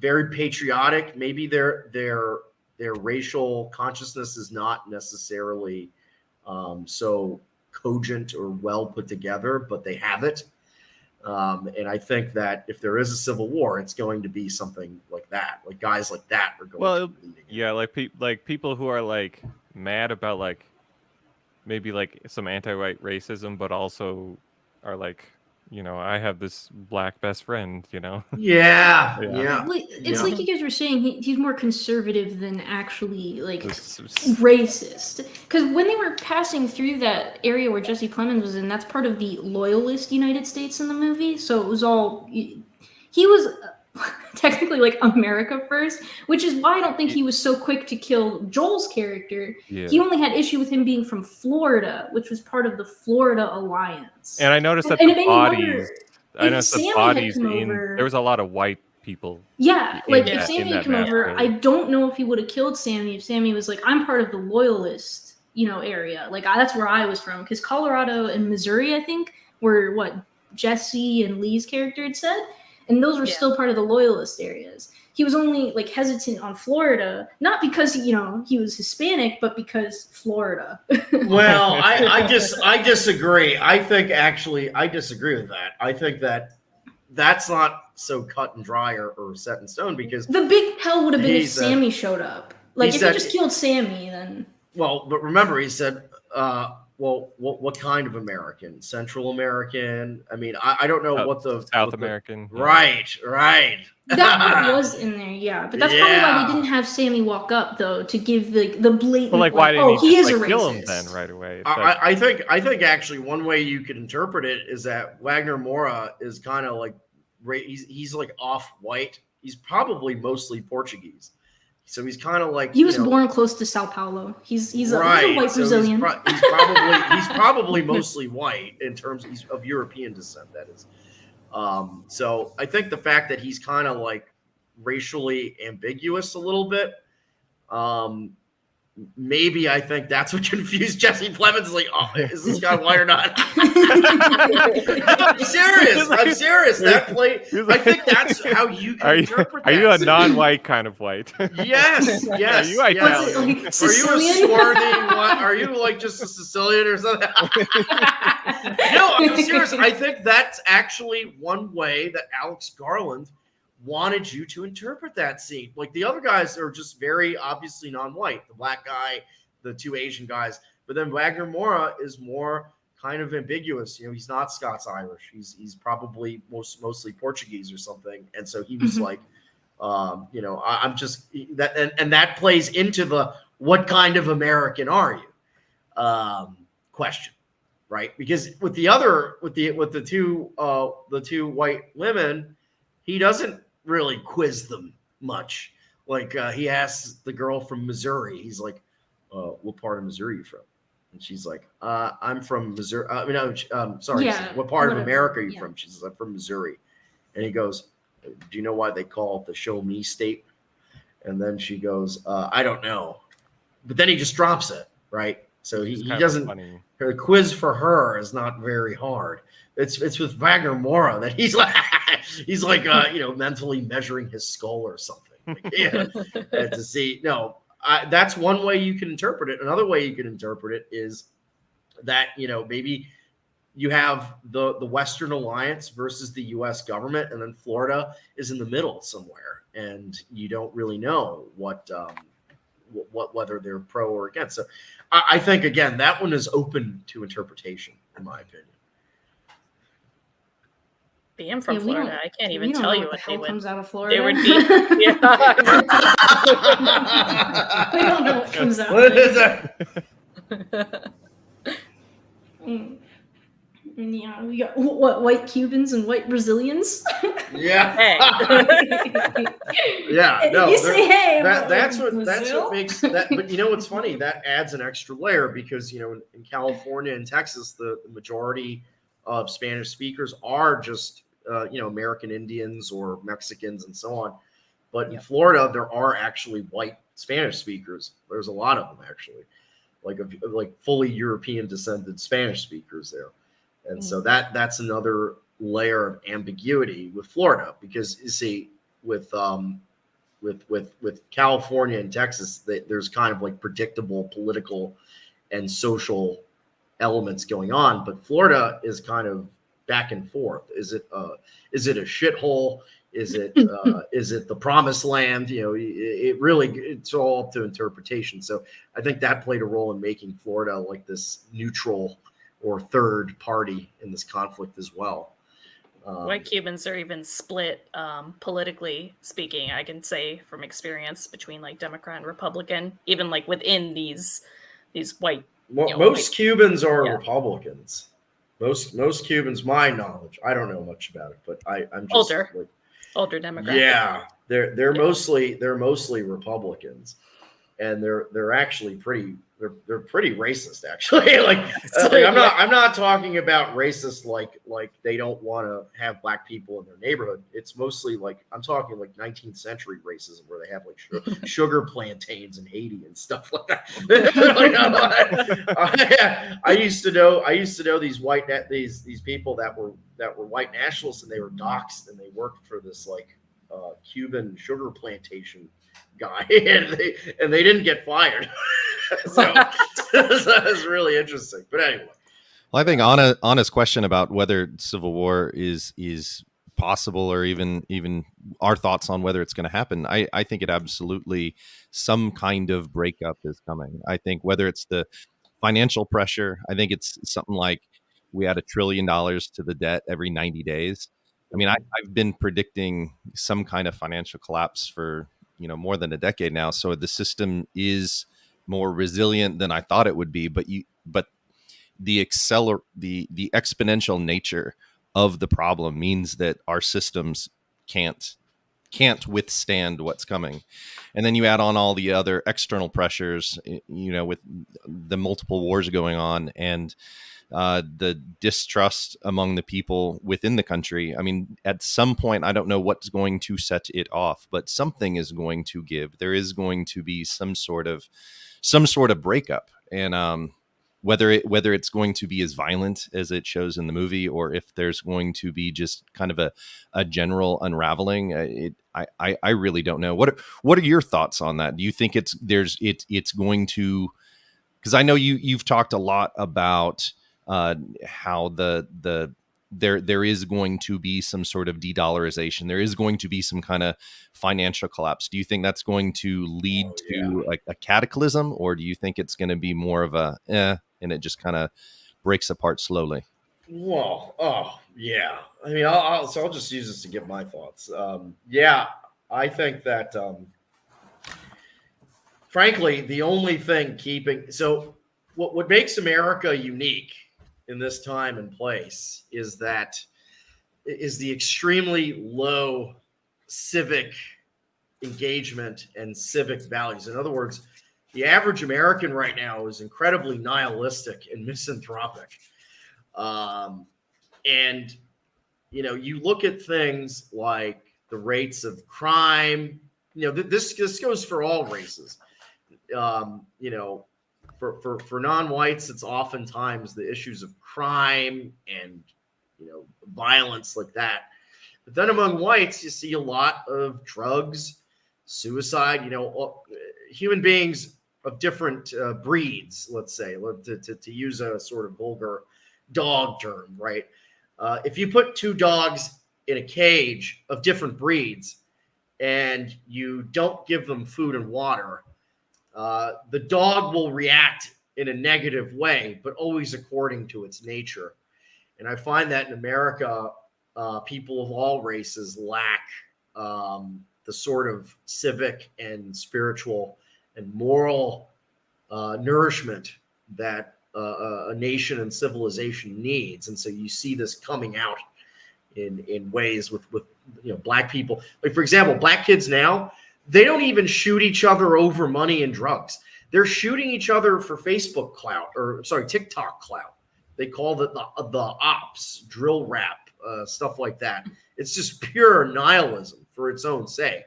very patriotic. Maybe their racial consciousness is not necessarily so cogent or well put together, but they have it. And I think that if there is a civil war, it's going to be something like that. Like guys like that are going to be leading. Yeah, like people who are like mad about like maybe like some anti-white racism, but also are like I have this black best friend, Yeah, Yeah. yeah. It's like you guys were saying, he's more conservative than actually like This- racist. Because when they were passing through that area where Jesse Plemons was in, that's part of the loyalist United States in the movie. So it was all he was technically like America first, which is why I don't think he was so quick to kill Joel's character. Yeah. He only had issue with him being from Florida, which was part of the Florida Alliance. And I noticed that And it the made me wonder bodies. I if noticed Sammy the had bodies come in. over- There was a lot of white people. Yeah, in like that- if in Sammy that had come over, massacre. I don't know if he would have killed Sammy if Sammy was like, I'm part of the loyalist, area. Like that's where I was from, because Colorado and Missouri, I think, were what Jesse and Lee's character had said, and those were Yeah. still part of the loyalist areas. He was only like hesitant on Florida, not because he was Hispanic, but because Florida. Well, I disagree. I think actually I disagree with that. I think that's not so cut and dry or set in stone, because The big tell would have been if He said- Sammy showed up. Like if said- he just killed Sammy, then well, but remember he said, well, what kind of American? Central American? I mean, I don't know what the South what the- American. yeah. Right. that part was in there, yeah. But that's probably why Yeah. they didn't have Sammy walk up though, to give the blatant. Well, like, why didn't he he just is a like, kill him racist. then right away? It's like- I think actually one way you could interpret it is that Wagner Moura is kind of like he's like off white. He's probably mostly Portuguese, so he's kind of like He was born close to Sao Paulo. He's a white so Brazilian. He's probably mostly white in terms of European descent. That is. So I think the fact that he's kind of like racially ambiguous a little bit, maybe I think that's what confused Jesse Plemons. Like, oh, is this guy white or not? I'm serious. That play. I think that's how you can interpret that. Are you a scene. non-white kind of white? Yes. Are you yes. Italian? Like Are you a Sicilian? swarthy? Are you like just a Sicilian or something? No, I'm serious. I think that's actually one way that Alex Garland wanted you to interpret that scene. Like the other guys are just very obviously non-white. The black guy, the two Asian guys, but then Wagner Moura is more kind of ambiguous. He's not Scots-Irish. He's probably mostly Portuguese or something. And so he was like, I'm just that, and that plays into the what kind of American are you question, right? Because with the two white women, he doesn't really quiz them much. Like he asks the girl from Missouri, he's like, what part of Missouri are you from? And she's like, I'm from Missouri. Sorry. Yeah, what part of whatever. America are you Yeah. from? She says, I'm from Missouri. And he goes, do you know why they call it the show me state? And then she goes, I don't know. But then he just drops it, right? So he It's kind of doesn't. funny. Her quiz for her is not very hard. It's with Wagner Moura that he's like mentally measuring his skull or something. Like, yeah, and to see that's one way you can interpret it. Another way you can interpret it is that maybe you have the Western Alliance versus the U.S. government, and then Florida is in the middle somewhere, and you don't really know whether they're pro or against. So I think again that one is open to interpretation, in my opinion. Being from Yeah, we Florida, don't- I can't we even don't tell know you what what the they hell would. comes out of Florida. They would be. Yeah. We don't know what comes out. What is that? Yeah, we got what white Cubans and white Brazilians. Yeah. Hey. Yeah. No. You say hey, but That's like what Brazil? makes that. But what's funny? That adds an extra layer because in California and Texas, the majority of Spanish speakers are just American Indians or Mexicans and so on. But in Florida, there are actually white Spanish speakers. There's a lot of them actually, like fully European descended Spanish speakers there. And so that's another layer of ambiguity with Florida, because you see with California and Texas, there's kind of like predictable political and social elements going on, but Florida is kind of back and forth. Is it a shithole? Is it the promised land? It's all up to interpretation. So I think that played a role in making Florida like this neutral or third party in this conflict as well. White Cubans are even split politically speaking, I can say from experience, between like Democrat and Republican, even like within these white. Most Cubans are yeah. Republicans. Most Cubans, my knowledge, I don't know much about it, but I'm just older demographic. Yeah, they're mostly Republicans, and they're actually pretty racist actually. I'm not talking about racist like they don't want to have black people in their neighborhood. It's mostly like I'm talking like 19th century racism where they have like sugar plantains in Haiti and stuff like that. I used to know these these people that were white nationalists, and they were doxxed, and they worked for this like Cuban sugar plantation guy, and they didn't get fired. So that's really interesting. But anyway, well, I think Anna's question about whether civil war is possible, or even our thoughts on whether it's going to happen, I think it absolutely, some kind of breakup is coming. I think whether it's the financial pressure, I think it's something like we add $1 trillion to the debt every 90 days. I mean, I've been predicting some kind of financial collapse for more than a decade now. So the system is more resilient than I thought it would be. But the exponential nature of the problem means that our systems can't withstand what's coming. And then you add on all the other external pressures, with the multiple wars going on, and the distrust among the people within the country. I mean, at some point, I don't know what's going to set it off, but something is going to give. There is going to be some sort of breakup, and whether it's going to be as violent as it shows in the movie, or if there's going to be just kind of a general unraveling, I really don't know. What are your thoughts on that? Do you think it's going to? Because I know you've talked a lot about how there is going to be some sort of de-dollarization. There is going to be some kind of financial collapse. Do you think that's going to lead to a cataclysm, or do you think it's going to be more of and it just kind of breaks apart slowly? Well, yeah. I mean, I'll just use this to give my thoughts. I think that frankly, the only thing what makes America unique in this time and place is the extremely low civic engagement and civic values. In other words, the average American right now is incredibly nihilistic and misanthropic. And you look at things like the rates of crime. This goes for all races. For non-whites, it's oftentimes the issues of crime and violence like that. But then among whites, you see a lot of drugs, suicide. Human beings of different breeds, let's say, to use a sort of vulgar dog term, right? If you put two dogs in a cage of different breeds and you don't give them food and water, the dog will react in a negative way, but always according to its nature. And I find that in America, people of all races lack the sort of civic and spiritual and moral nourishment that a nation and civilization needs. And so you see this coming out in ways with black people. Like, for example, black kids now, they don't even shoot each other over money and drugs. They're shooting each other for TikTok clout. They call it the ops, drill rap, stuff like that. It's just pure nihilism for its own sake.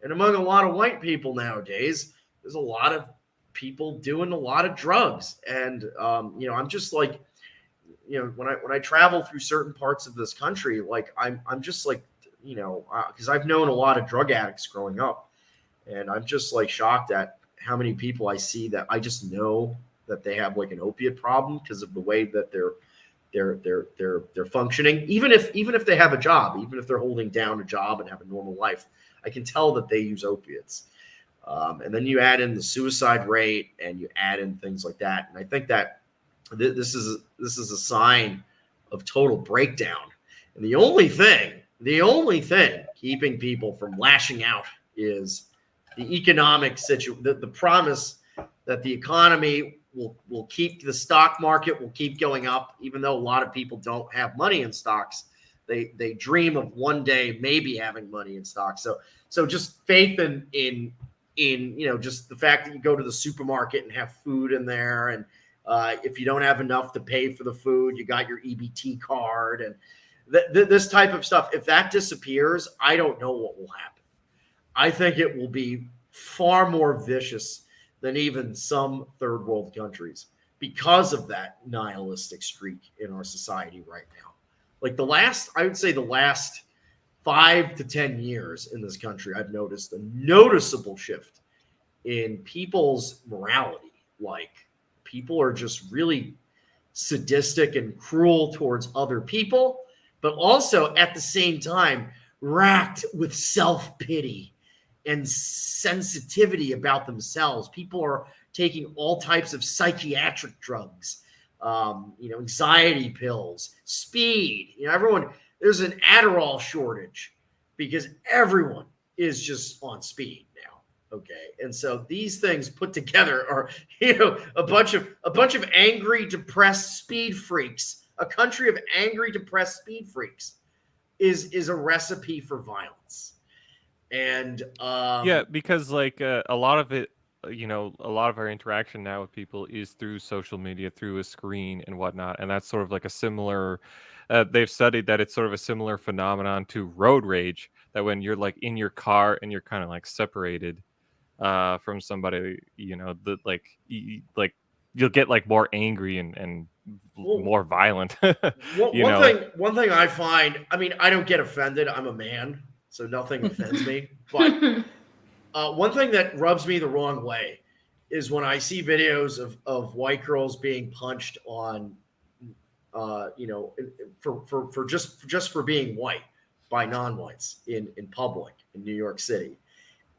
And among a lot of white people nowadays, there's a lot of people doing a lot of drugs. And, I'm just like, when I travel through certain parts of this country, like I'm just like, because I've known a lot of drug addicts growing up, and I'm just like shocked at how many people I see that I just know that they have like an opiate problem because of the way that they're functioning. Even if they have a job, even if they're holding down a job and have a normal life, I can tell that they use opiates. And then you add in the suicide rate, and you add in things like that, and I think that this is a sign of total breakdown. And the only thing keeping people from lashing out is the economic situation, the promise that the economy will keep, the stock market will keep going up, even though a lot of people don't have money in stocks. They dream of one day maybe having money in stocks. So just faith in just the fact that you go to the supermarket and have food in there, and if you don't have enough to pay for the food, you got your EBT card and this type of stuff. If that disappears, I don't know what will happen. I think it will be far more vicious than even some third world countries because of that nihilistic streak in our society right now. Like I would say the last 5 to 10 years in this country, I've noticed a noticeable shift in people's morality. Like, people are just really sadistic and cruel towards other people, but also at the same time racked with self-pity and sensitivity about themselves. People are taking all types of psychiatric drugs, anxiety pills, speed. There's an Adderall shortage because everyone is just on speed now. Okay. And so these things put together are, a bunch of angry, depressed speed freaks. A country of angry, depressed speed freaks is a recipe for violence. And yeah, because like a lot of it, a lot of our interaction now with people is through social media, through a screen and whatnot, and that's sort of like a similar. They've studied that it's sort of a similar phenomenon to road rage. That when you're like in your car and you're kind of like separated from somebody, like you'll get like more angry and more violent. One thing I find, I don't get offended. I'm a man, so nothing offends me. But one thing that rubs me the wrong way is when I see videos of white girls being punched on, for just being white by non-whites in public in New York City,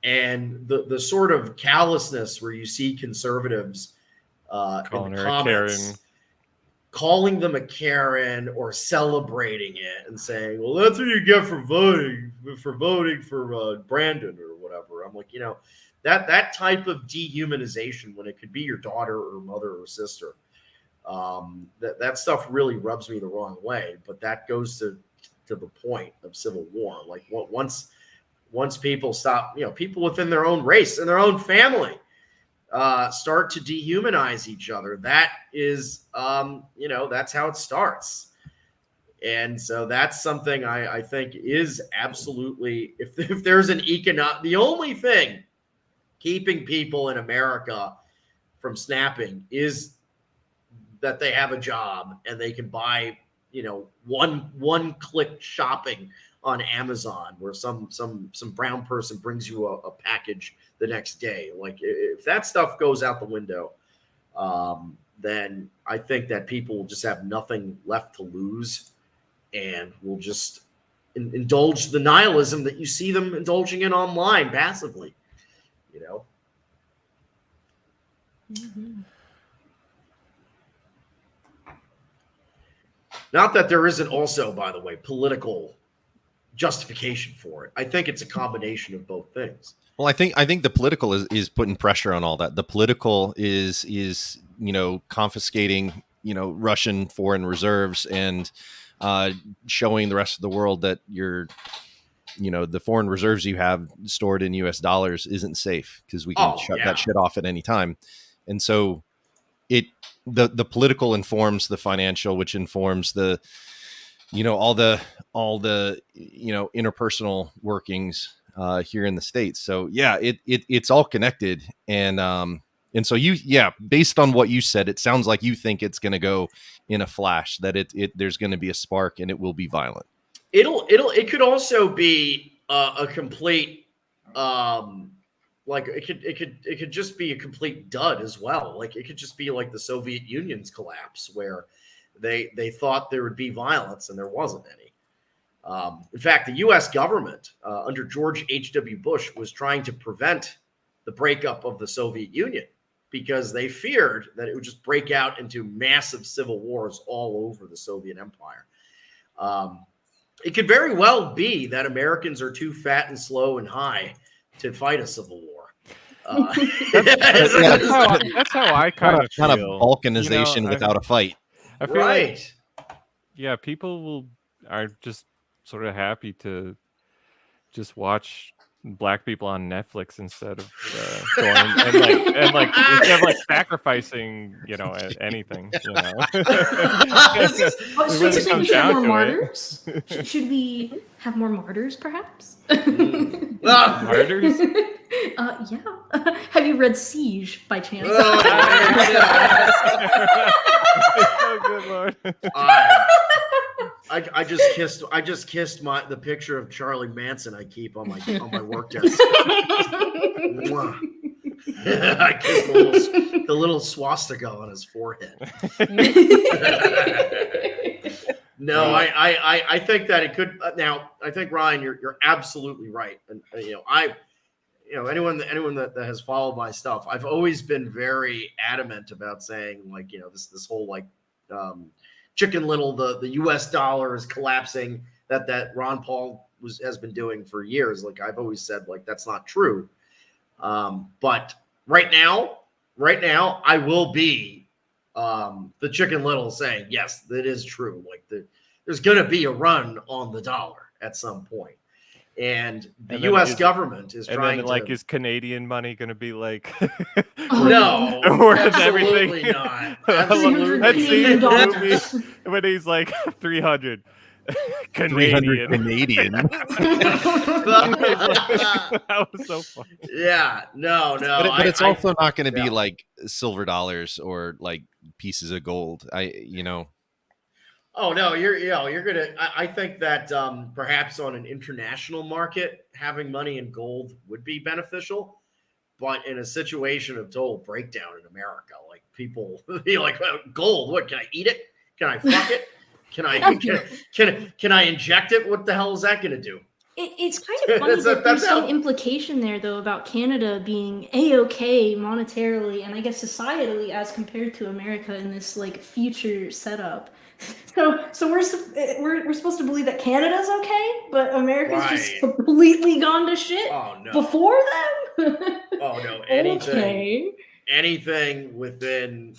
and the sort of callousness where you see conservatives in the comments calling them a Karen or celebrating it and saying, well, that's what you get for voting for Brandon or whatever. I'm like, that type of dehumanization when it could be your daughter or mother or sister, that stuff really rubs me the wrong way. But that goes to the point of civil war. Like, once people stop, people within their own race and their own family start to dehumanize each other, that is, that's how it starts. And so that's something I think is absolutely, if there's an the only thing keeping people in America from snapping is that they have a job and they can buy, one click shopping on Amazon, where some brown person brings you a package the next day. Like, if that stuff goes out the window, then I think that people will just have nothing left to lose and will just indulge the nihilism that you see them indulging in online passively, Mm-hmm. Not that there isn't also, by the way, political justification for it. I think it's a combination of both things. Well, I think the political is putting pressure on all that. The political is confiscating Russian foreign reserves and showing the rest of the world that the foreign reserves you have stored in US dollars isn't safe because we can shut that shit off at any time. And so the political informs the financial, which informs the all the interpersonal workings here in the States. So yeah, it's all connected. And so based on what you said, it sounds like you think it's going to go in a flash, that there's going to be a spark and it will be violent. It could also be a complete, it could just be a complete dud as well. Like, it could just be like the Soviet Union's collapse, where they thought there would be violence and there wasn't any. In fact, the U.S. government under George H.W. Bush was trying to prevent the breakup of the Soviet Union because they feared that it would just break out into massive civil wars all over the Soviet Empire. It could very well be that Americans are too fat and slow and high to fight a civil war. That's how I kind of feel. Not a balkanization without a fight. I feel like, yeah, people are just sort of happy to just watch black people on Netflix instead of going and instead of like sacrificing, anything, So you're saying we should have more martyrs? Should we have more martyrs, perhaps? Martyrs? Yeah. Have you read Siege by chance? Oh, good Lord. I just kissed the picture of Charlie Manson I keep on my work desk. I kissed the little swastika on his forehead. No, I think that it could. Now, I think, Ryan, you're absolutely right, and anyone that has followed my stuff, I've always been very adamant about saying, like, this whole like Chicken Little, the U.S. dollar is collapsing, that Ron Paul has been doing for years. Like, I've always said, like, that's not true. But right now, I will be the Chicken Little saying, yes, that is true. Like, there's going to be a run on the dollar at some point. And the U.S. government is trying to... is Canadian money going to be like... No, absolutely everything? Not. Let's see the movie when he's like 300 Canadian. 300 Canadian. That was so funny. Yeah, no. But it's also not going to be like silver dollars or like pieces of gold. Oh no, you're gonna. I think that perhaps on an international market, having money in gold would be beneficial, but in a situation of total breakdown in America, like, people be like, gold. What, can I eat it? Can I fuck it? Can I inject it? What the hell is that gonna do? It's kind of funny that there's some implication there, though, about Canada being A-okay monetarily and I guess societally as compared to America in this like future setup. So we're supposed to believe that Canada's okay, but America's just completely gone to shit before them. Oh no, anything within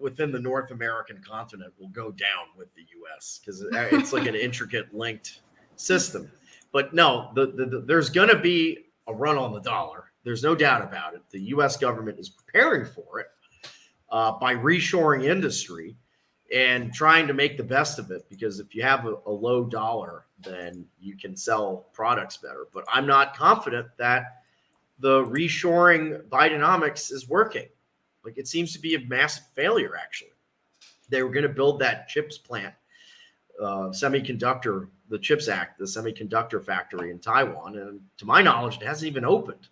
the North American continent will go down with the U.S. because it's like an intricate linked system. But no, there's going to be a run on the dollar. There's no doubt about it. The U.S. government is preparing for it by reshoring industry and trying to make the best of it, because if you have a low dollar, then you can sell products better. But I'm not confident that the reshoring Bidenomics is working. Like, it seems to be a massive failure, actually. They were going to build that chips plant, the CHIPS Act, the semiconductor factory in Taiwan, and to my knowledge, it hasn't even opened.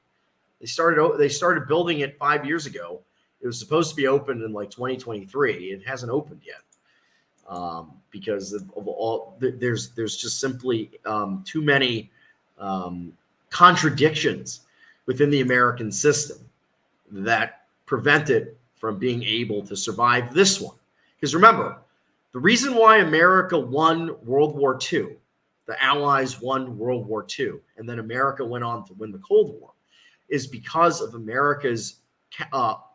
They started building it 5 years ago. It was supposed to be opened in like 2023. It hasn't opened yet because of all. There's just simply too many contradictions within the American system that prevent it from being able to survive this one. Because remember, the reason why America won World War II, the Allies won World War II, and then America went on to win the Cold War, is because of America's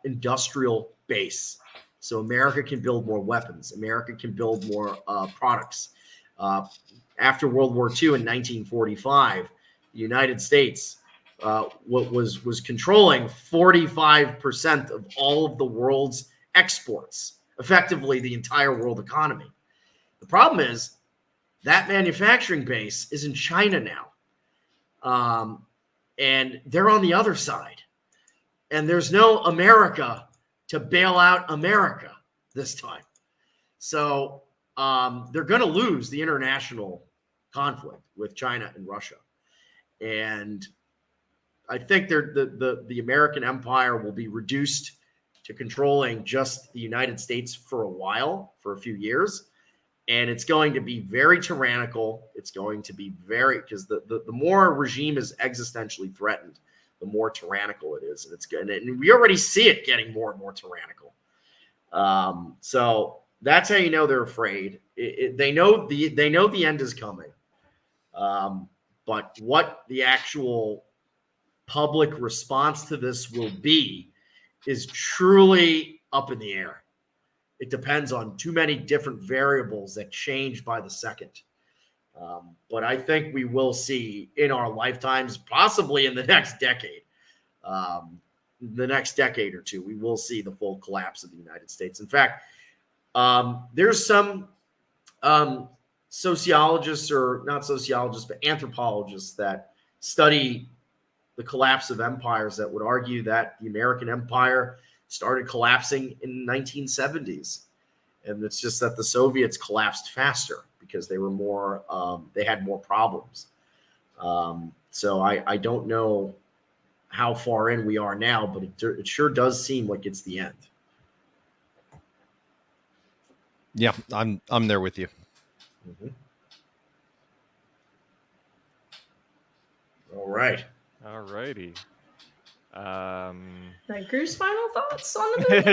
industrial base. So America can build more weapons. America can build more products. After World War II in 1945, the United States was controlling 45% of all of the world's exports, effectively the entire world economy. The problem is that manufacturing base is in China now. And they're on the other side. And there's no America to bail out America this time. So they're going to lose the international conflict with China and Russia. And I think the American empire will be reduced to controlling just the United States for a while, for a few years. And it's going to be very tyrannical. It's going to be because the more a regime is existentially threatened, the more tyrannical it is. And it's good. And we already see it getting more and more tyrannical. So that's how you know they're afraid. They know the end is coming. But what the actual public response to this will be is truly up in the air. It depends on too many different variables that change by the second. But I think we will see in our lifetimes, possibly in the next decade, or two, we will see the full collapse of the United States. In fact, there's some sociologists, or not sociologists, but anthropologists that study the collapse of empires that would argue that the American empire started collapsing in the 1970s. And it's just that the Soviets collapsed faster because they were more, they had more problems. So I don't know how far in we are now, but it sure does seem like it's the end. Yeah, I'm there with you. Mm-hmm. All right. All righty. Riker's final thoughts on the movie?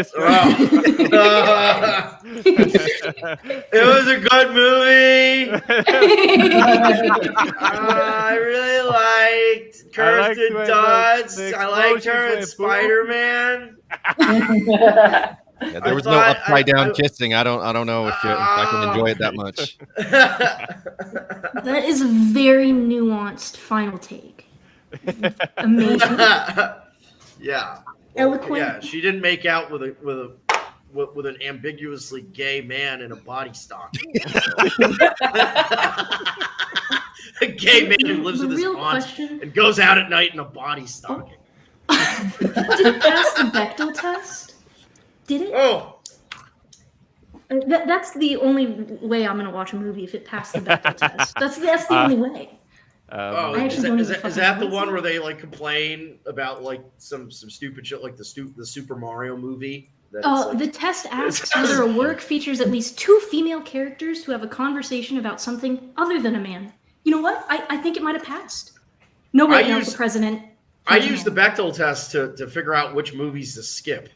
It was a good movie. I really liked Kirsten Dunst. I liked her in Spider-Man. Yeah, there was no upside down kissing. I don't know if I can enjoy it that much. That is a very nuanced final take. Amazing. Yeah. Eloquent. Yeah, she didn't make out with an ambiguously gay man in a body stocking. A gay man who lives with his aunt and goes out at night in a body stocking. Did it pass the Bechdel test? Did it? Oh. That's the only way I'm going to watch a movie, if it passed the Bechdel test. That's the only way. Is that the one where they like complain about like some stupid shit like the Super Mario movie? The test asks whether a work features at least 2 female characters who have a conversation about something other than a man. You know what? I think it might have passed. No, right now, the president. I use the Bechdel test to figure out which movies to skip.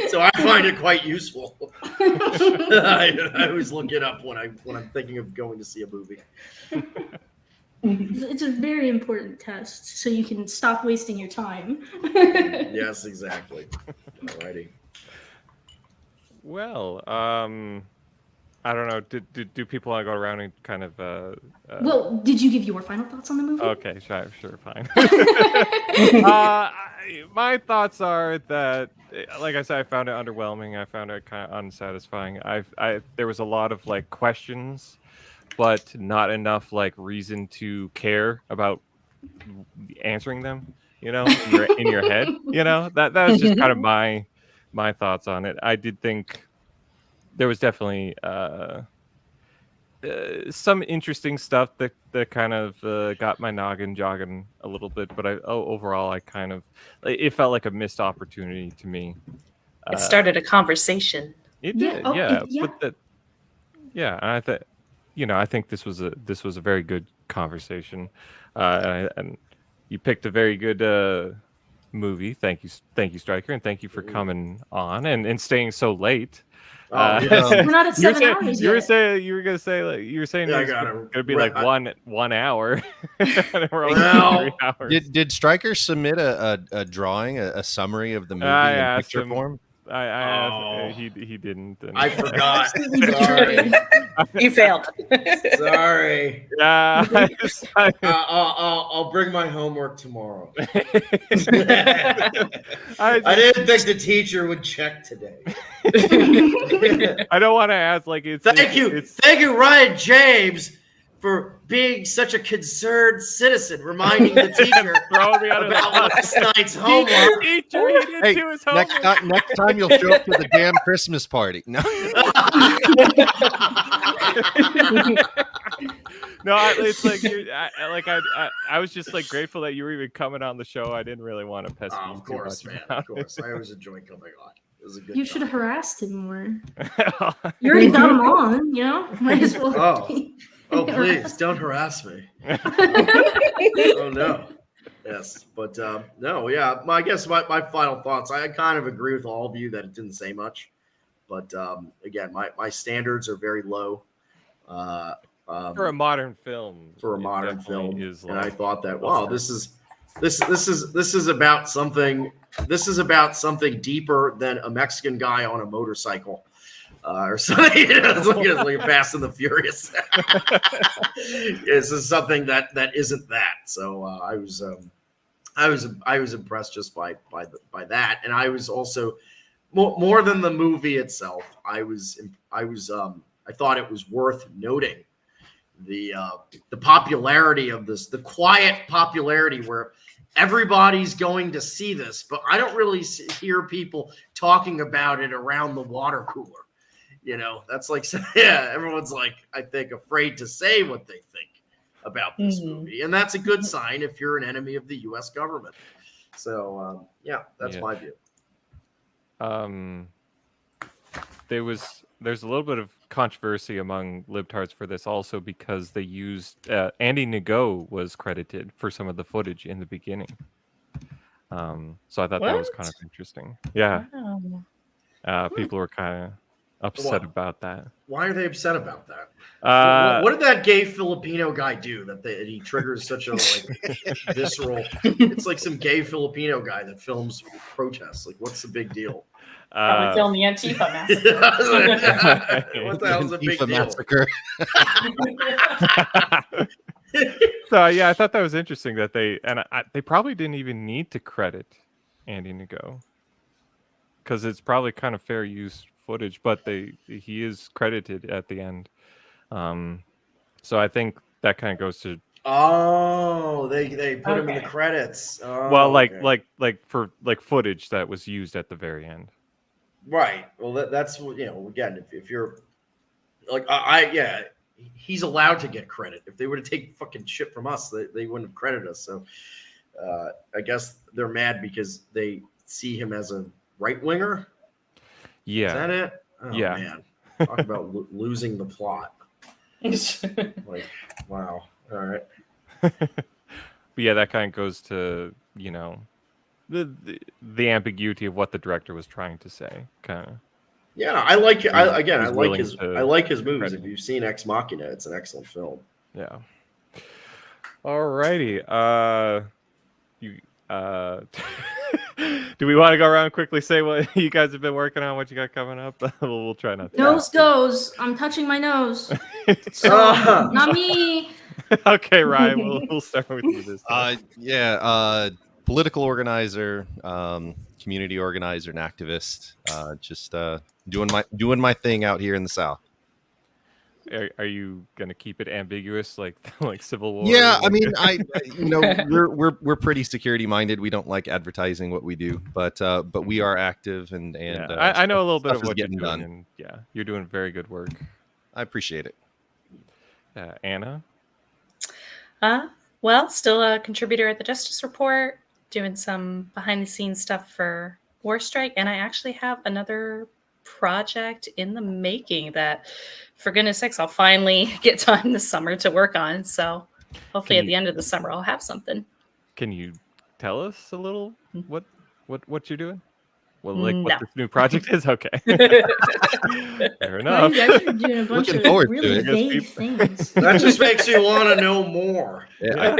So I find it quite useful. I always look it up when I'm thinking of going to see a movie. It's a very important test, so you can stop wasting your time. Yes, exactly. Alrighty. Well, I don't know. Do people want to go around and kind of? Well, did you give your final thoughts on the movie? Okay, sure, fine. My thoughts are that, like I said, I found it underwhelming. I found it kind of unsatisfying. There was a lot of like questions, but not enough like reason to care about answering them. You know, in your head. You know, that was just kind of my thoughts on it. I did think there was definitely some interesting stuff that kind of got my noggin jogging a little bit, but overall I kind of, it felt like a missed opportunity to me. It started a conversation. It did, But and I think this was a very good conversation, and you picked a very good movie. Thank you, Stryker, and thank you for coming on and staying so late. We're not at 7 hours you were yet. You were saying Yeah, it's gonna be like 1 hour. And we're only 3 hours. Did Stryker submit a drawing, a summry of the movie in picture form? I asked, he didn't. And I forgot. Sorry. You failed. Sorry. Yeah. I'll bring my homework tomorrow. I didn't think the teacher would check today. I don't want to ask like it's. Thank you, Ryan James, for being such a concerned citizen, reminding the teacher about last night's homework. He didn't do his homework. Next time you'll show up to the damn Christmas party. No. No, it's like I was just like grateful that you were even coming on the show. I didn't really want to pester you. Of course, man. Of course, I always enjoy coming on. It was a good. You should have harassed him more. time. You already got him on, you know? Might as well. Oh, please don't harass me. Oh no. Yes, but no, yeah. I guess my final thoughts. I kind of agree with all of you that it didn't say much, but again, my standards are very low. For a modern film, for a it modern definitely film, is and I like thought that, wow, this is about something. This is about something deeper than a Mexican guy on a motorcycle, or something. It's like Fast and the Furious. This is something that isn't that. So I was impressed just by that, and I was also more than the movie itself. I thought it was worth noting the popularity of this, the quiet popularity where everybody's going to see this, but I don't really hear people talking about it around the water cooler. That's like, yeah, everyone's like, I think, afraid to say what they think about this movie, and that's a good sign if you're an enemy of the U.S. government. So yeah, that's my view. There's a little bit of controversy among libtards for this also, because they used Andy Ngo was credited for some of the footage in the beginning. So I thought that was kind of interesting. Yeah. Wow. People were kind of upset about that. Why are they upset about that? What did that gay Filipino guy do that he triggers such a visceral? It's like some gay Filipino guy that films protests. Like, what's the big deal? Probably film the Antifa massacre. What the hell is a big deal? Massacre. So yeah, I thought that was interesting that they probably didn't even need to credit Andy Ngo, because it's probably kind of fair use footage, but he is credited at the end. So I think that kind of goes to they put him in the credits. Well, like for footage that was used at the very end. Right. Well, that's again, if you're like he's allowed to get credit. If they were to take fucking shit from us, they wouldn't have credited us. So I guess they're mad because they see him as a right winger. Yeah. Is that it? Oh, yeah. Man. Talk about losing the plot. Like, wow. All right. But yeah, that kind of goes to, the ambiguity of what the director was trying to say, kind of. Yeah, I like his movies. If you've seen Ex Machina, it's an excellent film. Yeah. Alrighty. Do we want to go around and quickly say what you guys have been working on, what you got coming up? We'll try not to. Nose goes. I'm touching my nose. So, not me. Okay, Ryan, we'll start with you this time. Political organizer, community organizer, and activist. Just doing my thing out here in the South. Are you gonna keep it ambiguous, like Civil War? Yeah, I mean, we're pretty security minded. We don't like advertising what we do, but we are active and I know a little bit of what you're getting doing, done. and yeah, you're doing very good work. I appreciate it. Anna? Well, still a contributor at the Justice Report, doing some behind the scenes stuff for War Strike, and I actually have another project in the making that, for goodness sakes, I'll finally get time this summer to work on. So hopefully at the end of the summer I'll have something. Can you tell us a little what you're doing? Well, No. what this new project is? Okay. Fair Well, enough. you guys are doing a bunch Looking of forward to really it. vague things. That just makes you want to know more. Yeah.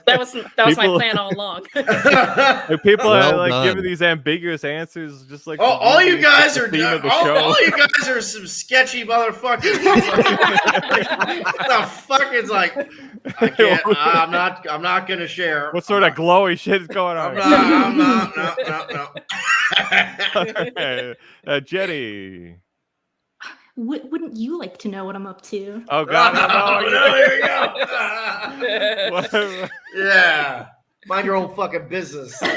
That was my plan all along. Like, people Well are done. giving these ambiguous answers, just like All you guys are theme of the all show. you guys are some sketchy motherfuckers. What the fuck? It's like, I can't. I'm not gonna share. What sort of glowy shit is going on? I'm not. No. Okay. Jenny. Wouldn't you like to know what I'm up to? Oh God! No, here we go. Yeah, mind your own fucking business. I'm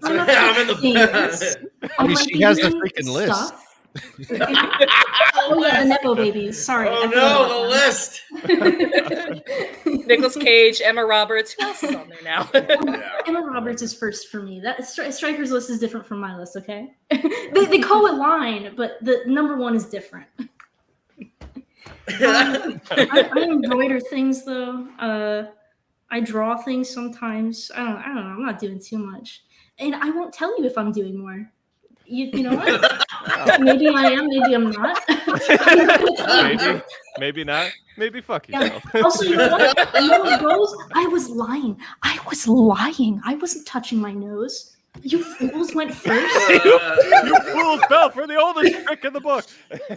I'm in the things. I mean, she has the doing freaking list. stuff. Oh yeah, the Nepo babies. Sorry. Oh I no, the forgot list. Nicolas Cage, Emma Roberts. Who else is on there now? Emma Roberts is first for me. That Stryker's list is different from my list. Okay, they call it line, but the number one is different. I embroider things though. I draw things sometimes. I don't know. I'm not doing too much, and I won't tell you if I'm doing more. You know what? Maybe I am, maybe I'm not. maybe not. Maybe fuck Yeah. yourself. Also, you know what? No, girls, I was lying. I wasn't touching my nose. You fools went first. You fools fell for the oldest trick in the book.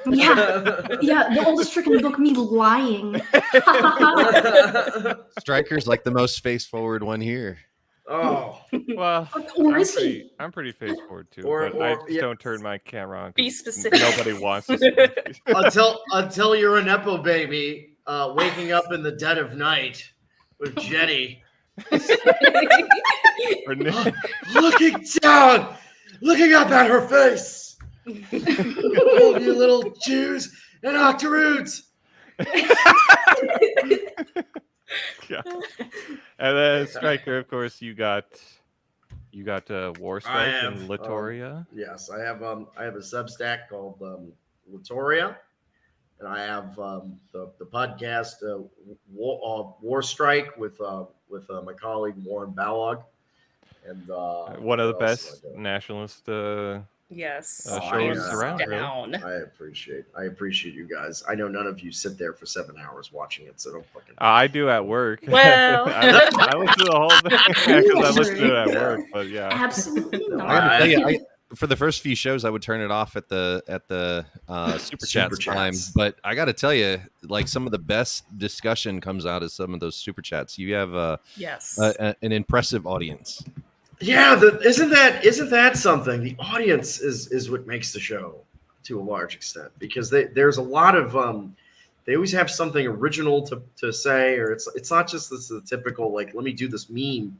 Yeah, the oldest trick in the book, me lying. Striker's like the most face forward one here. Oh, Well, Or is he? I'm pretty face forward too, Or- but I or- just yeah. don't turn my camera on. 'cause Be specific. Nobody wants to see my face. until you're a nepo baby, waking up in the dead of night with Jenny, Or Nick. looking down, looking up at her face. Oh, you little Jews and octoroons. Yeah. And then Striker, of course, you got War Strike have, and Latoria. Yes, I have a Substack called Latoria, and I have the podcast War Strike with my colleague Warren Ballog, and One of the what else best do I do? nationalist Yes. shows yeah. around. Really. Down. I appreciate you guys. I know none of you sit there for 7 hours watching it, so don't fucking. I do at work. Well. I listen to the whole thing because I listen to it at work. But yeah, Absolutely I not. gotta tell you, for the first few shows, I would turn it off at the super chats time. But I got to tell you, like some of the best discussion comes out of some of those super chats. You have Yes. an impressive audience. Yeah, isn't that something? The audience is what makes the show to a large extent, because there's a lot of they always have something original to say, or it's not just the typical like let me do this meme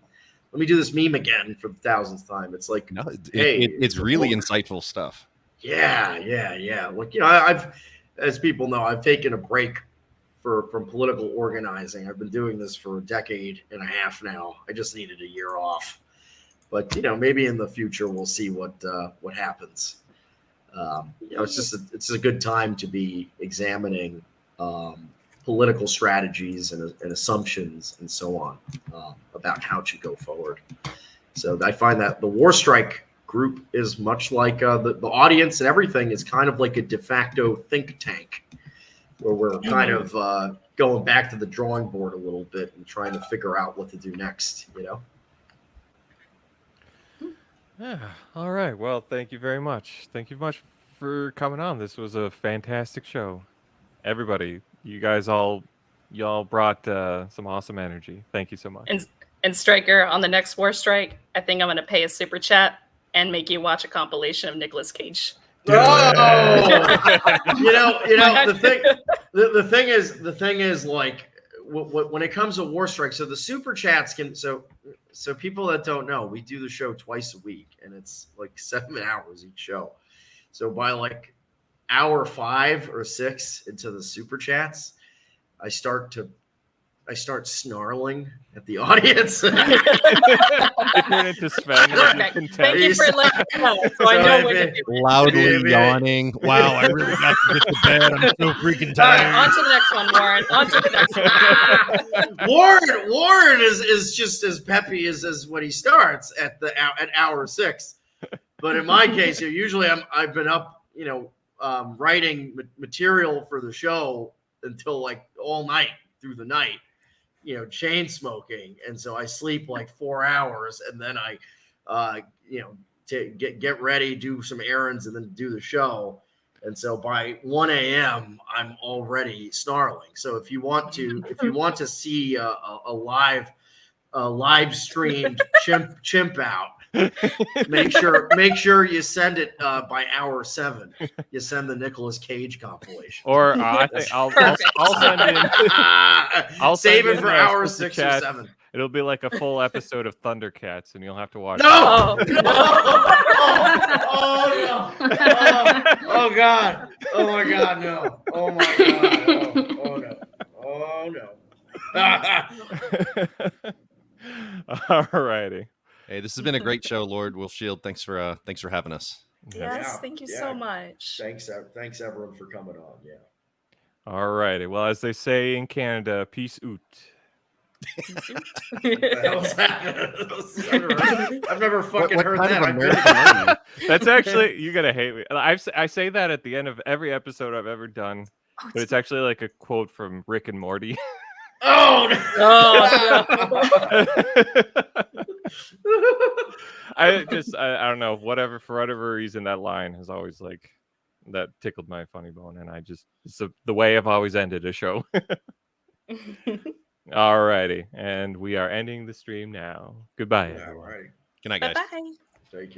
again for the thousandth time. It's like No, hey, it's really insightful stuff. yeah. Like I've, as people know, I've taken a break from political organizing. I've been doing this for a decade and a half now. I just needed a year off. But maybe in the future we'll see what happens. It's a good time to be examining political strategies and assumptions and so on about how to go forward. So I find that the War Strike group is much like the audience and everything is kind of like a de facto think tank, where we're kind of going back to the drawing board a little bit and trying to figure out what to do next. Yeah. All right. Well, thank you very much. Thank you much for coming on. This was a fantastic show. Everybody, y'all brought some awesome energy. Thank you so much. And Striker, on the next War Strike, I think I'm going to pay a super chat and make you watch a compilation of Nicolas Cage. Oh, the thing is like when it comes to War Strike, so the super chats can so people that don't know, we do the show twice a week and it's like 7 hours each show. So by like hour 5 or 6 into the super chats, I start snarling at the audience. You turn into Sven with your Perfect. contempt. Thank you for letting me know, so I know what to do. Loudly yawning. Wow, I really got to get to bed. I'm so freaking All right, tired. on to the next one, Warren. On to the next one. Warren is just as peppy as when he starts at hour 6. But in my case, usually I've been up, writing material for the show until like all night through the night, chain smoking, and so I sleep like 4 hours, and then I, to get ready, do some errands, and then do the show. And so by 1 a.m. I'm already snarling. So if you want to see a live streamed chimp out, make sure you send it by hour 7. You send the Nicolas Cage compilation. Or I think I'll send in. I'll save send it for in a hour super 6 or chat. 7. It'll be like a full episode of Thundercats, and you'll have to watch. No! it. No! Oh no! Oh god! Oh my god! No! Oh my god! Oh no! Oh no! All righty. Hey, this has been a great show, Lord Wolf Shield. Thanks for having us. Yes, thank you so much. Thanks everyone for coming on. Yeah. All righty. Well, as they say in Canada, peace out. I've never fucking What heard kind that. of I've American been- are you? That's actually, you're gonna hate me. I say that at the end of every episode I've ever done, but it's actually like a quote from Rick and Morty. Oh, no. I don't know, for whatever reason, that line has always like that tickled my funny bone, and it's the way I've always ended a show. Alrighty, and we are ending the stream now. Goodbye, Yeah, everyone. right. Good night, guys. Bye-bye. Take care.